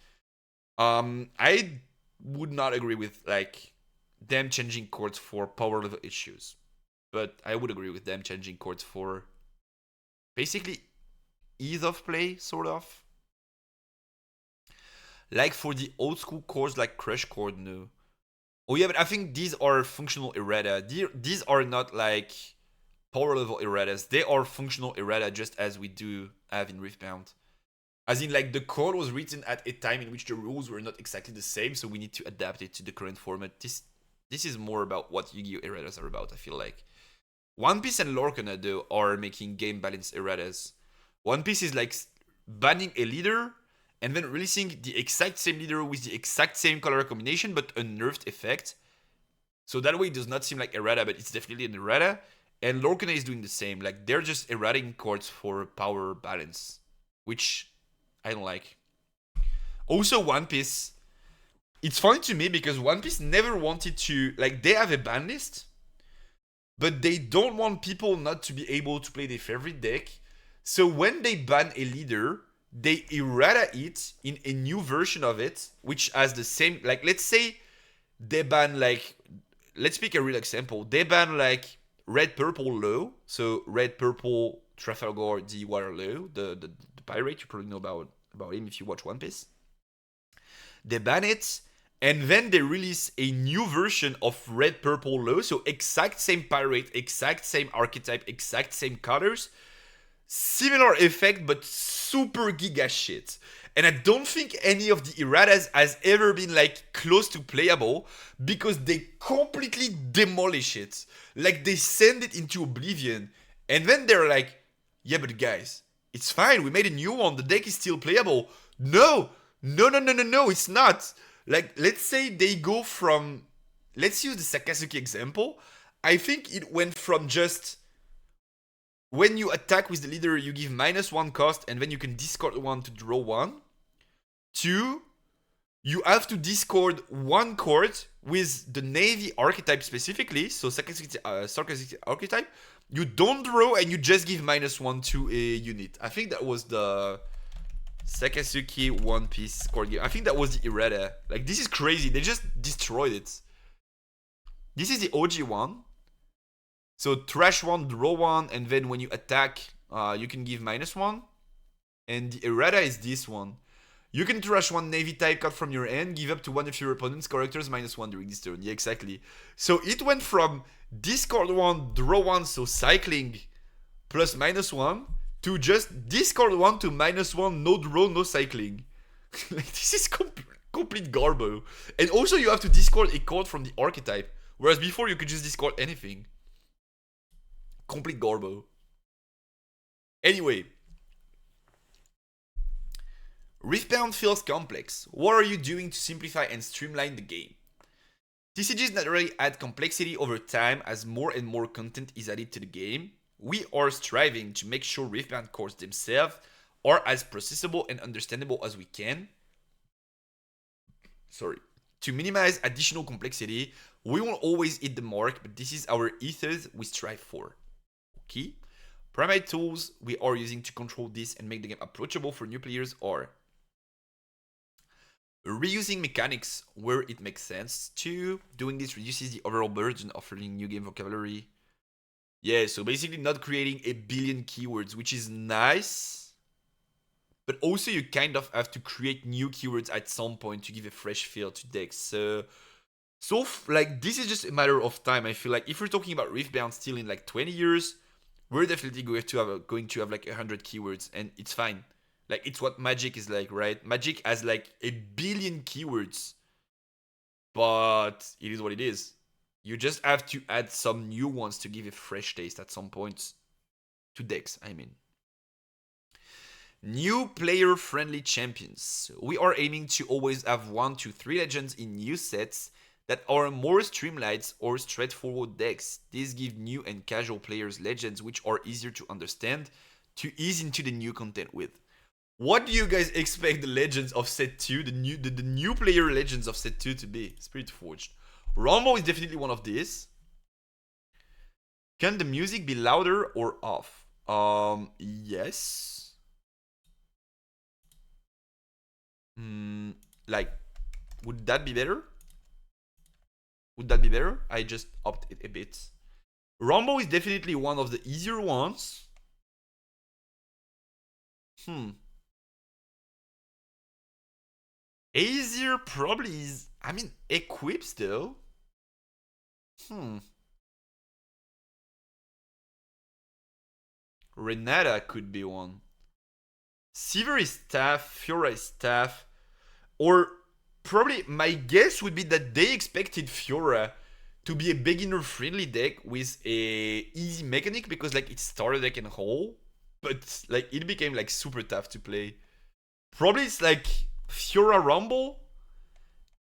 I would not agree with like them changing chords for power level issues, but I would agree with them changing chords for basically ease of play, sort of. Like for the old school chords like Crush Chord, no. Oh yeah, but I think these are functional errata. These are not like power level erratas. They are functional errata just as we do have in Riftbound. As in, like, the code was written at a time in which the rules were not exactly the same, so we need to adapt it to the current format. This is more about what Yu-Gi-Oh! Erratas are about, I feel like. One Piece and Lorcana, though, are making game balance erratas. One Piece is like banning a leader and then releasing the exact same leader with the exact same color combination, but a nerfed effect. So that way it does not seem like errata, but it's definitely an errata. And Lorcana is doing the same. Like, they're just errating cards for power balance, which I don't like. Also, One Piece, it's funny to me because One Piece never wanted to, like, they have a ban list, but they don't want people not to be able to play their favorite deck. So when they ban a leader, they errata it in a new version of it, which has the same, like, let's say they ban, like, let's pick a real example. They ban, like, red, purple, low. So red, purple, Trafalgar, D, Waterloo, the pirate. You probably know about him if you watch One Piece. They ban it, and then they release a new version of red, purple, low. So exact same pirate, exact same archetype, exact same colors. Similar effect, but super giga shit. And I don't think any of the erratas has ever been like close to playable because they completely demolish it. Like they send it into oblivion. And then they're like, yeah, but guys, it's fine. We made a new one. The deck is still playable. No, it's not. Like, let's say they go from, let's use the Sakazuki example. I think it went from just, when you attack with the leader, you give -1 cost, and then you can discard one to draw one. 2, you have to discard one card with the Navy archetype specifically, so Sakazuki archetype. You don't draw, and you just give -1 to a unit. I think that was the Sakasuki One Piece card game. I think that was the errata. Like, this is crazy. They just destroyed it. This is the OG one. So trash one, draw one, and then when you attack, you can give -1. And the errata is this one. You can trash one Navy type card from your hand, give up to one of your opponent's characters -1 during this turn. Yeah, exactly. So it went from discard one, draw one, so cycling plus -1, to just discard one to -1, no draw, no cycling. Like, this is complete garbo. And also you have to discard a card from the archetype, whereas before you could just discard anything. Complete garbo. Anyway, Riftbound feels complex. What are you doing to simplify and streamline the game? TCGs naturally add complexity over time as more and more content is added to the game. We are striving to make sure Riftbound cards themselves are as processable and understandable as we can. To minimize additional complexity, we won't always hit the mark, but this is our ethos we strive for. Okay? Primary tools we are using to control this and make the game approachable for new players are reusing mechanics where it makes sense to. Doing this reduces the overall burden of learning new game vocabulary. Yeah, so basically not creating a billion keywords, which is nice. But also you kind of have to create new keywords at some point to give a fresh feel to decks. So like, this is just a matter of time. I feel like if we're talking about Riftbound still in like 20 years, we're definitely going to have like 100 keywords, and it's fine. Like, it's what Magic is like, right? Magic has like a billion keywords, but it is what it is. You just have to add some new ones to give a fresh taste at some points to decks, I mean. New player-friendly champions. We are aiming to always have 1 to 3 legends in new sets that are more streamlined or straightforward decks. These give new and casual players legends which are easier to understand to ease into the new content with. What do you guys expect the legends of set 2, the new player legends of set 2 to be? Spirit Forged. Rumble is definitely one of these. Can the music be louder or off? Yes. Like, would that be better? Would that be better? I just upped it a bit. Rumble is definitely one of the easier ones. Easier probably is, I mean, equips though. Renata could be one. Sivir is tough, Fiora is tough. Or probably my guess would be that they expected Fiora to be a beginner friendly deck with a easy mechanic, because like it started deck in whole, but like it became like super tough to play. Probably it's like Fiora Rumble,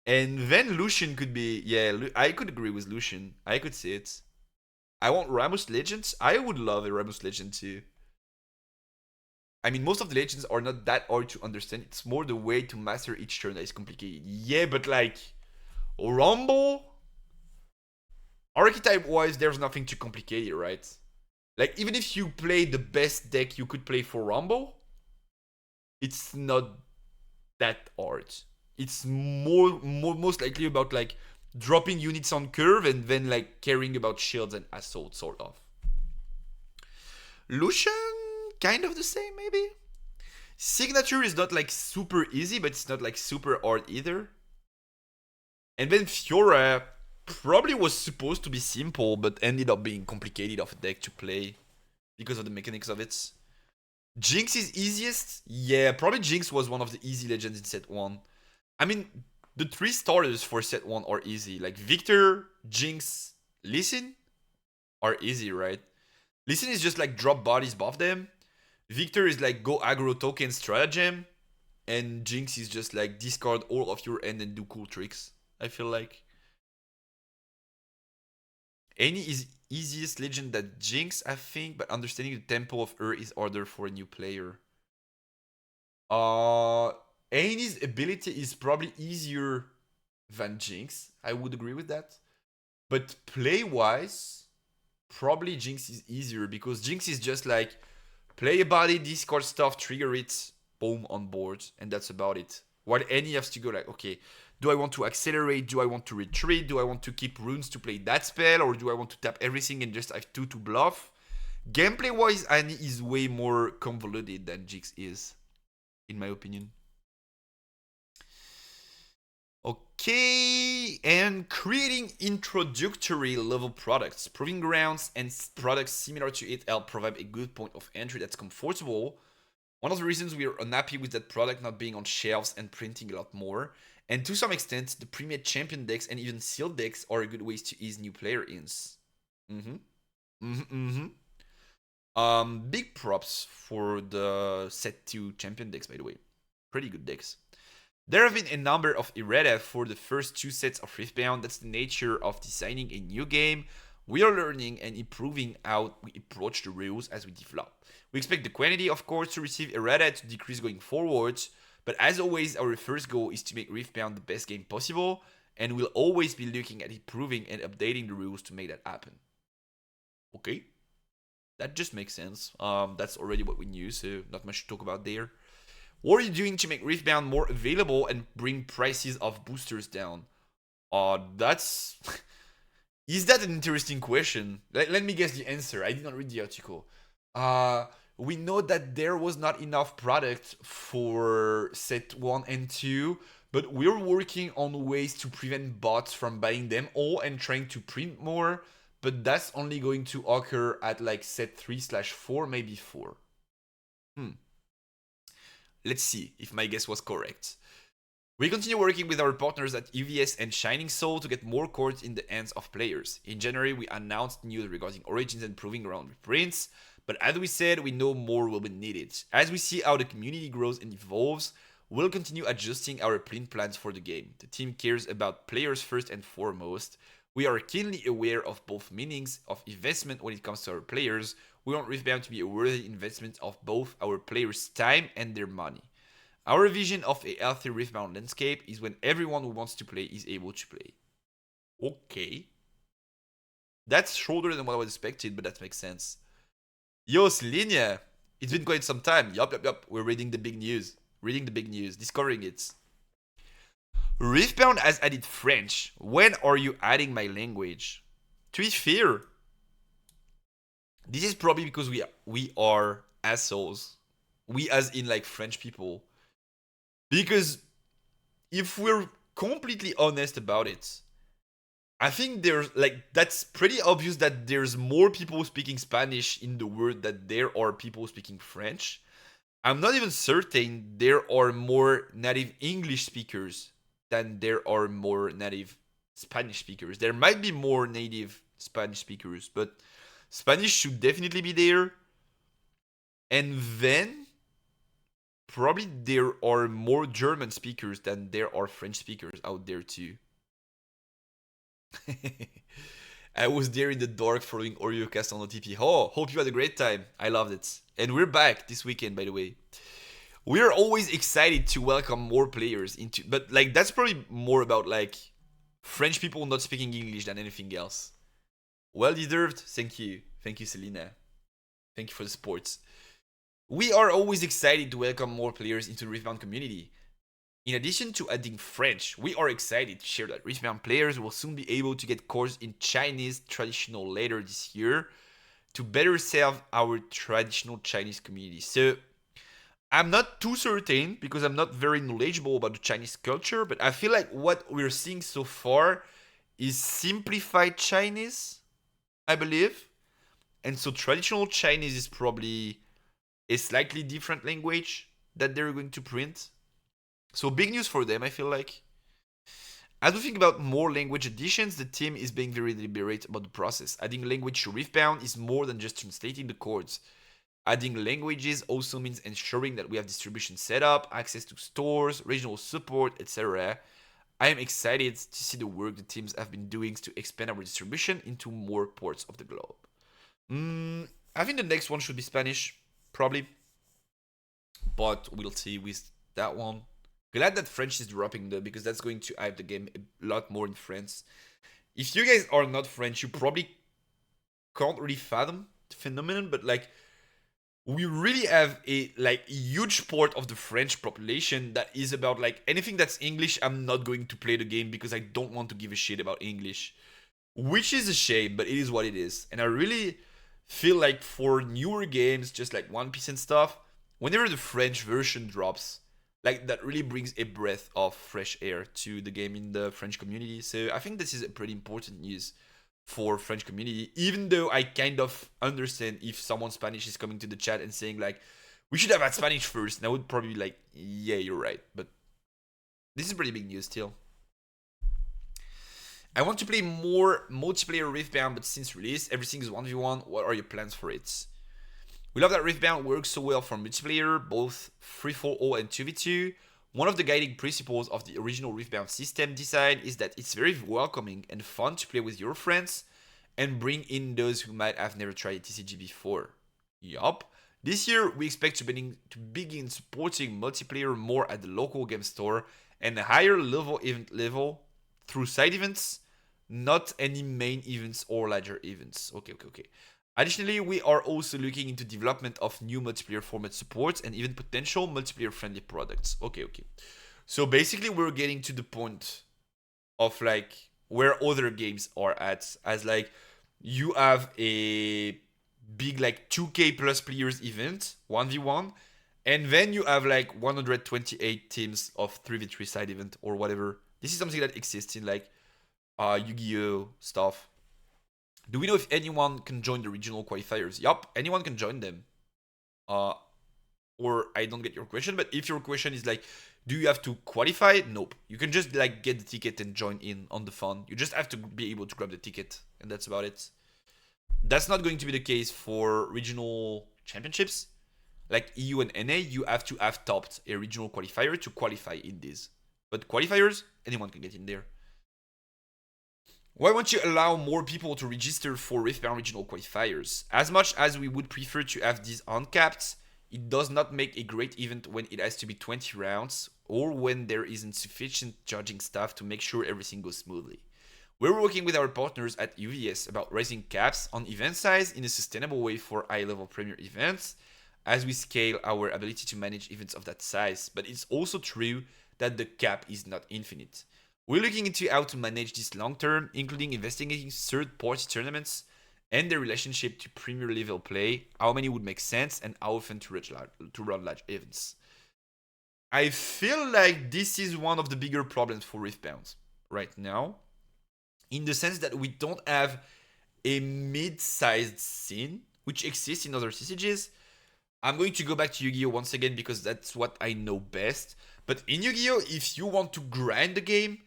and then Lucian could be, yeah, I could agree with Lucian. I could see it. I want Rammus Legends. I would love a Rammus Legend too. I mean, most of the legends are not that hard to understand. It's more the way to master each turn that is complicated. Yeah, but like, Rumble, archetype-wise, there's nothing too complicated, right? Like, even if you play the best deck you could play for Rumble, it's not that hard. It's most likely about like dropping units on curve and then like caring about shields and assault, sort of. Lucian, kind of the same, maybe. Signature is not like super easy, but it's not like super hard either. And then Fiora probably was supposed to be simple, but ended up being complicated of a deck to play because of the mechanics of it. Jinx is easiest? Yeah, probably Jinx was one of the easy legends in set 1. I mean, the 3 starters for set 1 are easy. Like Victor, Jinx, Lee Sin are easy, right? Lee Sin is just like drop bodies buff them. Victor is like go aggro token stratagem. And Jinx is just like discard all of your end and do cool tricks, I feel like. Any is easiest legend that Jinx, I think, but understanding the tempo of her is harder for a new player. Annie's ability is probably easier than Jinx. I would agree with that. But play-wise, probably Jinx is easier, because Jinx is just like play a body, discard stuff, trigger it, boom, on board, and that's about it. While Annie has to go like, okay, do I want to accelerate? Do I want to retreat? Do I want to keep runes to play that spell? Or do I want to tap everything and just have 2 to bluff? Gameplay wise, Annie is way more convoluted than Jinx is, in my opinion. Okay, and creating introductory level products. Proving grounds and products similar to it help provide a good point of entry that's comfortable. One of the reasons we are unhappy with that product not being on shelves and printing a lot more. And to some extent, the Premier Champion decks and even sealed decks are good ways to ease new player ins. Big props for the set 2 champion decks, by the way. Pretty good decks. There have been a number of errata for the first 2 sets of Riftbound. That's the nature of designing a new game. We are learning and improving how we approach the rules as we develop. We expect the quantity, of course, to receive errata to decrease going forward, but as always, our first goal is to make Riftbound the best game possible, and we'll always be looking at improving and updating the rules to make that happen. Okay, that just makes sense. That's already what we knew, so not much to talk about there. What are you doing to make Riftbound more available and bring prices of boosters down? That's... Is that an interesting question? Let me guess the answer. I did not read the article. We know that there was not enough product for set 1 and 2, but we're working on ways to prevent bots from buying them all and trying to print more, but that's only going to occur at like set 3/4, maybe 4. Let's see if my guess was correct. We continue working with our partners at UVS and Shining Soul to get more cards in the hands of players. In January, we announced news regarding Origins and Proving Ground reprints, but as we said, we know more will be needed. As we see how the community grows and evolves, we'll continue adjusting our print plans for the game. The team cares about players first and foremost. We are keenly aware of both meanings of investment when it comes to our players. We want Riftbound to be a worthy investment of both our players' time and their money. Our vision of a healthy Riftbound landscape is when everyone who wants to play is able to play. Okay. That's shorter than what I was expected, but that makes sense. Yo, Selenia! It's been quite some time. Yup. We're reading the big news. Discovering it. Riftbound has added French. When are you adding my language? To be fair, this is probably because we are assholes. We as in like French people. Because if we're completely honest about it, I think there's like that's pretty obvious that there's more people speaking Spanish in the world than there are people speaking French. I'm not even certain there are more native English speakers than there are more native Spanish speakers. There might be more native Spanish speakers, but Spanish should definitely be there. And then probably there are more German speakers than there are French speakers out there too. I was there in the dark following OreoCast on OTP. Oh, hope you had a great time. I loved it. And we're back this weekend, by the way. We're always excited to welcome more players into, but like that's probably more about like French people not speaking English than anything else. Well deserved. Thank you, Selena. Thank you for the support. We are always excited to welcome more players into the Riftbound community. In addition to adding French, we are excited to share that Riftbound players will soon be able to get courses in Chinese traditional later this year to better serve our traditional Chinese community. So I'm not too certain because I'm not very knowledgeable about the Chinese culture, but I feel like what we're seeing so far is simplified Chinese, I believe. And so traditional Chinese is probably a slightly different language that they're going to print. So big news for them, I feel like. As we think about more language additions, the team is being very deliberate about the process. Adding language to Riftbound is more than just translating the codes. Adding languages also means ensuring that we have distribution set up, access to stores, regional support, etc. I am excited to see the work the teams have been doing to expand our distribution into more ports of the globe. I think the next one should be Spanish, probably. But we'll see with that one. Glad that French is dropping though, because that's going to hype the game a lot more in France. If you guys are not French, you probably can't really fathom the phenomenon, but like we really have a like huge part of the French population that is about like anything that's English. I'm not going to play the game because I don't want to give a shit about English, which is a shame, but it is what it is. And I really feel like for newer games, just like One Piece and stuff, whenever the French version drops, like that really brings a breath of fresh air to the game in the French community. So I think this is a pretty important news for French community, even though I kind of understand if someone Spanish is coming to the chat and saying like, we should have had Spanish first, and I would probably be like, yeah, you're right. But this is pretty big news still. I want to play more multiplayer Riftbound, but since release, everything is 1v1. What are your plans for it? We love that Riftbound works so well for multiplayer, both 3-4-0 and 2v2. One of the guiding principles of the original Riftbound system design is that it's very welcoming and fun to play with your friends and bring in those who might have never tried TCG before. Yup. This year, we expect to begin supporting multiplayer more at the local game store and a higher level event level through side events, not any main events or larger events. Okay. Additionally, we are also looking into development of new multiplayer format supports and even potential multiplayer friendly products. Okay. So basically we're getting to the point of like where other games are at, as like you have a big like 2k plus players event 1v1, and then you have like 128 teams of 3v3 side event or whatever. This is something that exists in like Yu-Gi-Oh stuff. Do we know if anyone can join the regional qualifiers? Yup, anyone can join them. Or I don't get your question, but if your question is like, do you have to qualify? Nope. You can just like get the ticket and join in on the fun. You just have to be able to grab the ticket, and that's about it. That's not going to be the case for regional championships. Like EU and NA, you have to have topped a regional qualifier to qualify in these. But qualifiers, anyone can get in there. Why won't you allow more people to register for Riftbound regional qualifiers? As much as we would prefer to have these uncapped, it does not make a great event when it has to be 20 rounds or when there isn't sufficient judging staff to make sure everything goes smoothly. We're working with our partners at UVS about raising caps on event size in a sustainable way for high-level premier events as we scale our ability to manage events of that size, but it's also true that the cap is not infinite. We're looking into how to manage this long term, including investigating third-party tournaments and their relationship to premier level play, how many would make sense, and how often to run large events. I feel like this is one of the bigger problems for Riftbound right now, in the sense that we don't have a mid-sized scene, which exists in other CCGs. I'm going to go back to Yu-Gi-Oh! Once again because that's what I know best. But in Yu-Gi-Oh! If you want to grind the game,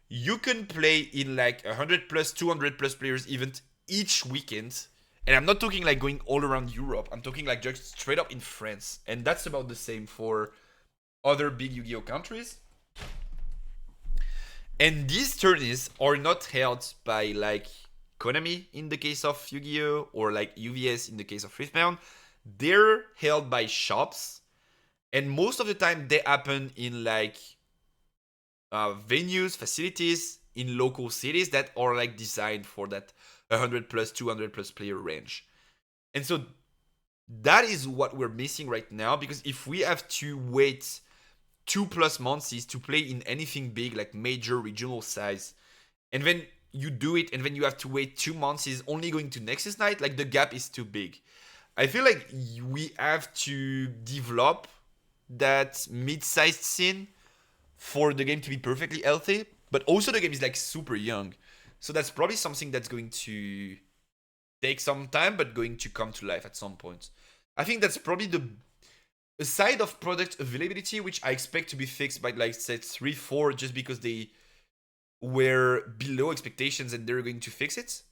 you can play in like 100 plus, 200 plus players event each weekend. And I'm not talking like going all around Europe. I'm talking like just straight up in France. And that's about the same for other big Yu-Gi-Oh! Countries. And these tourneys are not held by like Konami in the case of Yu-Gi-Oh! Or like UVS in the case of Riftbound. They're held by shops. And most of the time they happen in like venues, facilities in local cities that are like designed for that 100 plus, 200 plus player range. And so that is what we're missing right now, because if we have to wait 2+ months to play in anything big like major regional size, and then you do it and then you have to wait 2 months is only going to Nexus Night, like the gap is too big. I feel like we have to develop that mid-sized scene for the game to be perfectly healthy, but also the game is like super young, so that's probably something that's going to take some time but going to come to life at some point. I think that's probably the side of product availability, which I expect to be fixed by like set 3-4, just because they were below expectations and they're going to fix it.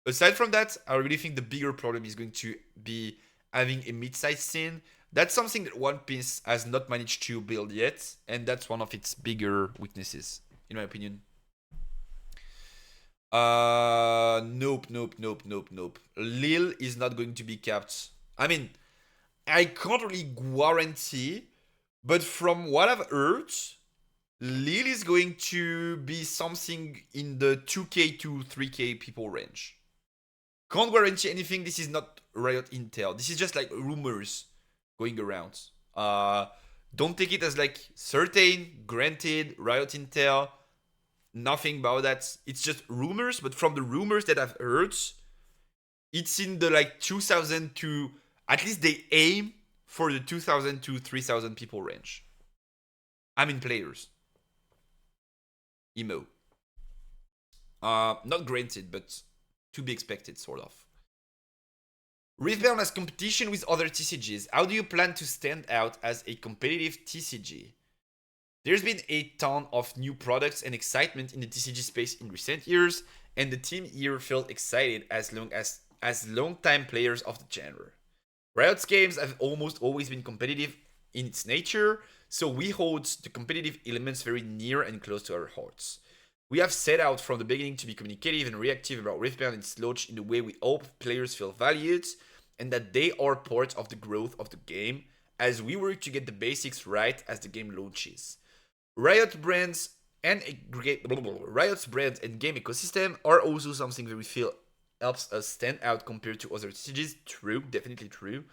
Aside from that, I really think the bigger problem is going to be having a mid-sized scene. That's something that One Piece has not managed to build yet, and that's one of its bigger weaknesses, in my opinion. Nope. Lille is not going to be capped. I mean, I can't really guarantee, but from what I've heard, Lille is going to be something in the 2k to 3k people range. Can't guarantee anything. This is not Riot Intel. This is just like rumors going around. Uh, don't take it as like certain, granted, Riot Intel. Nothing about that. It's just rumors, but from the rumors that I've heard, it's in the like 2,000 to at least they aim for the 2,000 to 3,000 people range. I mean players. Emo. Not granted, but to be expected, sort of. Riftbound has competition with other TCGs. How do you plan to stand out as a competitive TCG? There's been a ton of new products and excitement in the TCG space in recent years, and the team here felt excited as long-time players of the genre. Riot's games have almost always been competitive in its nature, so we hold the competitive elements very near and close to our hearts. We have set out from the beginning to be communicative and reactive about Riftbound and its launch in the way we hope players feel valued and that they are part of the growth of the game as we work to get the basics right as the game launches. Riot's brands and game ecosystem are also something that we feel helps us stand out compared to other TCGs. True, definitely true.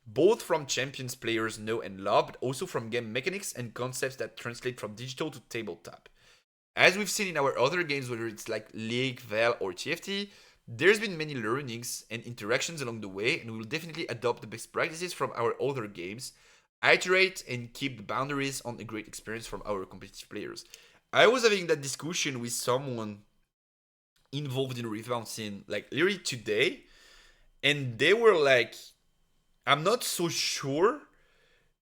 Both from champions players know and love, but also from game mechanics and concepts that translate from digital to tabletop. As we've seen in our other games, whether it's like League, Val, or TFT, there's been many learnings and interactions along the way, and we will definitely adopt the best practices from our other games, iterate, and keep the boundaries on a great experience from our competitive players. I was having that discussion with someone involved in the Riftbound scene, like literally today, and they were like, I'm not so sure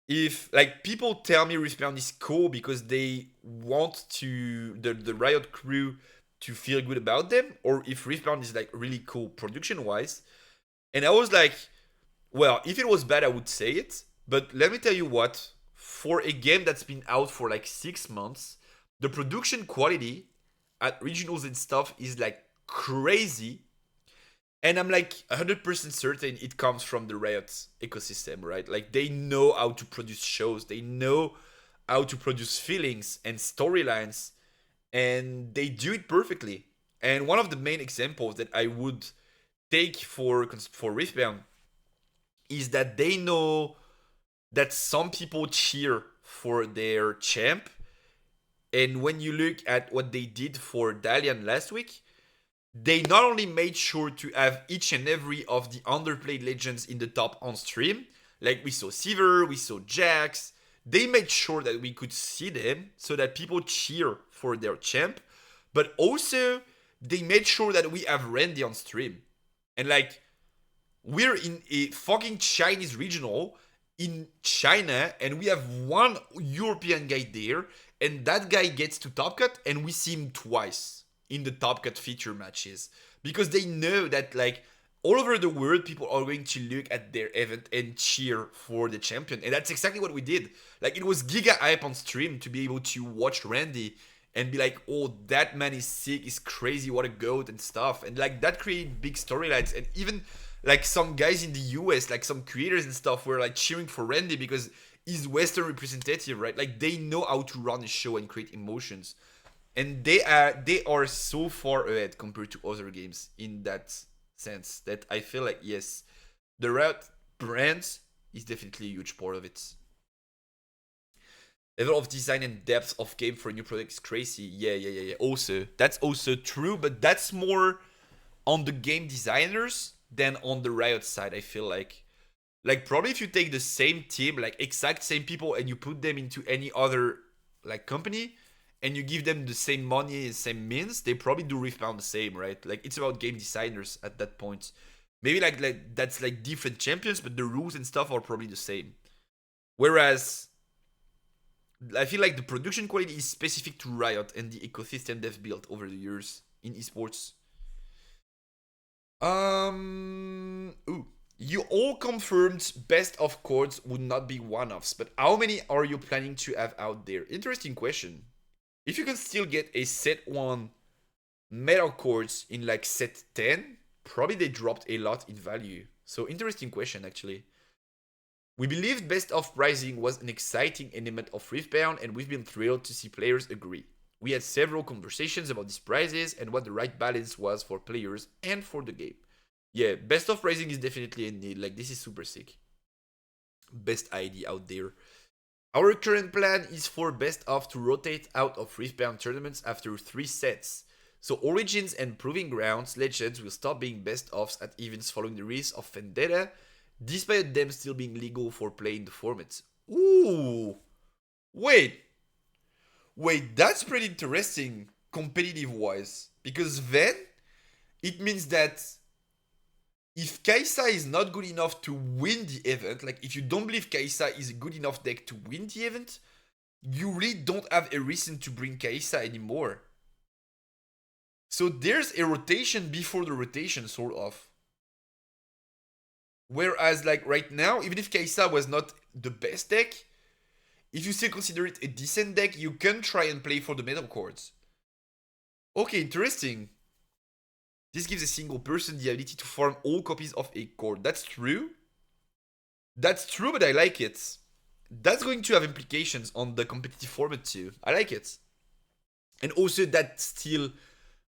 if like people tell me Riftbound is cool because they want to the Riot crew to feel good about them, or if Riftbound is like really cool production wise. And I was like, well, if it was bad, I would say it. But let me tell you what, for a game that's been out for like 6 months, the production quality at regionals and stuff is like crazy. And I'm like 100% certain it comes from the Riot ecosystem, right? Like they know how to produce shows, they know how to produce feelings and storylines, and they do it perfectly. And one of the main examples that I would take for Riftbound is that they know that some people cheer for their champ, and when you look at what they did for Dalian last week, they not only made sure to have each and every of the underplayed legends in the top on stream, like we saw Sivir, we saw Jax, they made sure that we could see them so that people cheer for their champ, but also they made sure that we have Randy on stream. And like, we're in a fucking Chinese regional in China, and we have one European guy there, and that guy gets to Top Cut, and we see him twice in the Top Cut feature matches because they know that like all over the world people are going to look at their event and cheer for the champion, and that's exactly what we did. Like it was giga hype on stream to be able to watch Randy and be like, oh, that man is sick, is crazy, what a goat and stuff, and like that created big storylines. And even like some guys in the US, like some creators and stuff, were like cheering for Randy because he's Western representative, right? Like they know how to run a show and create emotions, and they are so far ahead compared to other games in that sense that I feel like yes, the Riot brand is definitely a huge part of it. Level of design and depth of game for a new product is crazy. Yeah. Also, that's also true, but that's more on the game designers than on the Riot side. I feel like probably if you take the same team, like exact same people, and you put them into any other like company, and you give them the same money and same means, they probably do Riftbound the same, right? Like it's about game designers at that point. Maybe like that's like different champions, but the rules and stuff are probably the same. Whereas I feel like the production quality is specific to Riot and the ecosystem they've built over the years in esports. Ooh. You all confirmed best of chords would not be one-offs, but how many are you planning to have out there? Interesting question. If you can still get a set 1 metal chords in like set 10, probably they dropped a lot in value. So interesting question actually. We believed best of pricing was an exciting element of Riftbound, and we've been thrilled to see players agree. We had several conversations about these prices and what the right balance was for players and for the game. Yeah, best of Rising is definitely a need. Like, this is super sick. Best ID out there. Our current plan is for best of to rotate out of Riftbound tournaments after 3 sets. So Origins and Proving Grounds Legends will stop being best offs at events following the release of Vendetta, despite them still being legal for play in the format. Ooh! Wait! Wait, that's pretty interesting, competitive wise. Because then, it means that if Kaisa is not good enough to win the event, like if you don't believe Kaisa is a good enough deck to win the event, you really don't have a reason to bring Kaisa anymore. So there's a rotation before the rotation, sort of. Whereas, like right now, even if Kaisa was not the best deck, if you still consider it a decent deck, you can try and play for the metal chords. Okay, interesting. This gives a single person the ability to farm all copies of a chord. That's true. That's true, but I like it. That's going to have implications on the competitive format too. I like it. And also that still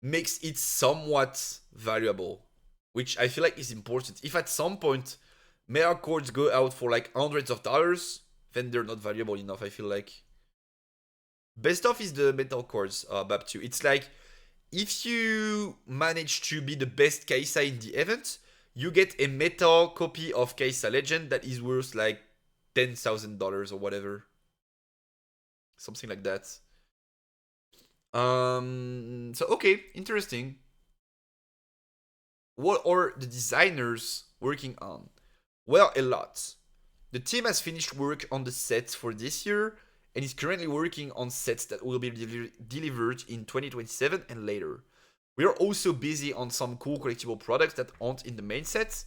makes it somewhat valuable, which I feel like is important. If at some point meta chords go out for like hundreds of dollars, then they're not valuable enough, I feel like. Best of is the metal chords, Bab2. It's like if you manage to be the best Kaisa in the event, you get a metal copy of Kaisa Legend that is worth like $10,000 or whatever. Something like that. So okay, interesting. What are the designers working on? Well, a lot. The team has finished work on the sets for this year and is currently working on sets that will be delivered in 2027 and later. We are also busy on some cool collectible products that aren't in the main sets,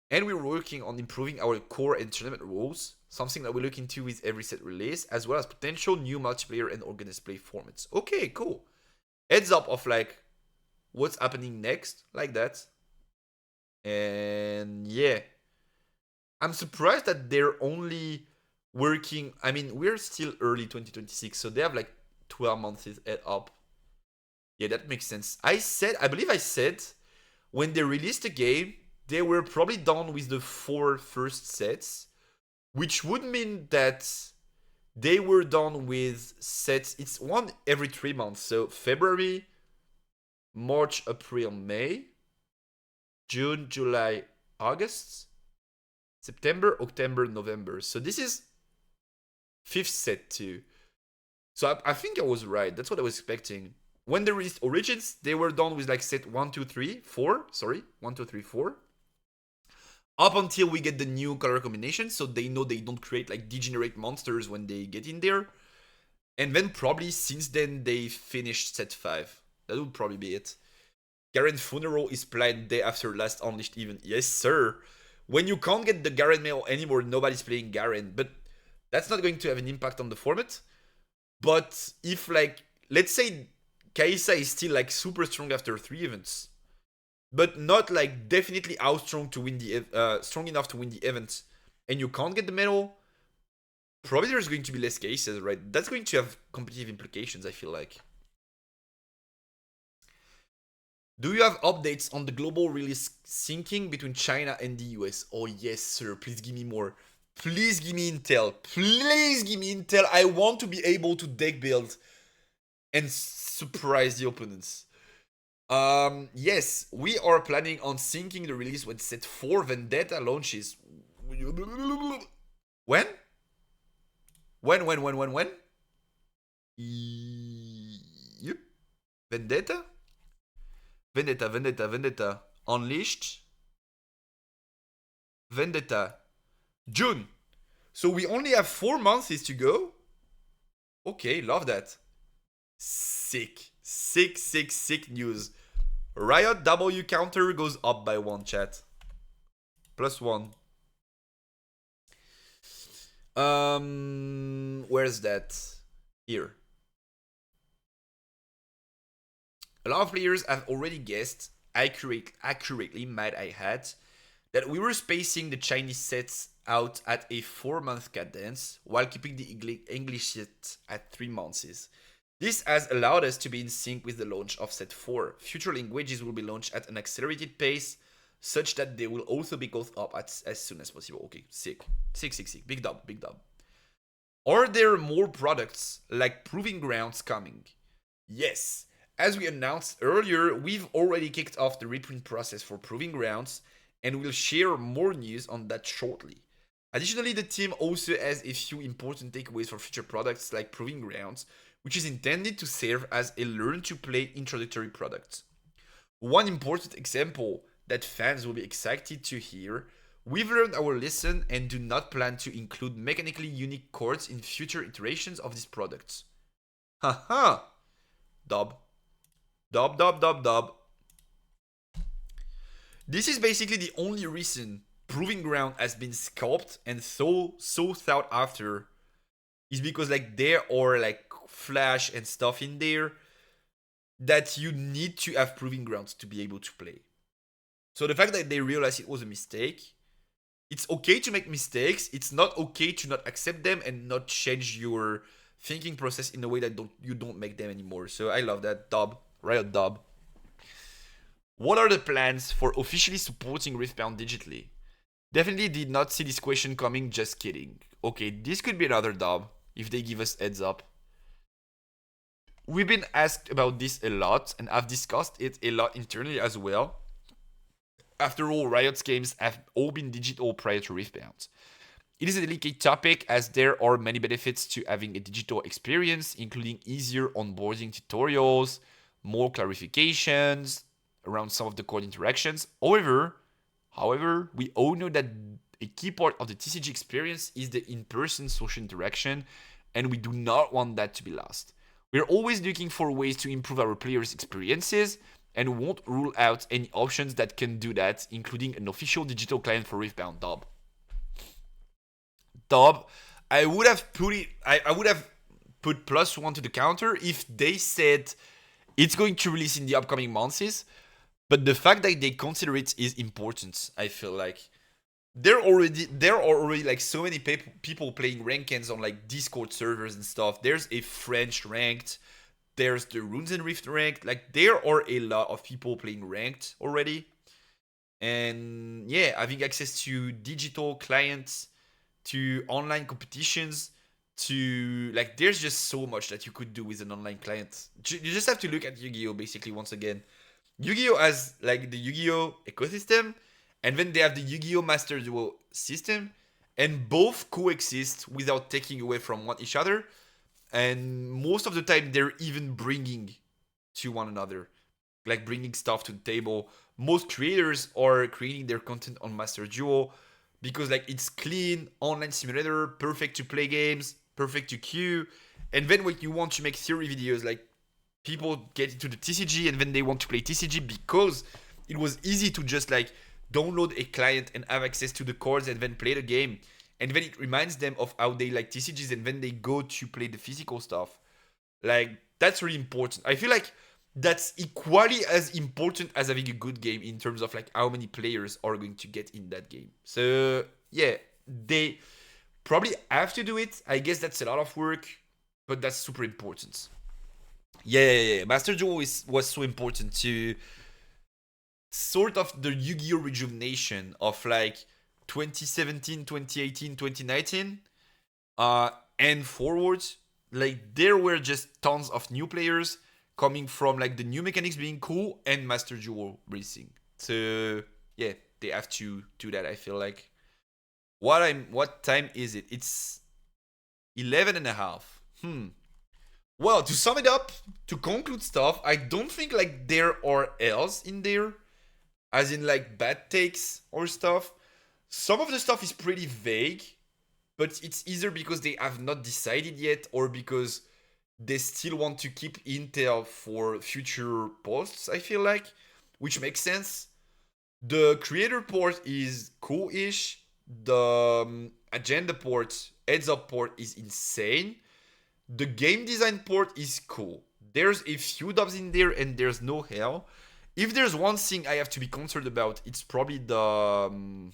and we're working on improving our core and tournament rules, something that we look into with every set release, as well as potential new multiplayer and organized play formats. Okay, cool. Heads up of like what's happening next, like that. And yeah, I'm surprised that they're only working. I mean, we're still early 2026, so they have like 12 months up. Yeah, that makes sense. I believe I said, when they released the game, they were probably done with the 4 first sets, which would mean that they were done with sets. It's one every 3 months. So February, March, April, May, June, July, August, September, October, November. So this is 5th set too. So I think I was right. That's what I was expecting. When they released Origins, they were done with like set 1, 2, 3, 4. Sorry, 1, 2, 3, 4. Up until we get the new color combination, so they know they don't create like degenerate monsters when they get in there. And then probably since then they finished set 5. That would probably be it. Garen Funeral is planned day after last Unleashed event. Yes, sir. When you can't get the Garen mail anymore, nobody's playing Garen. But that's not going to have an impact on the format. But if like, let's say Kaisa is still like super strong after 3 events, but not like definitely out strong to win the strong enough to win the event, and you can't get the medal, probably there's going to be less cases, right? That's going to have competitive implications, I feel like. Do you have updates on the global release syncing between China and the US? Oh yes, sir. Please give me more. Please give me intel. Please give me intel. I want to be able to deck build and surprise the opponents. Yes, we are planning on syncing the release when set 4 Vendetta launches. When? When? Yep. Vendetta? Vendetta. Unleashed. Vendetta. June. So we only have 4 months to go? Okay, love that. Sick news. Riot W counter goes up by 1, chat. +1. Where's that? Here. A lot of players have already guessed, accurately, might I add, that we were spacing the Chinese sets out at a 4-month cadence while keeping the English set at 3 months. This has allowed us to be in sync with the launch of set 4. Future languages will be launched at an accelerated pace, such that they will also be caught up as soon as possible. Okay, sick. Sick. Big dub. Are there more products like Proving Grounds coming? Yes. As we announced earlier, we've already kicked off the reprint process for Proving Grounds, and we'll share more news on that shortly. Additionally, the team also has a few important takeaways for future products like Proving Grounds, which is intended to serve as a learn-to-play introductory product. One important example that fans will be excited to hear: we've learned our lesson and do not plan to include mechanically unique cards in future iterations of these products. Haha! Dub. Dub. This is basically the only reason Proving Ground has been sculpted and so thought after, is because like there are like flash and stuff in there that you need to have Proving Grounds to be able to play. So the fact that they realized it was a mistake, it's okay to make mistakes. It's not okay to not accept them and not change your thinking process in a way that you don't make them anymore. So I love that. Dub. Riot dub. What are the plans for officially supporting Riftbound digitally? Definitely did not see this question coming, just kidding. Okay, this could be another dub if they give us heads up. We've been asked about this a lot, and I've discussed it a lot internally as well. After all, Riot's games have all been digital prior to Riftbound. It is a delicate topic as there are many benefits to having a digital experience, including easier onboarding tutorials, more clarifications around some of the code interactions. However, we all know that a key part of the TCG experience is the in-person social interaction, and we do not want that to be lost. We're always looking for ways to improve our players' experiences, and won't rule out any options that can do that, including an official digital client for Riftbound. Dub. I would have put +1 to the counter if they said it's going to release in the upcoming months. But the fact that they consider it is important. I feel like there are already like so many people playing rankeds on like Discord servers and stuff. There's a French ranked, there's the Runes and Rift ranked. Like there are a lot of people playing ranked already. And yeah, having access to digital clients, to online competitions, to like there's just so much that you could do with an online client. You just have to look at Yu-Gi-Oh! Basically once again. Yu-Gi-Oh! Has like the Yu-Gi-Oh! Ecosystem, and then they have the Yu-Gi-Oh! Master Duel system, and both coexist without taking away from each other. And most of the time, they're even bringing to one another, like bringing stuff to the table. Most creators are creating their content on Master Duel because like it's clean, online simulator, perfect to play games, perfect to queue. And then when you want to make theory videos, like people get into the TCG and then they want to play TCG because it was easy to just like download a client and have access to the cards and then play the game. And then it reminds them of how they like TCGs and then they go to play the physical stuff. Like, that's really important. I feel like that's equally as important as having a good game in terms of like how many players are going to get in that game. So yeah, they probably have to do it. I guess that's a lot of work, but that's super important. Yeah. Master Duel was so important to sort of the Yu-Gi-Oh! Rejuvenation of like 2017, 2018, 2019, and forwards. Like there were just tons of new players coming from like the new mechanics being cool and Master Duel racing. So yeah, they have to do that. I feel like. What time is it? It's 11 and a half. Well, to sum it up, to conclude stuff, I don't think like there are else in there, as in like bad takes or stuff. Some of the stuff is pretty vague, but it's either because they have not decided yet or because they still want to keep intel for future posts, I feel like, which makes sense. The creator port is cool-ish. The agenda port, heads up port is insane. The game design port is cool. There's a few dubs in there and there's no hell. If there's one thing I have to be concerned about, it's probably the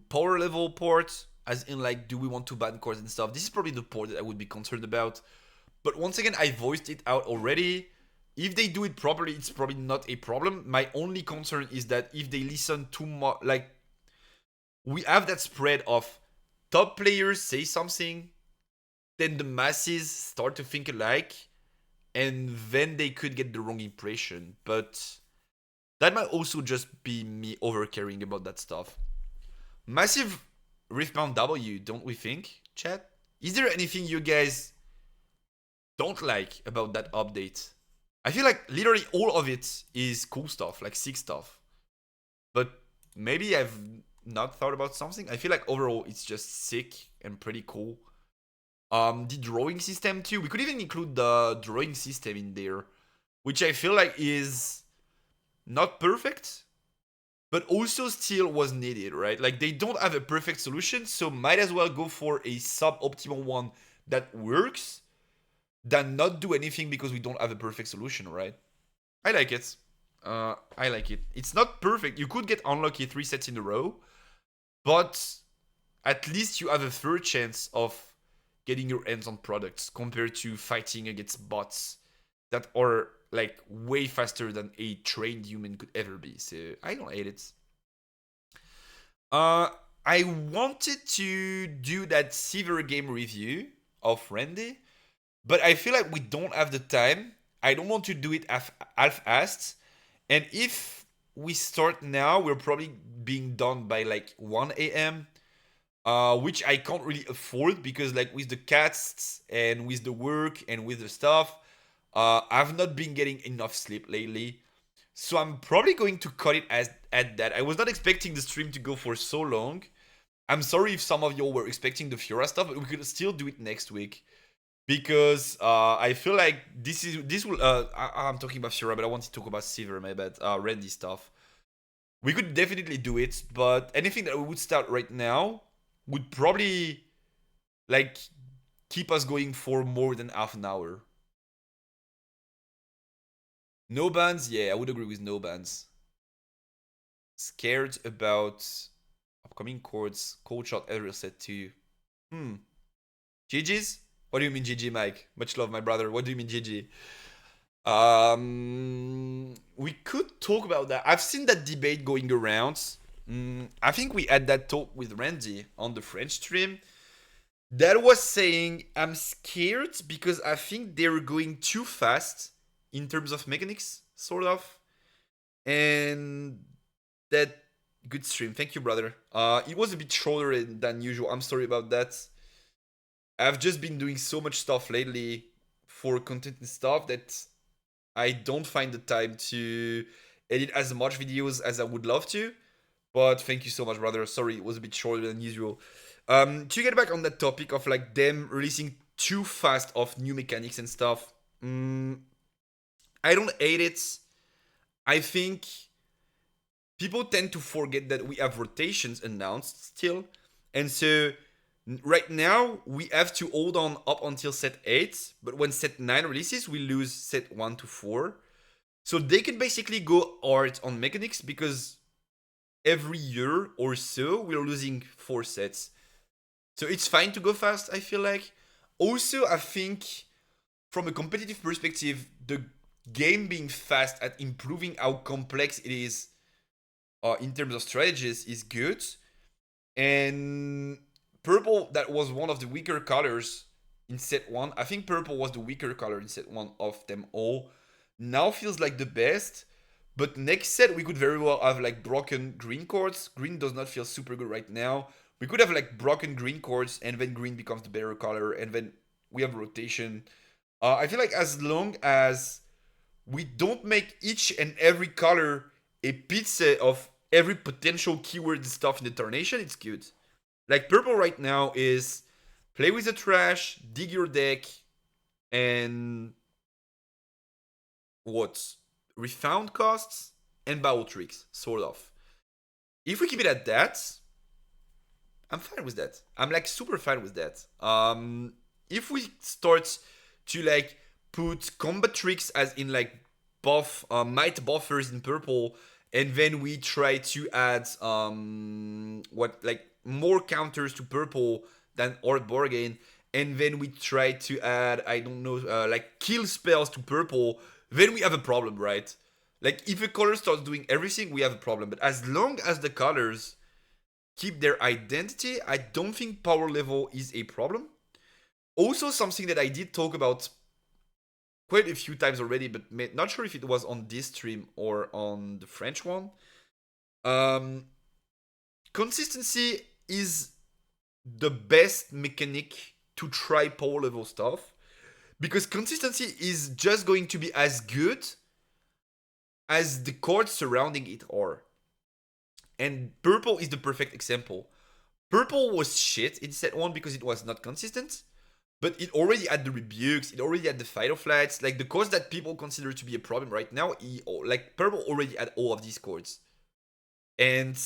power level port, as in like, do we want to ban cards and stuff? This is probably the port that I would be concerned about. But once again, I voiced it out already. if they do it properly, it's probably not a problem. My only concern is that if they listen too much, like we have that spread of top players say something, then the masses start to think alike, and then they could get the wrong impression. But that might also just be me over caring about that stuff. Massive Riftbound W, don't we think, chat? Is there anything you guys don't like about that update? I feel like literally all of it is cool stuff, like sick stuff. But maybe I've not thought about something. I feel like overall it's just sick and pretty cool. The drawing system too. We could even include the drawing system in there, which I feel like is not perfect, but also still was needed, right? Like they don't have a perfect solution, so might as well go for a suboptimal one that works than not do anything because we don't have a perfect solution, right? I like it. I like it. It's not perfect. You could get unlucky 3 sets in a row, but at least you have a fair chance of getting your hands on products compared to fighting against bots that are like way faster than a trained human could ever be. So I don't hate it. I wanted to do that Sever game review of Randy, but I feel like we don't have the time. I don't want to do it half-assed. And if we start now, we're probably being done by like 1 a.m. Which I can't really afford because like with the cats and with the work and with the stuff, I've not been getting enough sleep lately. So I'm probably going to cut it at that. I was not expecting the stream to go for so long. I'm sorry if some of y'all were expecting the Fiora stuff, but we could still do it next week because I feel like this will. I'm talking about Fiora, but I want to talk about Silver. My bad. Randy stuff. We could definitely do it, but anything that we would start right now would probably like keep us going for more than half an hour. No bans? Yeah, I would agree with no bans. Scared about upcoming chords. Cold shot ever set to. GG's? What do you mean GG, Mike? Much love, my brother. What do you mean GG? We could talk about that. I've seen that debate going around. I think we had that talk with Randy on the French stream. That was saying I'm scared because I think they're going too fast in terms of mechanics, sort of. And that good stream. Thank you, brother. It was a bit shorter than usual. I'm sorry about that. I've just been doing so much stuff lately for content and stuff that I don't find the time to edit as much videos as I would love to. But thank you so much, brother. Sorry, it was a bit shorter than usual. To get back on that topic of like them releasing too fast of new mechanics and stuff, I don't hate it. I think people tend to forget that we have rotations announced still, and so right now we have to hold on up until set 8, but when set 9 releases, we lose set 1 to 4. So they can basically go hard on mechanics because every year or so we're losing 4 sets. So it's fine to go fast, I feel like. Also, I think from a competitive perspective, the game being fast at improving how complex it is in terms of strategies is good. And purple, that was one of the weaker colors in set 1. I think purple was the weaker color in set 1 of them all. Now feels like the best. But next set, we could very well have like broken green chords. Green does not feel super good right now. We could have like broken green chords, and then green becomes the better color, and then we have rotation. I feel like as long as we don't make each and every color a pizza of every potential keyword and stuff in the Tarnation, it's good. Like purple right now is play with the trash, dig your deck, and what? Refound costs and battle tricks, sort of. If we keep it at that, I'm fine with that. I'm like super fine with that. If we start to like put combat tricks as in like buff might buffers in purple, and then we try to add what like more counters to purple than Art Bargain, and then we try to add I don't know like kill spells to purple, then we have a problem, right? Like if a color starts doing everything, we have a problem. But as long as the colors keep their identity, I don't think power level is a problem. Also, something that I did talk about quite a few times already, but not sure if it was on this stream or on the French one. Um, Consistency is the best mechanic to try power level stuff because consistency is just going to be as good as the cards surrounding it are. And purple is the perfect example. Purple was shit in set 1 because it was not consistent, but it already had the rebukes, it already had the phytoflights, like the cards that people consider to be a problem right now. Like purple already had all of these cards. And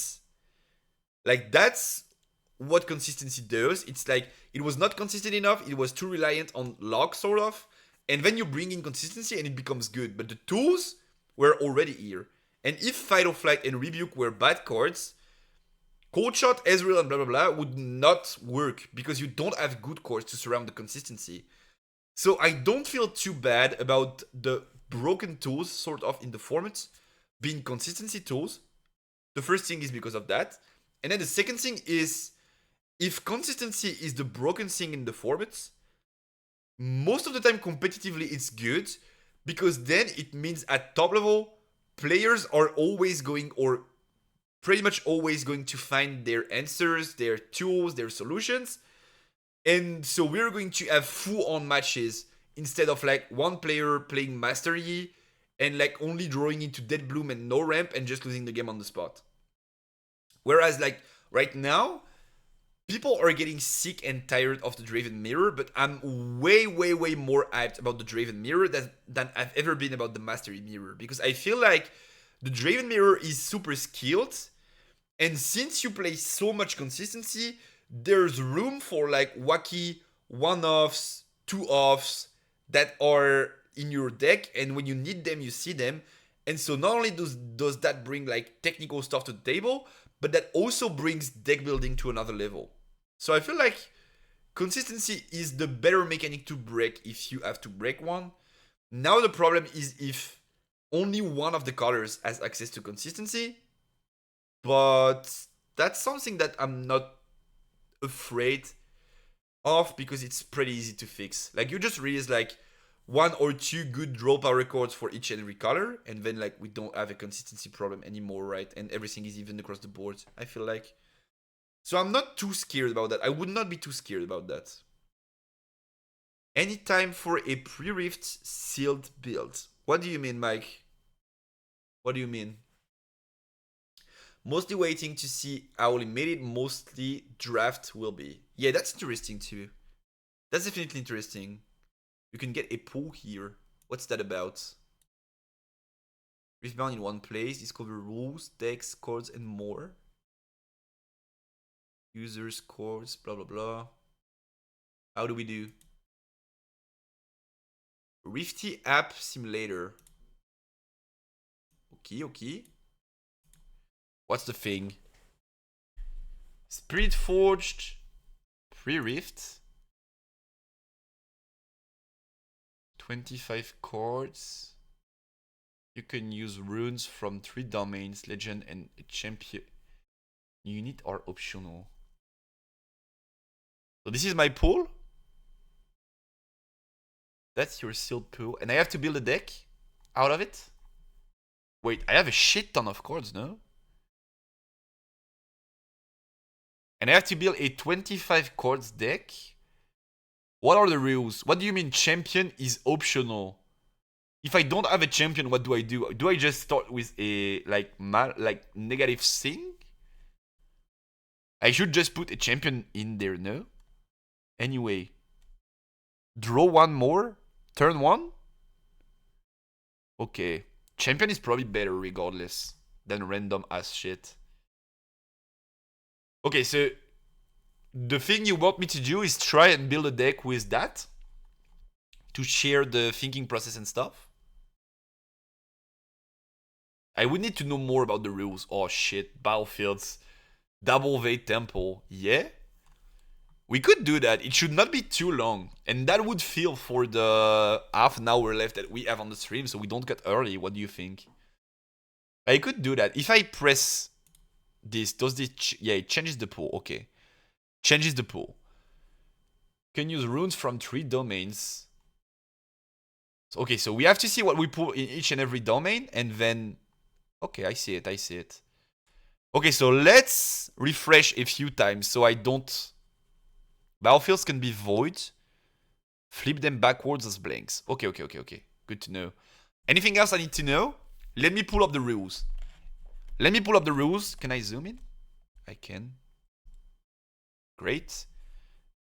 like that's what consistency does. It's like it was not consistent enough, it was too reliant on luck, sort of. And then you bring in consistency and it becomes good. But the tools were already here. And if Phytoflight and Rebuke were bad cards, Cold Shot, Ezreal, and blah blah blah would not work because you don't have good cards to surround the consistency. So I don't feel too bad about the broken tools, sort of, in the formats being consistency tools. The first thing is because of that. And then the second thing is, if consistency is the broken thing in the formats, most of the time competitively it's good because then it means at top level, players are always going, or pretty much always going to find their answers, their tools, their solutions. And so we're going to have full-on matches instead of like one player playing Mastery and like only drawing into Dead Bloom and no ramp and just losing the game on the spot. Whereas like right now, people are getting sick and tired of the Draven Mirror, but I'm way more hyped about the Draven Mirror than I've ever been about the Mastery Mirror. Because I feel like the Draven Mirror is super skilled, and since you play so much consistency, there's room for like wacky one-offs, two-offs that are in your deck, and when you need them, you see them. And so not only does that bring like technical stuff to the table, but that also brings deck building to another level. So I feel like consistency is the better mechanic to break if you have to break one. Now the problem is if only one of the colors has access to consistency, but that's something that I'm not afraid of because it's pretty easy to fix. Like you just release like one or two good draw power records for each and every color, and then like we don't have a consistency problem anymore, right? And everything is even across the board, I feel like. So I'm not too scared about that. I would not be too scared about that. Any time for a pre-rift sealed build. What do you mean, Mike? What do you mean? Mostly waiting to see how limited mostly draft will be. Yeah, that's interesting too. That's definitely interesting. You can get a pool here. What's that about? Riftbound in one place, discover rules, decks, cards, and more. Users, cards, blah blah blah. How do we do? Rifty app simulator. Okay. What's the thing? Spirit Forged pre-rift. 25 cards. You can use runes from 3 domains, legend and champion. Unit are optional. So this is my pool. That's your sealed pool. And I have to build a deck out of it? Wait, I have a shit ton of cards, no? And I have to build a 25 cards deck? What are the rules? What do you mean champion is optional? If I don't have a champion, what do I do? Do I just start with a like negative thing? I should just put a champion in there, no? Anyway. Draw one more? Turn one? Okay. Champion is probably better regardless than random ass shit. Okay, so the thing you want me to do is try and build a deck with that to share the thinking process and stuff. I would need to know more about the rules. Oh shit, battlefields, double Vade Temple, yeah? We could do that. It should not be too long. And that would feel for the half an hour left that we have on the stream, so we don't get early. What do you think? I could do that. If I press this, does this... yeah, it changes the pool. Okay. Changes the pool. Can use runes from 3 domains. Okay, so we have to see what we pull in each and every domain, and then... okay, I see it, I see it. Okay, so let's refresh a few times so I don't... battlefields can be void. Flip them backwards as blanks. Okay, okay, okay, okay. Good to know. Anything else I need to know? Let me pull up the rules. Let me pull up the rules. Can I zoom in? I can. Great.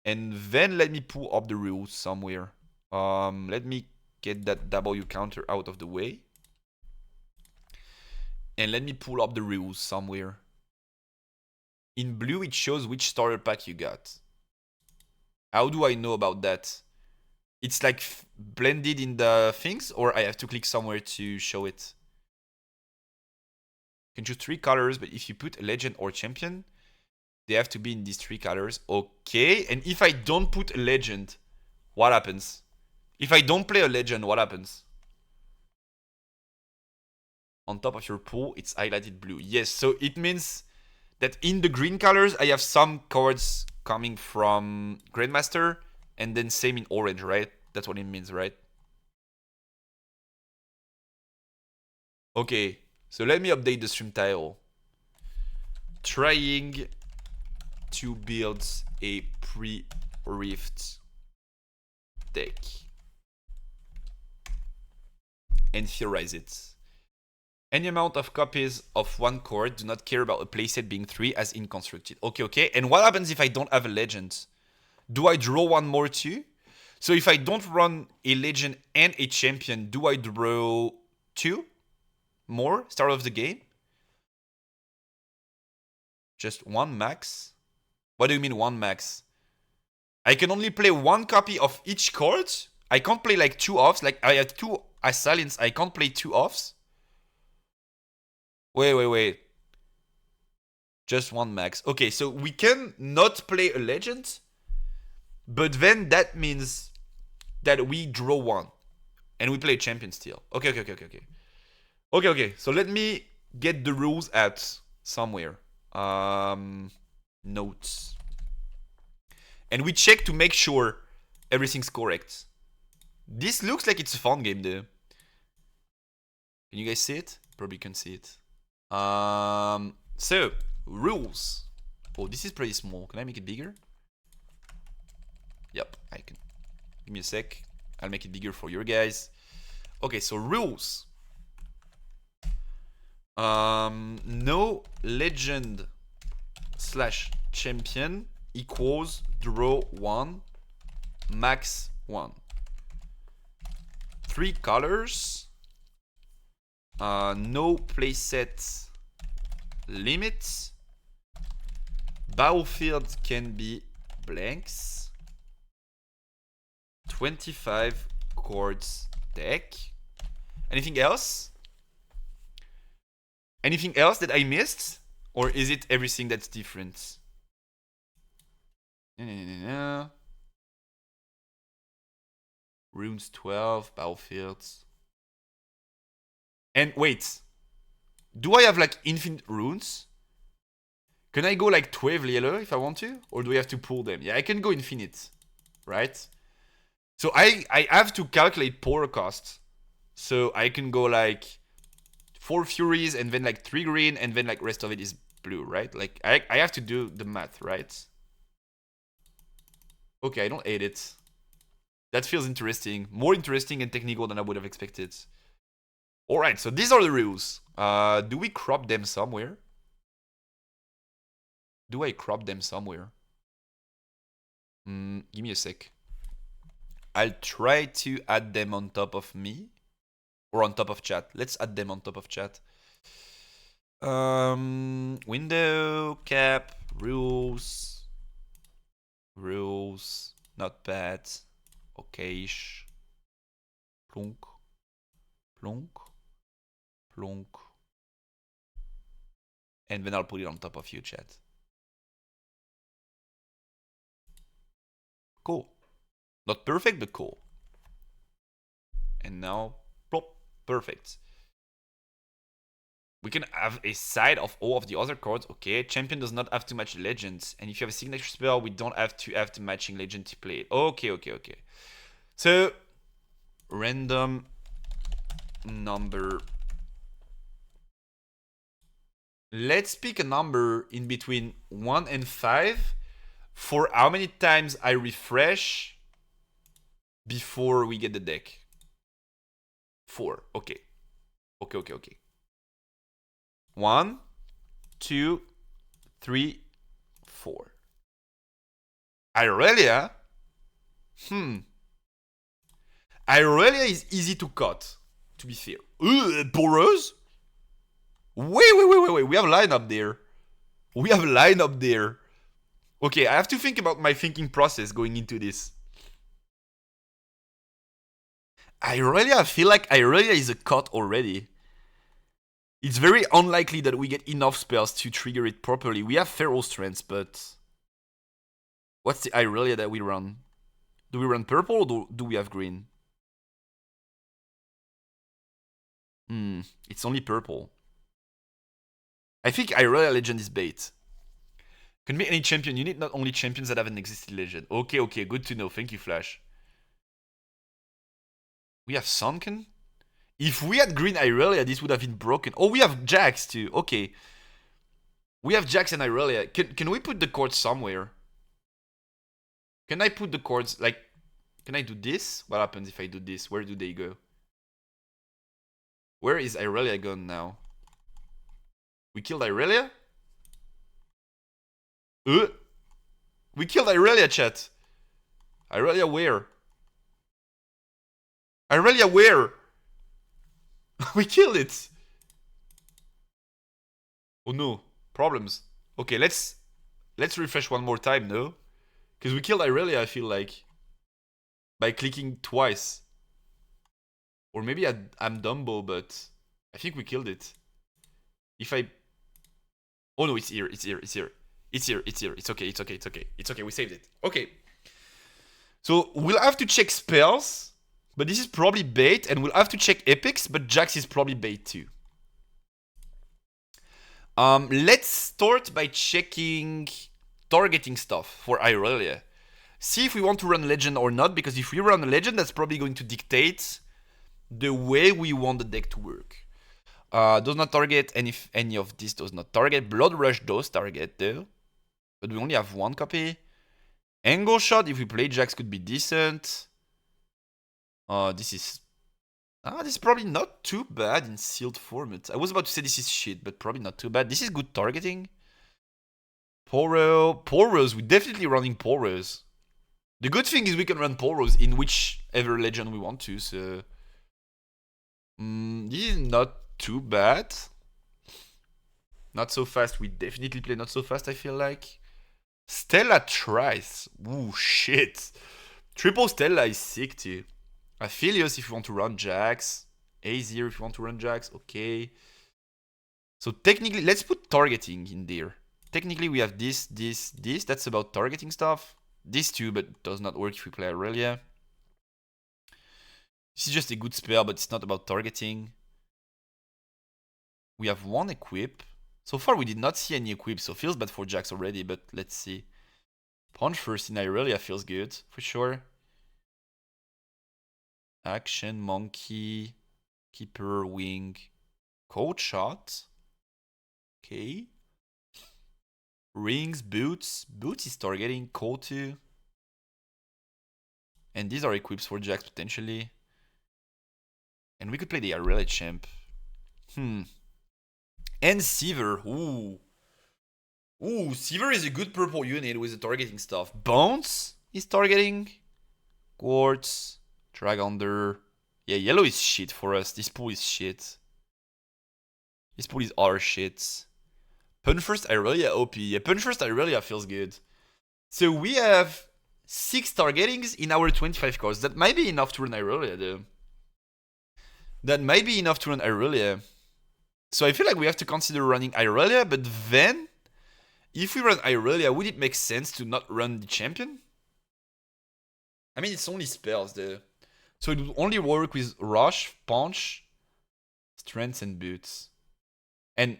And then let me pull up the rules somewhere. Let me get that W counter out of the way. And let me pull up the rules somewhere. In blue, it shows which starter pack you got. How do I know about that? It's like blended in the things, or I have to click somewhere to show it? You can choose 3 colors, but if you put a legend or champion, they have to be in these 3 colors. Okay, and if I don't put a legend, what happens? If I don't play a legend, what happens? On top of your pool, it's highlighted blue. Yes, so it means that in the green colors, I have some cards coming from Grandmaster, and then same in orange, right? That's what it means, right? Okay, so let me update the stream title. Trying to build a pre-rift deck and theorize it. Any amount of copies of one card, do not care about a playset being 3 as in constructed. Okay, okay. And what happens if I don't have a legend? Do I draw one more too? So if I don't run a legend and a champion, do I draw 2 more start of the game? Just 1 max? What do you mean 1 max? I can only play 1 copy of each card? I can't play like 2 offs. Like I have 2 assailants. I can't play 2 offs. Wait. Just 1 max. Okay, so we can not play a legend, but then that means that we draw 1 and we play a champion still. Okay. Okay, so let me get the rules out somewhere. Notes. And we check to make sure everything's correct. This looks like it's a fun game though. Can you guys see it? Probably can see it. So, rules. Oh, this is pretty small. Can I make it bigger? Yep, I can. Give me a sec. I'll make it bigger for you guys. Okay, so rules. No legend / champion equals draw 1, max 1. 3 colors. No playset limits. Battlefield can be blanks. 25 cards deck. Anything else? Anything else that I missed? Or is it everything that's different? Runes 12, battlefields. And wait. Do I have like infinite runes? Can I go like 12 yellow if I want to? Or do I have to pull them? Yeah, I can go infinite. Right? So I have to calculate power cost. So I can go like 4 furies and then like 3 green and then like rest of it is blue, right? Like I have to do the math, right? Okay, I don't hate it. That feels interesting. More interesting and technical than I would have expected. Alright, so these are the rules. Do we crop them somewhere? Do I crop them somewhere? Give me a sec. I'll try to add them on top of me. Or on top of chat. Let's add them on top of chat. Window, cap, rules. Rules. Not bad. Okay-ish. Plonk. Plonk. Plonk. And then I'll put it on top of you, chat. Cool. Not perfect, but cool. And now, plop, perfect. We can have a side of all of the other cards. Okay, champion does not have to match legends. And if you have a signature spell, we don't have to have the matching legend to play it. Okay. So, random number. Let's pick a number in between 1 and 5 for how many times I refresh before we get the deck. 4. Okay. 1, 2, 3, 4. Irelia? Irelia is easy to cut, to be fair. Porous? Wait. We have line up there. Okay, I have to think about my thinking process going into this. Irelia, I feel like Irelia is a cut already. It's very unlikely that we get enough spells to trigger it properly. We have Feral Strength, but... What's the Irelia that we run? Do we run purple or do we have green? It's only purple. I think Irelia Legend is bait. Can be any champion. You need not only champions that have an existing legend. Okay, good to know. Thank you, Flash. We have Sunken? If we had green Irelia, this would have been broken. Oh, we have Jax too. Okay. We have Jax and Irelia. Can we put the cords somewhere? Can I put the cords, like... Can I do this? What happens if I do this? Where do they go? Where is Irelia gone now? We killed Irelia? We killed Irelia, chat. Irelia where? Irelia where? We killed it. Oh no, problems. Okay, let's refresh one more time, no? Because we killed Irelia, I feel like, by clicking twice. Or maybe I'm Dumbo, but I think we killed it. If I... Oh no, it's here. It's okay, we saved it. Okay. So we'll have to check spells, but this is probably bait, and we'll have to check epics, but Jax is probably bait too. Let's start by checking targeting stuff for Irelia. See if we want to run legend or not, because if we run a legend, that's probably going to dictate the way we want the deck to work. Does not target, and if any of this does not target. Blood Rush does target though, but we only have one copy. Angle Shot, if we play Jax, could be decent. This is probably not too bad in sealed format. I was about to say this is shit, but probably not too bad. This is good targeting. Poros, we're definitely running Poros. The good thing is we can run Poros in whichever legend we want to, so... this is not too bad. Not so fast, we definitely play not so fast, I feel like. Stella Trice. Ooh, shit. Triple Stella is sick too. Aphelios if you want to run Jax. Azir if you want to run Jax. Okay. So technically, let's put targeting in there. Technically, we have this. That's about targeting stuff. This too, but does not work if we play Irelia. This is just a good spell, but it's not about targeting. We have one equip. So far, we did not see any equip, so feels bad for Jax already, but let's see. Punch first in Irelia feels good, for sure. Action, Monkey, Keeper, Wing, Cold Shot. Okay. Rings, Boots. Boots is targeting, Cold too. And these are equips for Jax potentially. And we could play the Irelia champ. And Seaver. Ooh, Seaver is a good purple unit with the targeting stuff. Bones is targeting. Quartz. Dragonder. Yeah, yellow is shit for us. This pool is shit. This pool is our shit. Punch first Irelia OP. Yeah, Punch first Irelia feels good. So we have 6 targetings in our 25 cards. That might be enough to run Irelia though. That might be enough to run Irelia. So I feel like we have to consider running Irelia, but then, if we run Irelia, would it make sense to not run the champion? I mean, it's only spells though. So it would only work with Rush, Punch, Strength, and Boots. And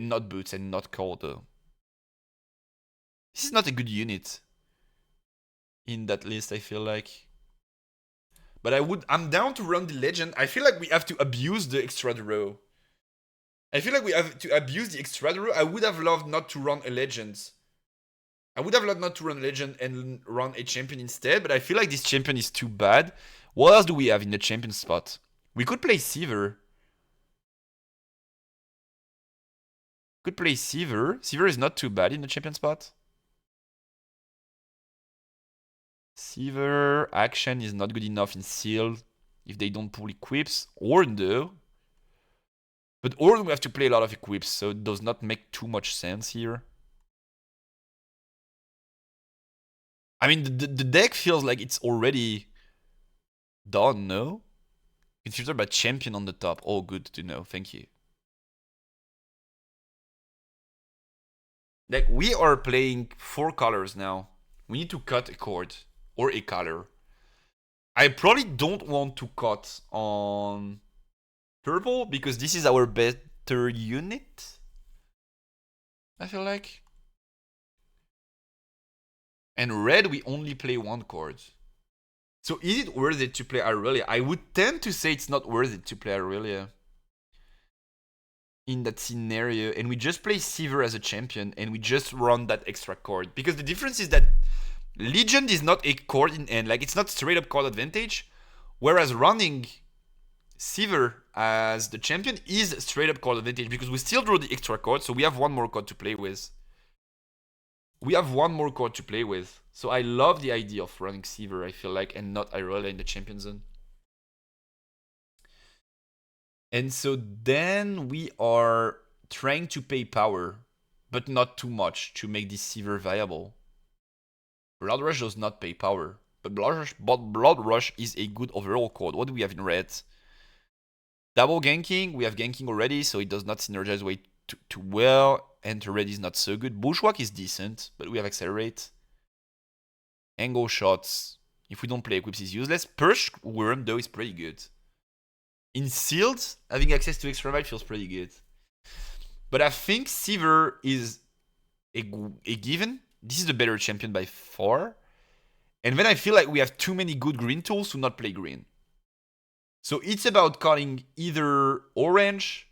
not Boots and not Cold though. This is not a good unit in that list, I feel like. But I'm down to run the Legend. I feel like we have to abuse the extra draw. I feel like we have to abuse the extra draw. I would have loved not to run a Legend. I would have loved not to run a Legend and run a Champion instead, but I feel like this Champion is too bad. What else do we have in the Champion spot? We could play Siever. Could play Siever. Siever is not too bad in the Champion spot. Siever, action is not good enough in Sealed if they don't pull equips. Ornn though. But Ornn we have to play a lot of equips, so it does not make too much sense here. I mean, the deck feels like it's already done, no? It's filtered by champion on the top. Oh, good to know. Thank you. Like, we are playing 4 colors now. We need to cut a chord or a color. I probably don't want to cut on purple because this is our better unit. I feel like. And red, we only play 1 chord. So is it worth it to play Irelia? I would tend to say it's not worth it to play Irelia in that scenario, and we just play Siever as a champion, and we just run that extra chord. Because the difference is that Legend is not a chord in end, like it's not straight up chord advantage, whereas running Siever as the champion is straight up chord advantage, because we still draw the extra chord, so we have 1 more chord to play with. So I love the idea of running Siever, I feel like, and not Irelia in the champion zone. And so then we are trying to pay power, but not too much to make this Siever viable. Blood Rush does not pay power, but Blood Rush is a good overall card. What do we have in red? Double ganking, we have ganking already, so it does not synergize way too well. Enter red is not so good. Bushwhack is decent, but we have Accelerate. Angle shots, if we don't play equips, is useless. Purge Worm, though, is pretty good. In Sealed, having access to Extra Life feels pretty good. But I think Siever is a given. This is the better champion by far. And then I feel like we have too many good green tools to not play green. So it's about cutting either orange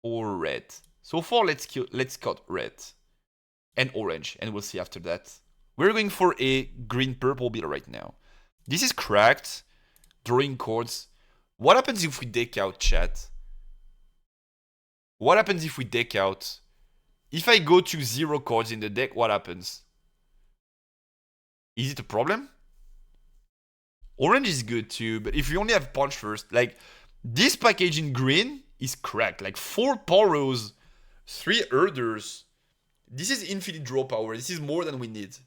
or red. So far, let's cut red and orange, and we'll see after that. We're going for a green-purple build right now. This is cracked, drawing chords. What happens if we deck out, chat? What happens if we deck out? If I go to 0 chords in the deck, what happens? Is it a problem? Orange is good too, but if we only have punch first, like, this package in green is cracked. Like, 4 Poros, 3 Erders. This is infinite draw power. This is more than we need.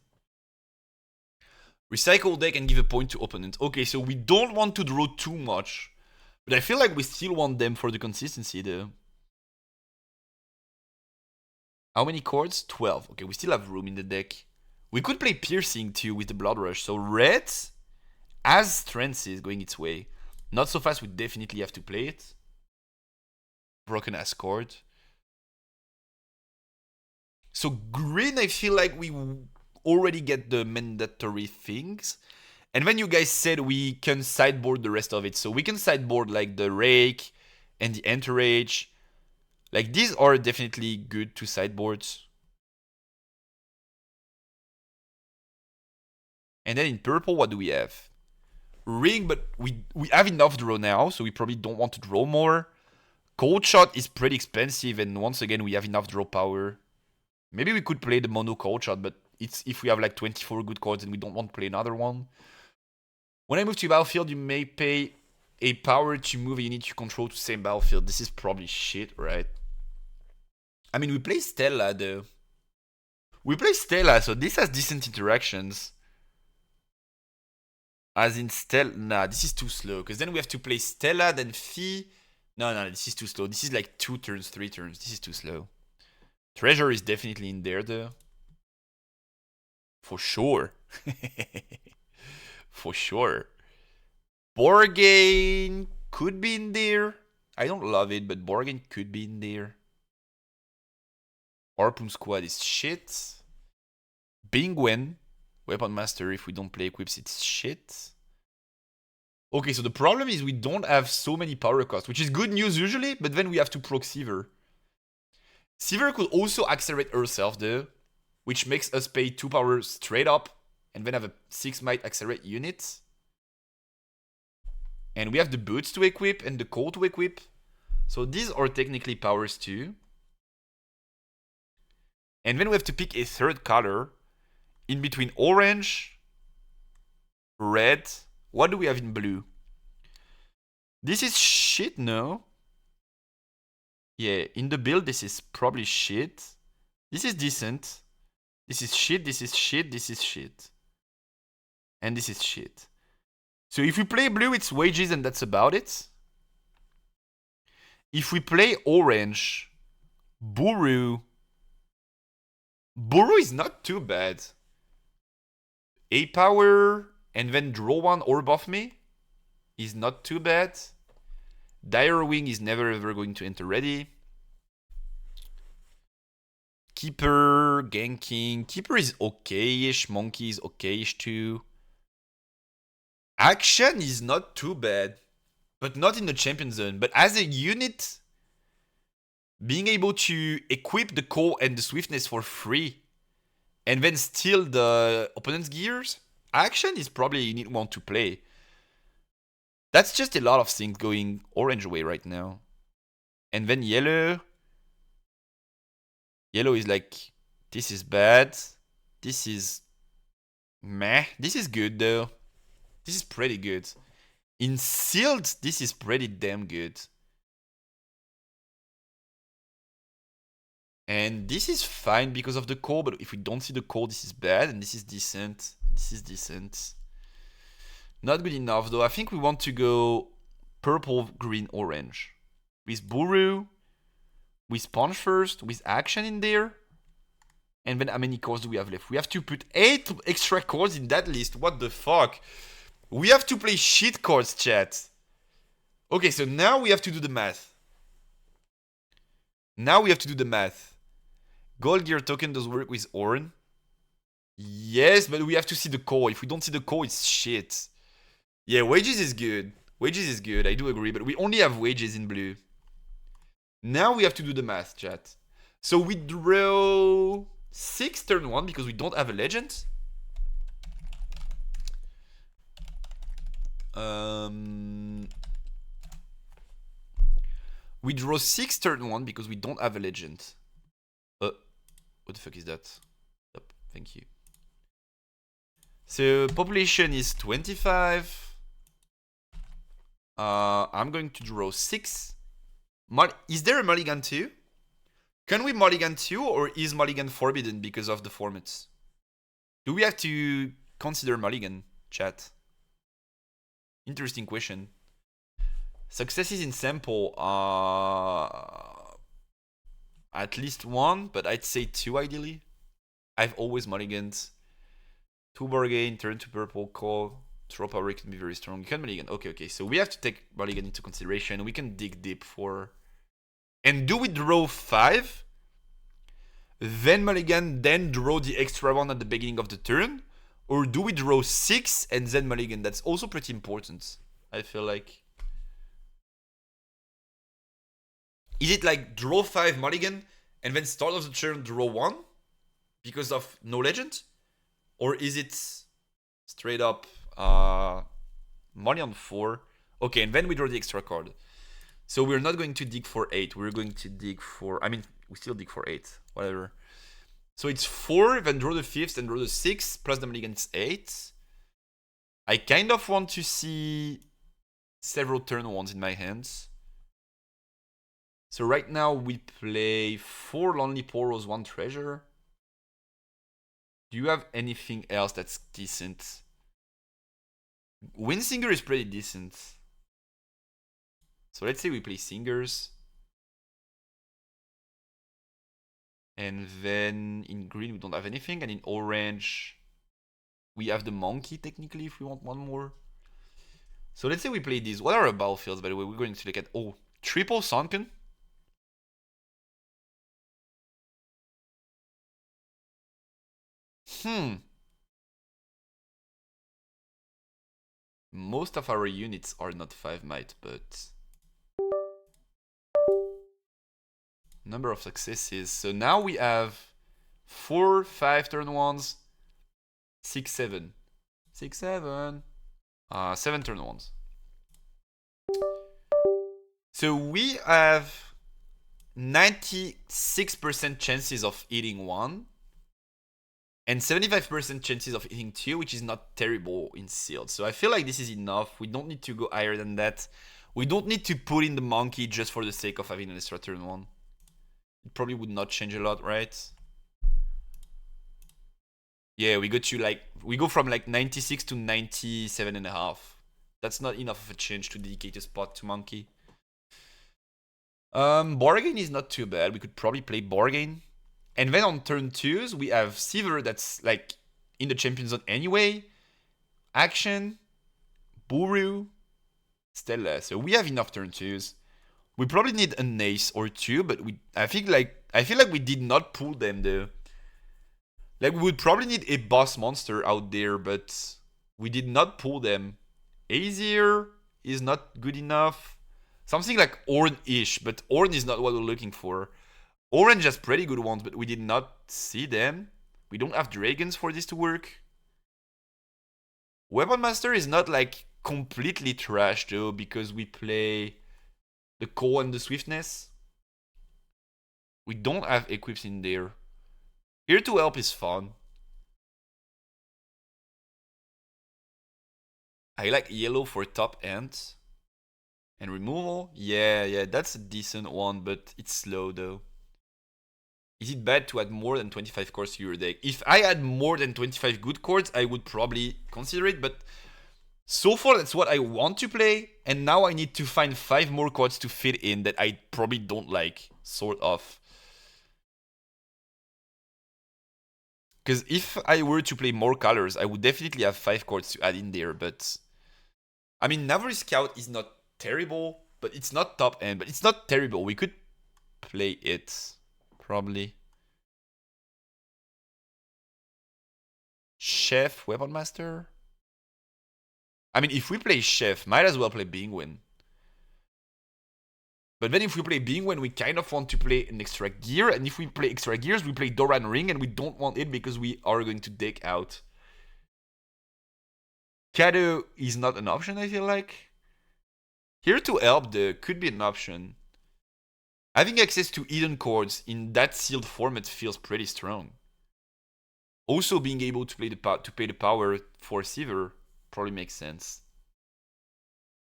Recycle deck and give a point to opponent. Okay, so we don't want to draw too much, but I feel like we still want them for the consistency though. How many chords? 12. Okay, we still have room in the deck. We could play Piercing too with the Blood Rush. So red, as strength is going its way. Not so fast, we definitely have to play it. Broken ass chord. So green, I feel like we already get the mandatory things. And then you guys said we can sideboard the rest of it. So we can sideboard like the Rake and the Entourage. Like, these are definitely good to sideboards. And then in purple, what do we have? Ring, but we have enough draw now, so we probably don't want to draw more. Cold Shot is pretty expensive, and once again, we have enough draw power. Maybe we could play the mono Cold Shot, but it's if we have like 24 good cards and we don't want to play another one. When I move to battlefield, you may pay a power to move a unit you control to the same battlefield. This is probably shit, right? I mean, we play Stella, though. We play Stella, so this has decent interactions. As in Stella... Nah, this is too slow. Because then we have to play Stella, then Fee. No, this is too slow. This is like 2 turns, 3 turns. This is too slow. Treasure is definitely in there, though. For sure. For sure. Borgain could be in there. I don't love it, but Borgain could be in there. Harpoon Squad is shit. Bingwen, Weapon Master, if we don't play equips, it's shit. Okay, so the problem is we don't have so many power costs, which is good news usually, but then we have to proc Sivir. Sivir could also accelerate herself though, which makes us pay 2 power straight up, and then have a 6 might accelerate unit. And we have the boots to equip and the coal to equip. So these are technically powers too. And then we have to pick a third color in between orange, red. What do we have in blue? This is shit, no? Yeah, in the build, this is probably shit. This is decent. This is shit, this is shit, this is shit. And this is shit. So if we play blue, it's wages and that's about it. If we play orange, Buru. Buru is not too bad. A power and then draw one or buff me is not too bad. Dire Wing is never ever going to enter ready. Keeper, ganking. Keeper is okay-ish. Monkey is okay-ish too. Action is not too bad, but not in the champion zone. But as a unit, being able to equip the core and the swiftness for free and then steal the opponent's gears, action is probably a unit want to play. That's just a lot of things going orange way right now. And then yellow. Yellow is like, this is bad. This is meh. This is good though. This is pretty good. In sealed, this is pretty damn good. And this is fine because of the core, but if we don't see the core, this is bad, and this is decent. This is decent. Not good enough though. I think we want to go purple, green, orange. With Buru, with Punch first, with action in there. And then how many cores do we have left? We have to put 8 extra cores in that list. What the fuck? We have to play shit cards, chat. Okay, so now we have to do the math. Gold Gear token does work with Ornn. Yes, but we have to see the core. If we don't see the core, it's shit. Yeah, wages is good. Wages is good, I do agree, but we only have wages in blue. Now we have to do the math, chat. So we draw 6 turn 1 because we don't have a legend. We draw 6 turn 1 because we don't have a legend. What the fuck is that? Yep, thank you. So population is 25. I'm going to draw 6. Is there a mulligan 2? Can we mulligan 2 or is mulligan forbidden because of the formats? Do we have to consider mulligan, chat? Interesting question. Successes in sample at least 1, but I'd say 2 ideally. I've always mulliganed. 2 bargain, turn to purple, call. Throw power can be very strong. You can mulligan. Okay. So we have to take mulligan into consideration. We can dig deep for... And do we draw 5? Then mulligan, then draw the extra one at the beginning of the turn? Or do we draw 6 and then mulligan? That's also pretty important, I feel like. Is it like draw 5 mulligan and then start of the turn draw 1? Because of no legend? Or is it straight up money on 4? Okay, and then we draw the extra card. So we're not going to dig for 8. We're going to dig for... I mean, we still dig for 8. Whatever. So it's 4, then draw the 5th, then draw the 6th, plus the mulligan's 8. I kind of want to see several turn 1s in my hands. So right now we play 4 Lonely Poros, 1 Treasure. Do you have anything else that's decent? Windsinger is pretty decent. So let's say we play Singers. And then in green we don't have anything. And in orange We have the monkey technically if we want one more. So let's say we play these. What are our battlefields, by the way? We're going to look at, oh, triple sunken. Most of our units are not 5 might, but number of successes. So now we have 4, 5 turn 1s, 6, 7. 6, 7. 7 turn 1s. So we have 96% chances of hitting 1 and 75% chances of hitting 2, which is not terrible in sealed. So I feel like this is enough. We don't need to go higher than that. We don't need to put in the monkey just for the sake of having an extra turn 1. It probably would not change a lot, right? Yeah, we go from like 96 to 97.5. That's not enough of a change to dedicate a spot to monkey. Bargain is not too bad. We could probably play Bargain. And then on turn 2s, we have Siever that's like in the champion zone anyway. Action, Buru, Stella. So we have enough turn 2s. We probably need an ace or 2, but I feel like we did not pull them though. Like we would probably need a boss monster out there, but we did not pull them. Azier is not good enough. Something like Ornn-ish, but Ornn is not what we're looking for. Orange has pretty good ones, but we did not see them. We don't have dragons for this to work. Weapon Master is not like completely trash though, because we play the Core and the Swiftness. We don't have equips in there. Here to help is fun. I like yellow for top end. And removal? Yeah, that's a decent one, but it's slow though. Is it bad to add more than 25 cards to your deck? If I had more than 25 good cards, I would probably consider it, but so far that's what I want to play, and now I need to find 5 more cards to fit in that I probably don't like, sort of. Because if I were to play more colors, I would definitely have 5 cards to add in there, but... I mean, Navari Scout is not terrible, but it's not top end, but it's not terrible. We could play it, probably. Chef, Weapon Master? I mean, if we play Chef, might as well play Bingwen. But then if we play Bingwen, we kind of want to play an extra gear, and if we play extra gears, we play Doran Ring, and we don't want it because we are going to deck out. Kato is not an option, I feel like. Here to help though could be an option. Having access to hidden cards in that sealed format feels pretty strong. Also being able to pay the power for Siever probably makes sense.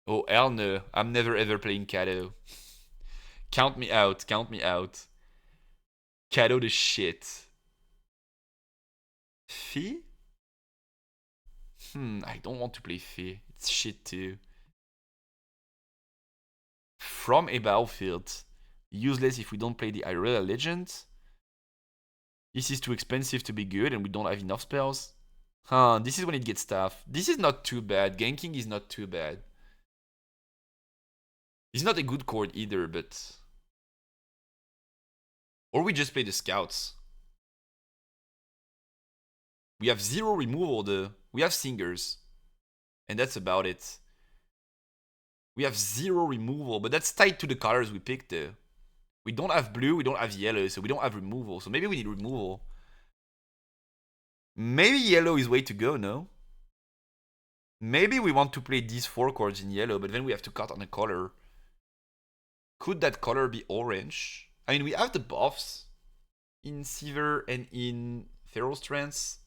Oh hell no, I'm never ever playing Kato. Count me out, count me out. Kato the shit. Fee? I don't want to play Fee. It's shit too. From a battlefield. Useless if we don't play the Irelia Legend. This is too expensive to be good and we don't have enough spells. This is when it gets tough. This is not too bad. Ganking is not too bad. It's not a good chord either, but... Or we just play the Scouts. We have 0 removal though. We have Singers. And that's about it. We have 0 removal, but that's tied to the colors we picked though. We don't have blue, we don't have yellow, so we don't have removal. So maybe we need removal. Maybe yellow is way to go, no? Maybe we want to play these 4 cards in yellow, but then we have to cut on a color. Could that color be orange? I mean, we have the buffs in Siever and in Feroz Trance.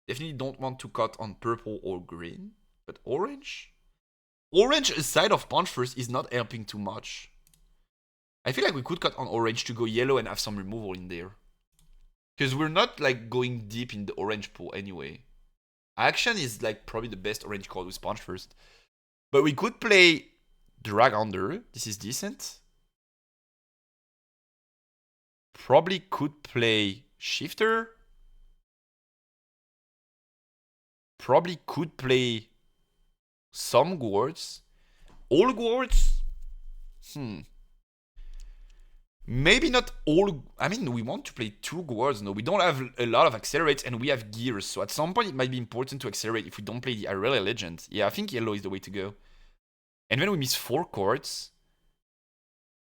Definitely don't want to cut on purple or green, but orange? Orange aside of Punch First is not helping too much. I feel like we could cut on orange to go yellow and have some removal in there. Because we're not like going deep in the orange pool anyway. Action is like probably the best orange card with Punch First. But we could play Drag Under. This is decent. Probably could play Shifter. probably could play some Guards. All Guards? Maybe not all. I mean, we want to play 2 Guards. No, we don't have a lot of accelerates and we have gears. So at some point, it might be important to accelerate if we don't play the Irelia Legend. Yeah, I think yellow is the way to go. And when we miss 4 cards,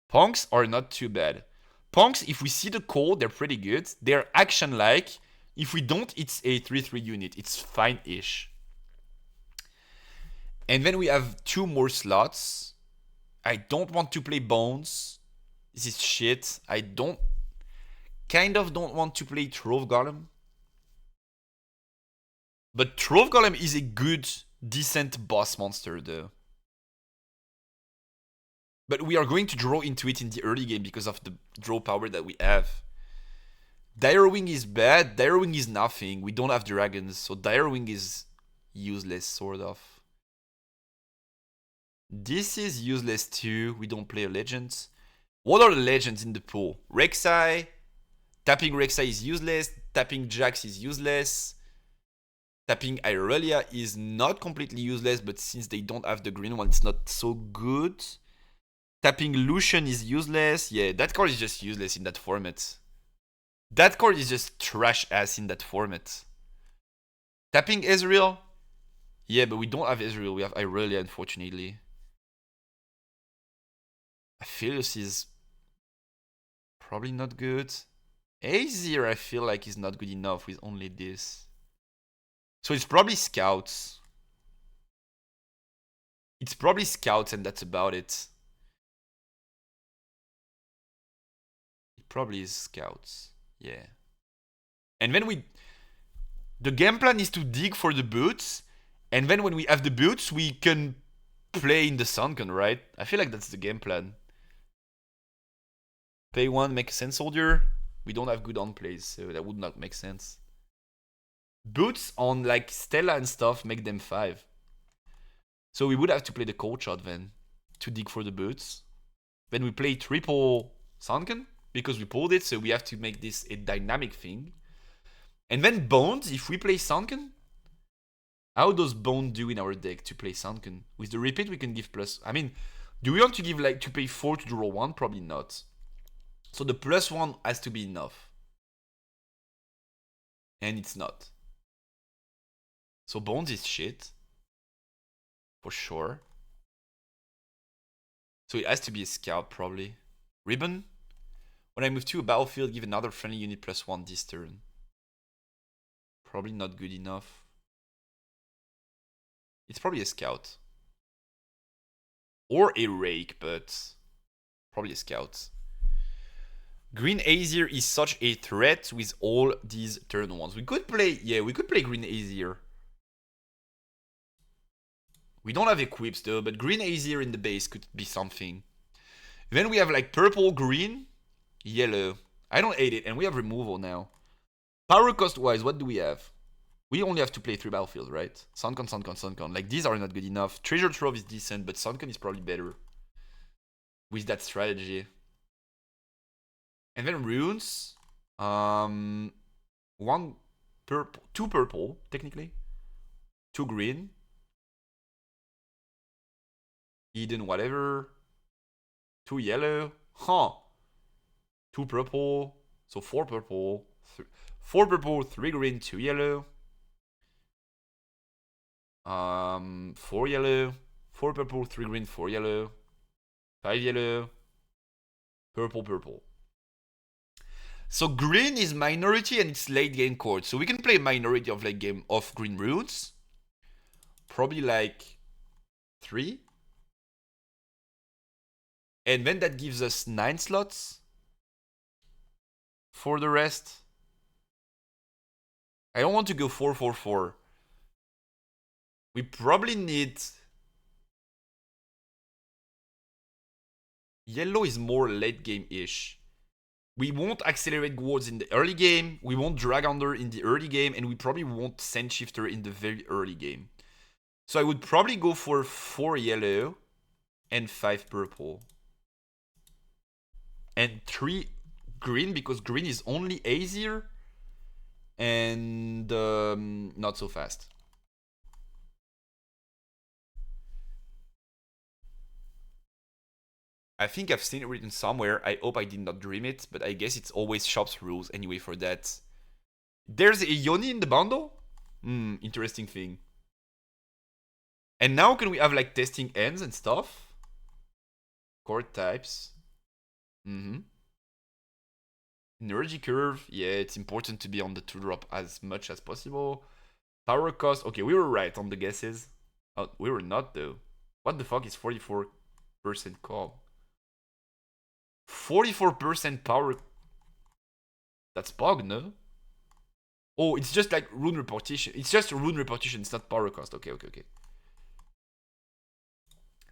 Punks are not too bad. Punks, if we see the call, they're pretty good. They're action-like. If we don't, it's a 3-3 unit. It's fine-ish. And then we have 2 more slots. I don't want to play Bones. This is shit. I kind of don't want to play Trove Golem. But Trove Golem is a good, decent boss monster though. But we are going to draw into it in the early game because of the draw power that we have. Dire Wing is bad. Dire Wing is nothing. We don't have dragons, so Dire Wing is useless, sort of. This is useless too. We don't play a legend. What are the legends in the pool? Rek'Sai. Tapping Rek'Sai is useless. Tapping Jax is useless. Tapping Irelia is not completely useless, but since they don't have the green one, it's not so good. Tapping Lucian is useless. Yeah, that card is just useless in that format. That card is just trash ass in that format. Tapping Ezreal. Yeah, but we don't have Ezreal. We have Irelia, unfortunately. Aphelios is probably not good. Azir, I feel like, is not good enough with only this. So it's probably Scouts. It's probably Scouts and that's about it. It probably is Scouts. Yeah. And then the game plan is to dig for the boots. And then when we have the boots, we can play in the Sunken, right? I feel like that's the game plan. Pay 1, make a Sand Soldier. We don't have good on plays, so that would not make sense. Boots on like Stella and stuff make them 5. So we would have to play the Cold Shot then to dig for the boots. Then we play triple Sunken because we pulled it, so we have to make this a dynamic thing. And then Bones, if we play Sunken, how does Bone do in our deck to play Sunken? With the repeat, we can give plus. I mean, do we want to give like to pay 4 to draw 1? Probably not. So the +1 has to be enough. And it's not. So Bones is shit. For sure. So it has to be a Scout, probably. Ribbon. When I move to a battlefield, give another friendly unit +1 this turn. Probably not good enough. It's probably a Scout. Or a Rake, but probably a Scout. Green Azir is such a threat with all these turn 1s. We could play Green Azir. We don't have equips though, but Green Azir in the base could be something. Then we have like purple, green, yellow. I don't hate it, and we have removal now. Power cost wise, what do we have? We only have to play 3 battlefields, right? Sunken, Sunken, Sunken. Like these are not good enough. Treasure Trove is decent, but Sunken is probably better with that strategy. And then runes, 1 purple, 2 purple, technically, 2 green, Eden, whatever, 2 yellow, 2 purple, so 4 purple, 4 purple, 3 green, 2 yellow, 4 yellow, 4 purple, 3 green, 4 yellow, 5 yellow, purple, purple. So green is minority and it's late game chord. So we can play minority of late game of green runes. Probably like 3. And then that gives us 9 slots for the rest. I don't want to go 4-4-4. We probably need... Yellow is more late game-ish. We won't accelerate Guards in the early game, we won't Drag Under in the early game, and we probably won't Sand Shifter in the very early game. So I would probably go for 4 yellow and 5 purple. And 3 green, because green is only Azir and not so fast. I think I've seen it written somewhere. I hope I did not dream it, but I guess it's always shop's rules anyway for that. There's a Yoni in the bundle? Interesting thing. And now can we have like testing ends and stuff? Chord types. Energy curve. Yeah, it's important to be on the 2-drop as much as possible. Power cost. Okay, we were right on the guesses. Oh, we were not though. What the fuck is 44% cob? 44% power. That's bug, no? Oh, it's just like rune repetition. It's just rune repetition. It's not power cost. Okay.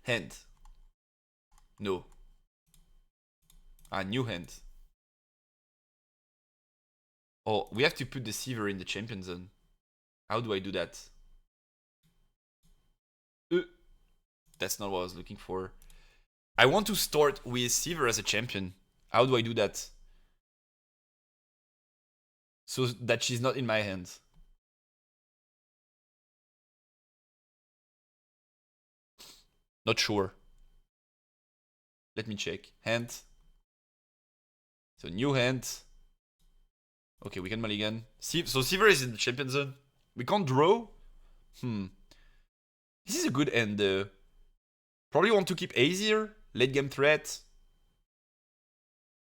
Hand. No. New hand. Oh, we have to put the Siever in the champion zone. How do I do that? That's not what I was looking for. I want to start with Siever as a champion. How do I do that? So that she's not in my hands. Not sure. Let me check. Hand. So new hand. Okay, we can mulligan. So Siever is in the champion zone. We can't draw? This is a good end though. Probably want to keep Aesir. Late game threat.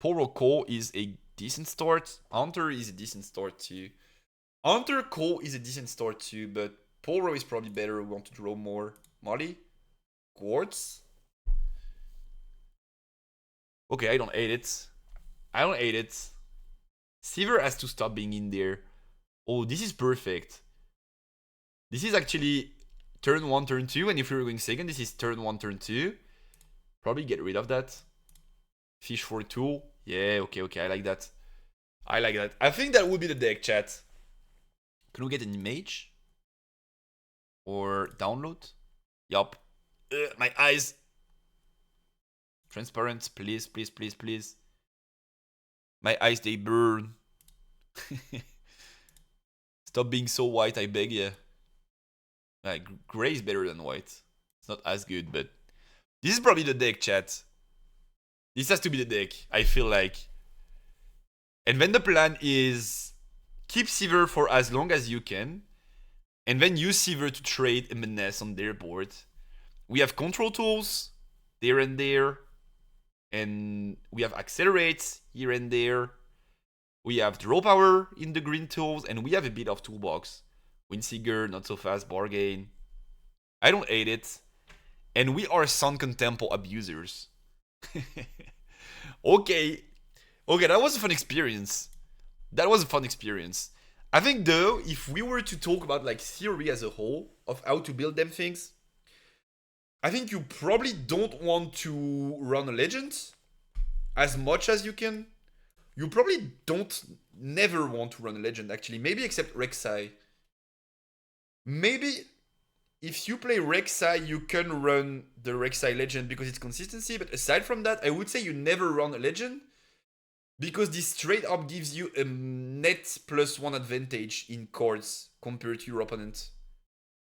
Poro Ko is a decent start. Hunter is a decent start too. Hunter Ko is a decent start too, but Poro is probably better. We want to draw more. Molly? Quartz? Okay, I don't hate it. Siever has to stop being in there. Oh, this is perfect. This is actually turn 1, turn 2, and if we were going second, this is turn 1, turn 2. Probably get rid of that. Fish for tool. Yeah, okay, I like that. I think that would be the deck, chat. Can we get an image? Or download? Yup. My eyes. Transparent, please. My eyes, they burn. Stop being so white, I beg ya. Like, gray is better than white. It's not as good, but... This is probably the deck, chat. This has to be the deck, I feel like. And then the plan is... Keep Siever for as long as you can. And then use Siever to trade a Menace on their board. We have control tools there and there. And we have accelerates here and there. We have draw power in the green tools. And we have a bit of toolbox. Windseeker, not so fast, bargain. I don't hate it. And we are Sunken Temple abusers. Okay, that was a fun experience. I think though, if we were to talk about like theory as a whole of how to build them things, I think you probably don't want to run a legend as much as you can. You probably never want to run a legend actually, maybe except Rek'Sai. Maybe if you play Rek'Sai, you can run the Rek'Sai legend because it's consistency, but aside from that, I would say you never run a legend because this straight up gives you a net +1 advantage in cards compared to your opponent.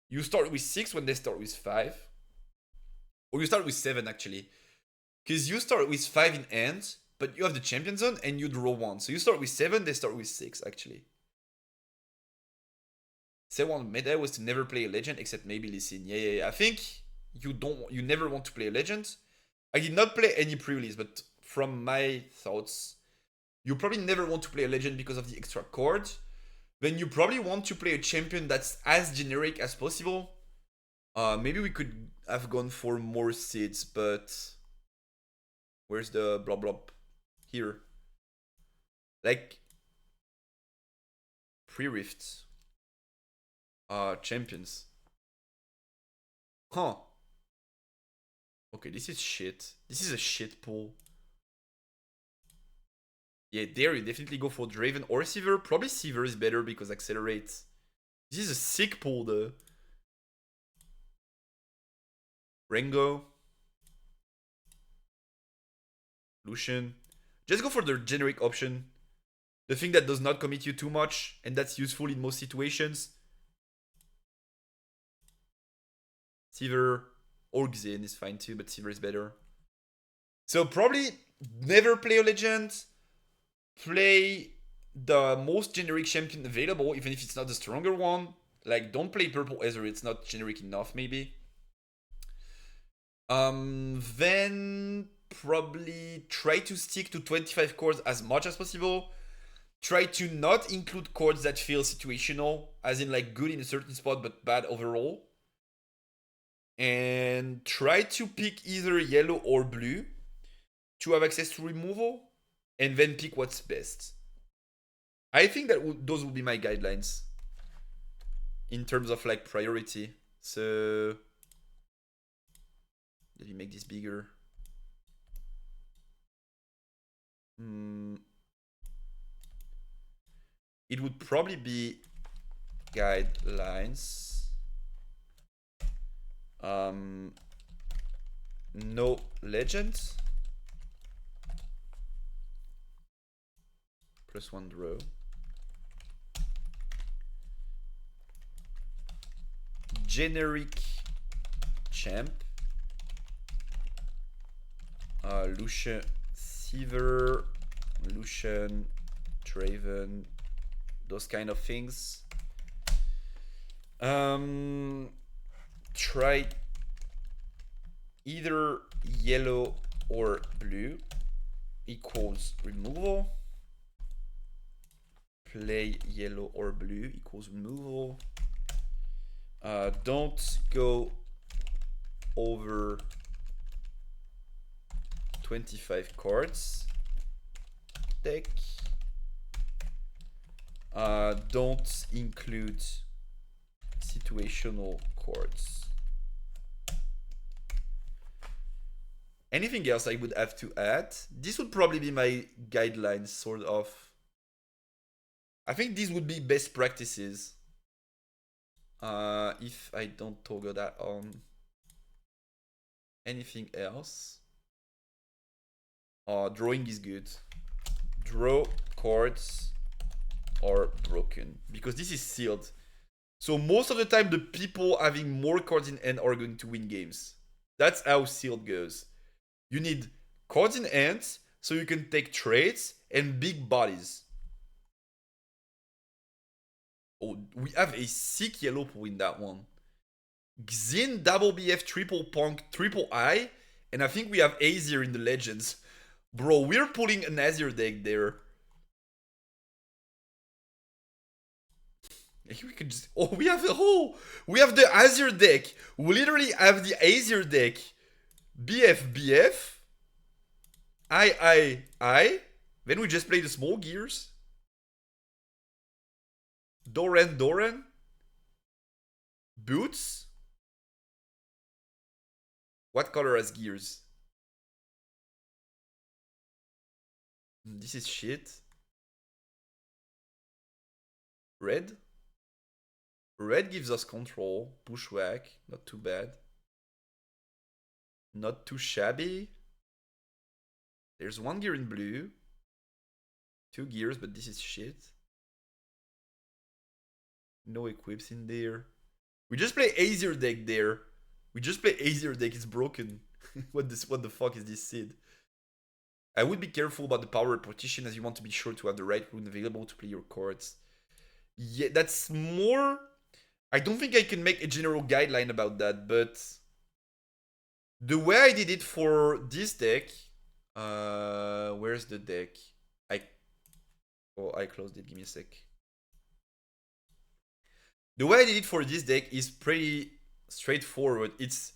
You start with 6 when they start with 5. Or you start with 7 actually. Because you start with 5 in hand, but you have the champion zone and you draw 1. So you start with 7, they start with 6 actually. One meta was to never play a legend except maybe Lee Sin. Yeah. I think you never want to play a legend. I did not play any pre-release, but from my thoughts, you probably never want to play a legend because of the extra card. Then you probably want to play a champion that's as generic as possible. Maybe we could have gone for more seeds, but where's the blob blob? Here. Like pre-rifts. Champions. Huh. Okay, this is shit. This is a shit pool. Yeah, there you definitely go for Draven or Siever. Probably Siever is better because accelerates. This is a sick pool though. Rengo. Lucian. Just go for the generic option. The thing that does not commit you too much and that's useful in most situations. Siever or Xin is fine too, but Siever is better. So probably never play a legend. Play the most generic champion available, even if it's not the stronger one. Like, don't play Purple Aether, it's not generic enough, maybe. Then probably try to stick to 25 chords as much as possible. Try to not include chords that feel situational, as in like good in a certain spot but bad overall. And try to pick either yellow or blue to have access to removal, and then pick what's best. I think that those would be my guidelines in terms of like priority. So let me make this bigger. It would probably be guidelines. No legends. +1 draw. Generic champ. Lucian Seaver, Lucian, Draven, those kind of things. Try either yellow or blue equals removal. Play yellow or blue equals removal. Don't go over 25 cards deck. Don't include situational cards. Anything else I would have to add? This would probably be my guidelines, sort of. I think these would be best practices. If I don't toggle that on. Anything else? Drawing is good. Draw cards are broken because this is sealed. So most of the time, the people having more cards in hand are going to win games. That's how sealed goes. You need cards in hand so you can take trades and big bodies. Oh, we have a sick yellow to win that one. Xin, double BF, triple Punk, triple I, and I think we have Azir in the Legends. Bro, we're pulling an Azir deck there. We could just... Oh, we have the Azir deck. We literally have the Azir deck. BF, BF. I. Then we just play the small gears. Doran. Boots. What color has gears? This is shit. Red. Red gives us control. Bushwhack. Not too bad. Not too shabby. There's one gear in blue. 2 gears, but this is shit. No equips in there. We just play Azir deck there. It's broken. What the fuck is this Sid? I would be careful about the power repetition, as you want to be sure to have the right rune available to play your cards. Yeah, that's more... I don't think I can make a general guideline about that, but... The way I did it for this deck... where's the deck? I closed it, give me a sec. The way I did it for this deck is pretty straightforward. It's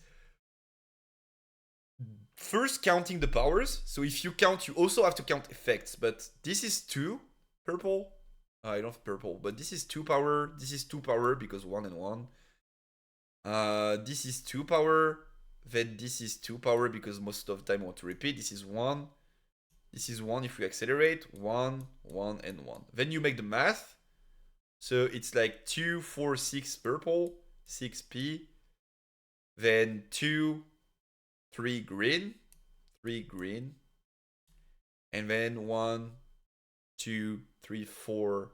first counting the powers. So if you count, you also have to count effects. But this is 2 purple. I don't have purple, but this is 2 power. This is 2 power because 1 and 1. This is 2 power. Then this is 2 power because most of the time I want to repeat. This is 1. This is 1 if we accelerate. 1, 1, and 1. Then you make the math. So it's like 2, 4, 6 purple, 6p. Then 2, 3 green, 3 green. And then 1, 2, 3, 4,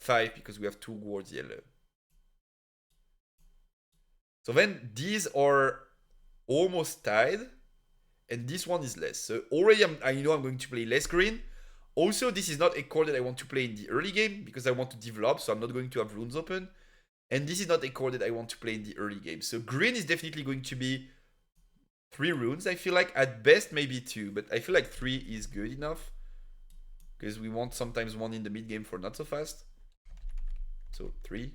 5 because we have 2 wards yellow. So then these are almost tied. and this one is less. So already I know I'm going to play less green. Also, this is not a core that I want to play in the early game because I want to develop, so I'm not going to have runes open. And this is not a core that I want to play in the early game. So green is definitely going to be 3 runes, I feel like. At best, maybe 2, but I feel like 3 is good enough. Because we want sometimes 1 in the mid game for not so fast. So 3.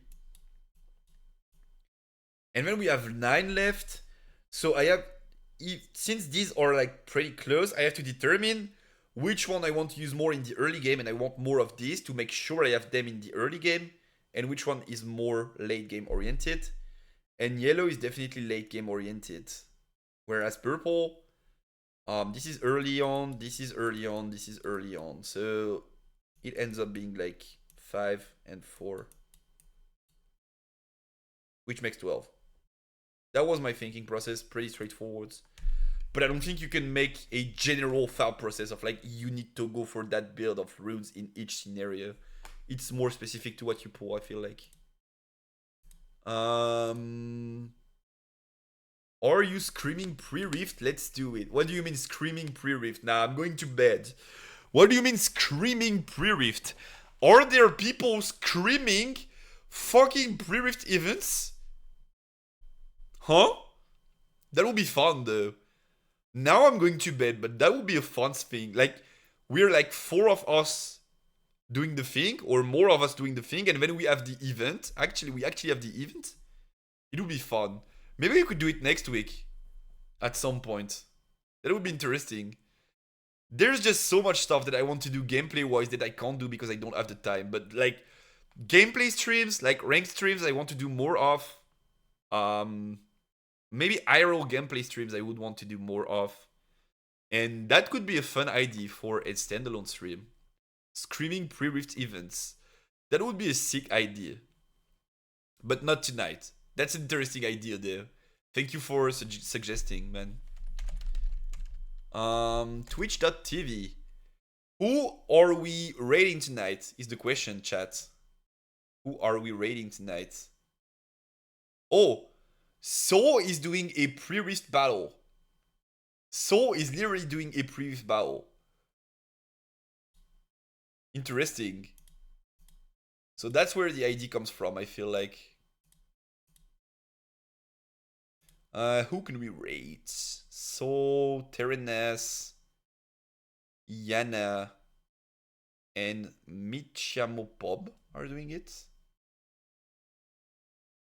And then we have 9 left. So I have, since these are like pretty close, I have to determine which one I want to use more in the early game, and I want more of these to make sure I have them in the early game, and which one is more late game oriented. And yellow is definitely late game oriented. Whereas purple, this is early on, this is early on, this is early on. So it ends up being like 5 and 4. Which makes 12. That was my thinking process, pretty straightforward. But I don't think you can make a general thought process of like, you need to go for that build of runes in each scenario. It's more specific to what you pull, I feel like. Are you screaming pre-rift? Let's do it. What do you mean screaming pre-rift? Nah, I'm going to bed. What do you mean screaming pre-rift? Are there people screaming fucking pre-rift events? Huh? That would be fun though. Now I'm going to bed, but that would be a fun thing. Like, we're like 4 of us doing the thing, or more of us doing the thing, and then we have the event. We actually have the event. It would be fun. Maybe we could do it next week at some point. That would be interesting. There's just so much stuff that I want to do gameplay-wise that I can't do because I don't have the time. But like gameplay streams, like ranked streams, I want to do more of. Maybe IRL gameplay streams I would want to do more of. And that could be a fun idea for a standalone stream. Screaming pre-rift events. That would be a sick idea. But not tonight. That's an interesting idea there. Thank you for suggesting, man. Twitch.tv. Who are we raiding tonight? Is the question, chat. Who are we raiding tonight? Oh, Soul is doing a pre-rift battle. Soul is literally doing a pre-rift battle. Interesting. So that's where the idea comes from, I feel like. Who can we rate? Soul, Terenas, Yana, and Michamopob are doing it.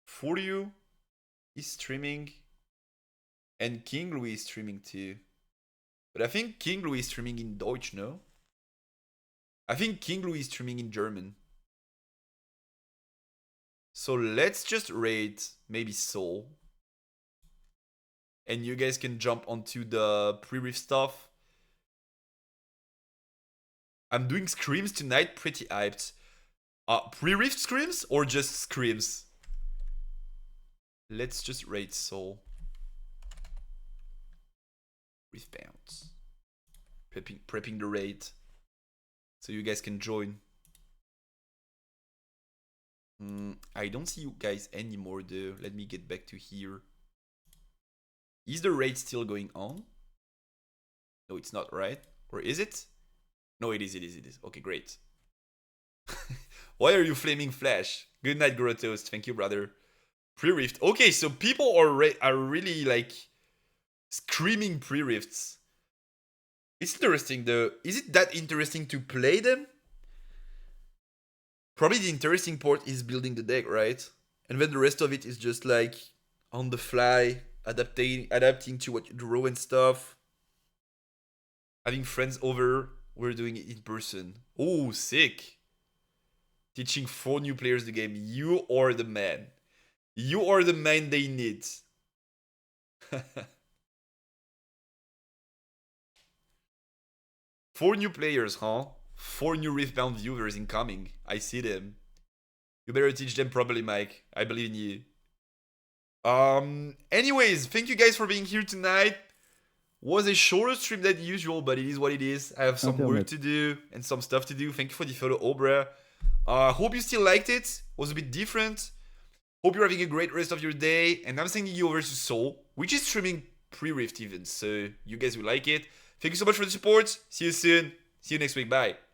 Furio is streaming, and King Louis is streaming too. But I think King Louis is streaming in Deutsch, no? I think King Louis is streaming in German. So let's just raid maybe Soul. And you guys can jump onto the pre-rift stuff. I'm doing screams tonight, pretty hyped. Pre-rift screams or just screams? Let's just raid Soul. Rift bounce. Prepping the raid. So you guys can join. I don't see you guys anymore though. Let me get back to here. Is the raid still going on? No, it's not, right? Or is it? No, it is. Okay, great. Why are you flaming Flash? Good night, Grotoast. Thank you, brother. Pre-rift. Okay, so people are really like screaming pre-rifts. It's interesting though. Is it that interesting to play them? Probably the interesting part is building the deck, right? And then the rest of it is just like on the fly, adapting to what you draw and stuff. Having friends over, we're doing it in person. Oh, sick. Teaching 4 new players the game. You are the man. You are the man they need. 4 new players, huh? 4 new Riftbound viewers incoming. I see them. You better teach them properly, Mike. I believe in you. Anyways, thank you guys for being here tonight. Was a shorter stream than usual, but it is what it is. I have some work to do and some stuff to do. Thank you for the follow, Obra. Hope you still liked it. Was a bit different. Hope you're having a great rest of your day. And I'm sending you over to Soul, which is streaming pre-Rift events. So you guys will like it. Thank you so much for the support. See you soon. See you next week. Bye.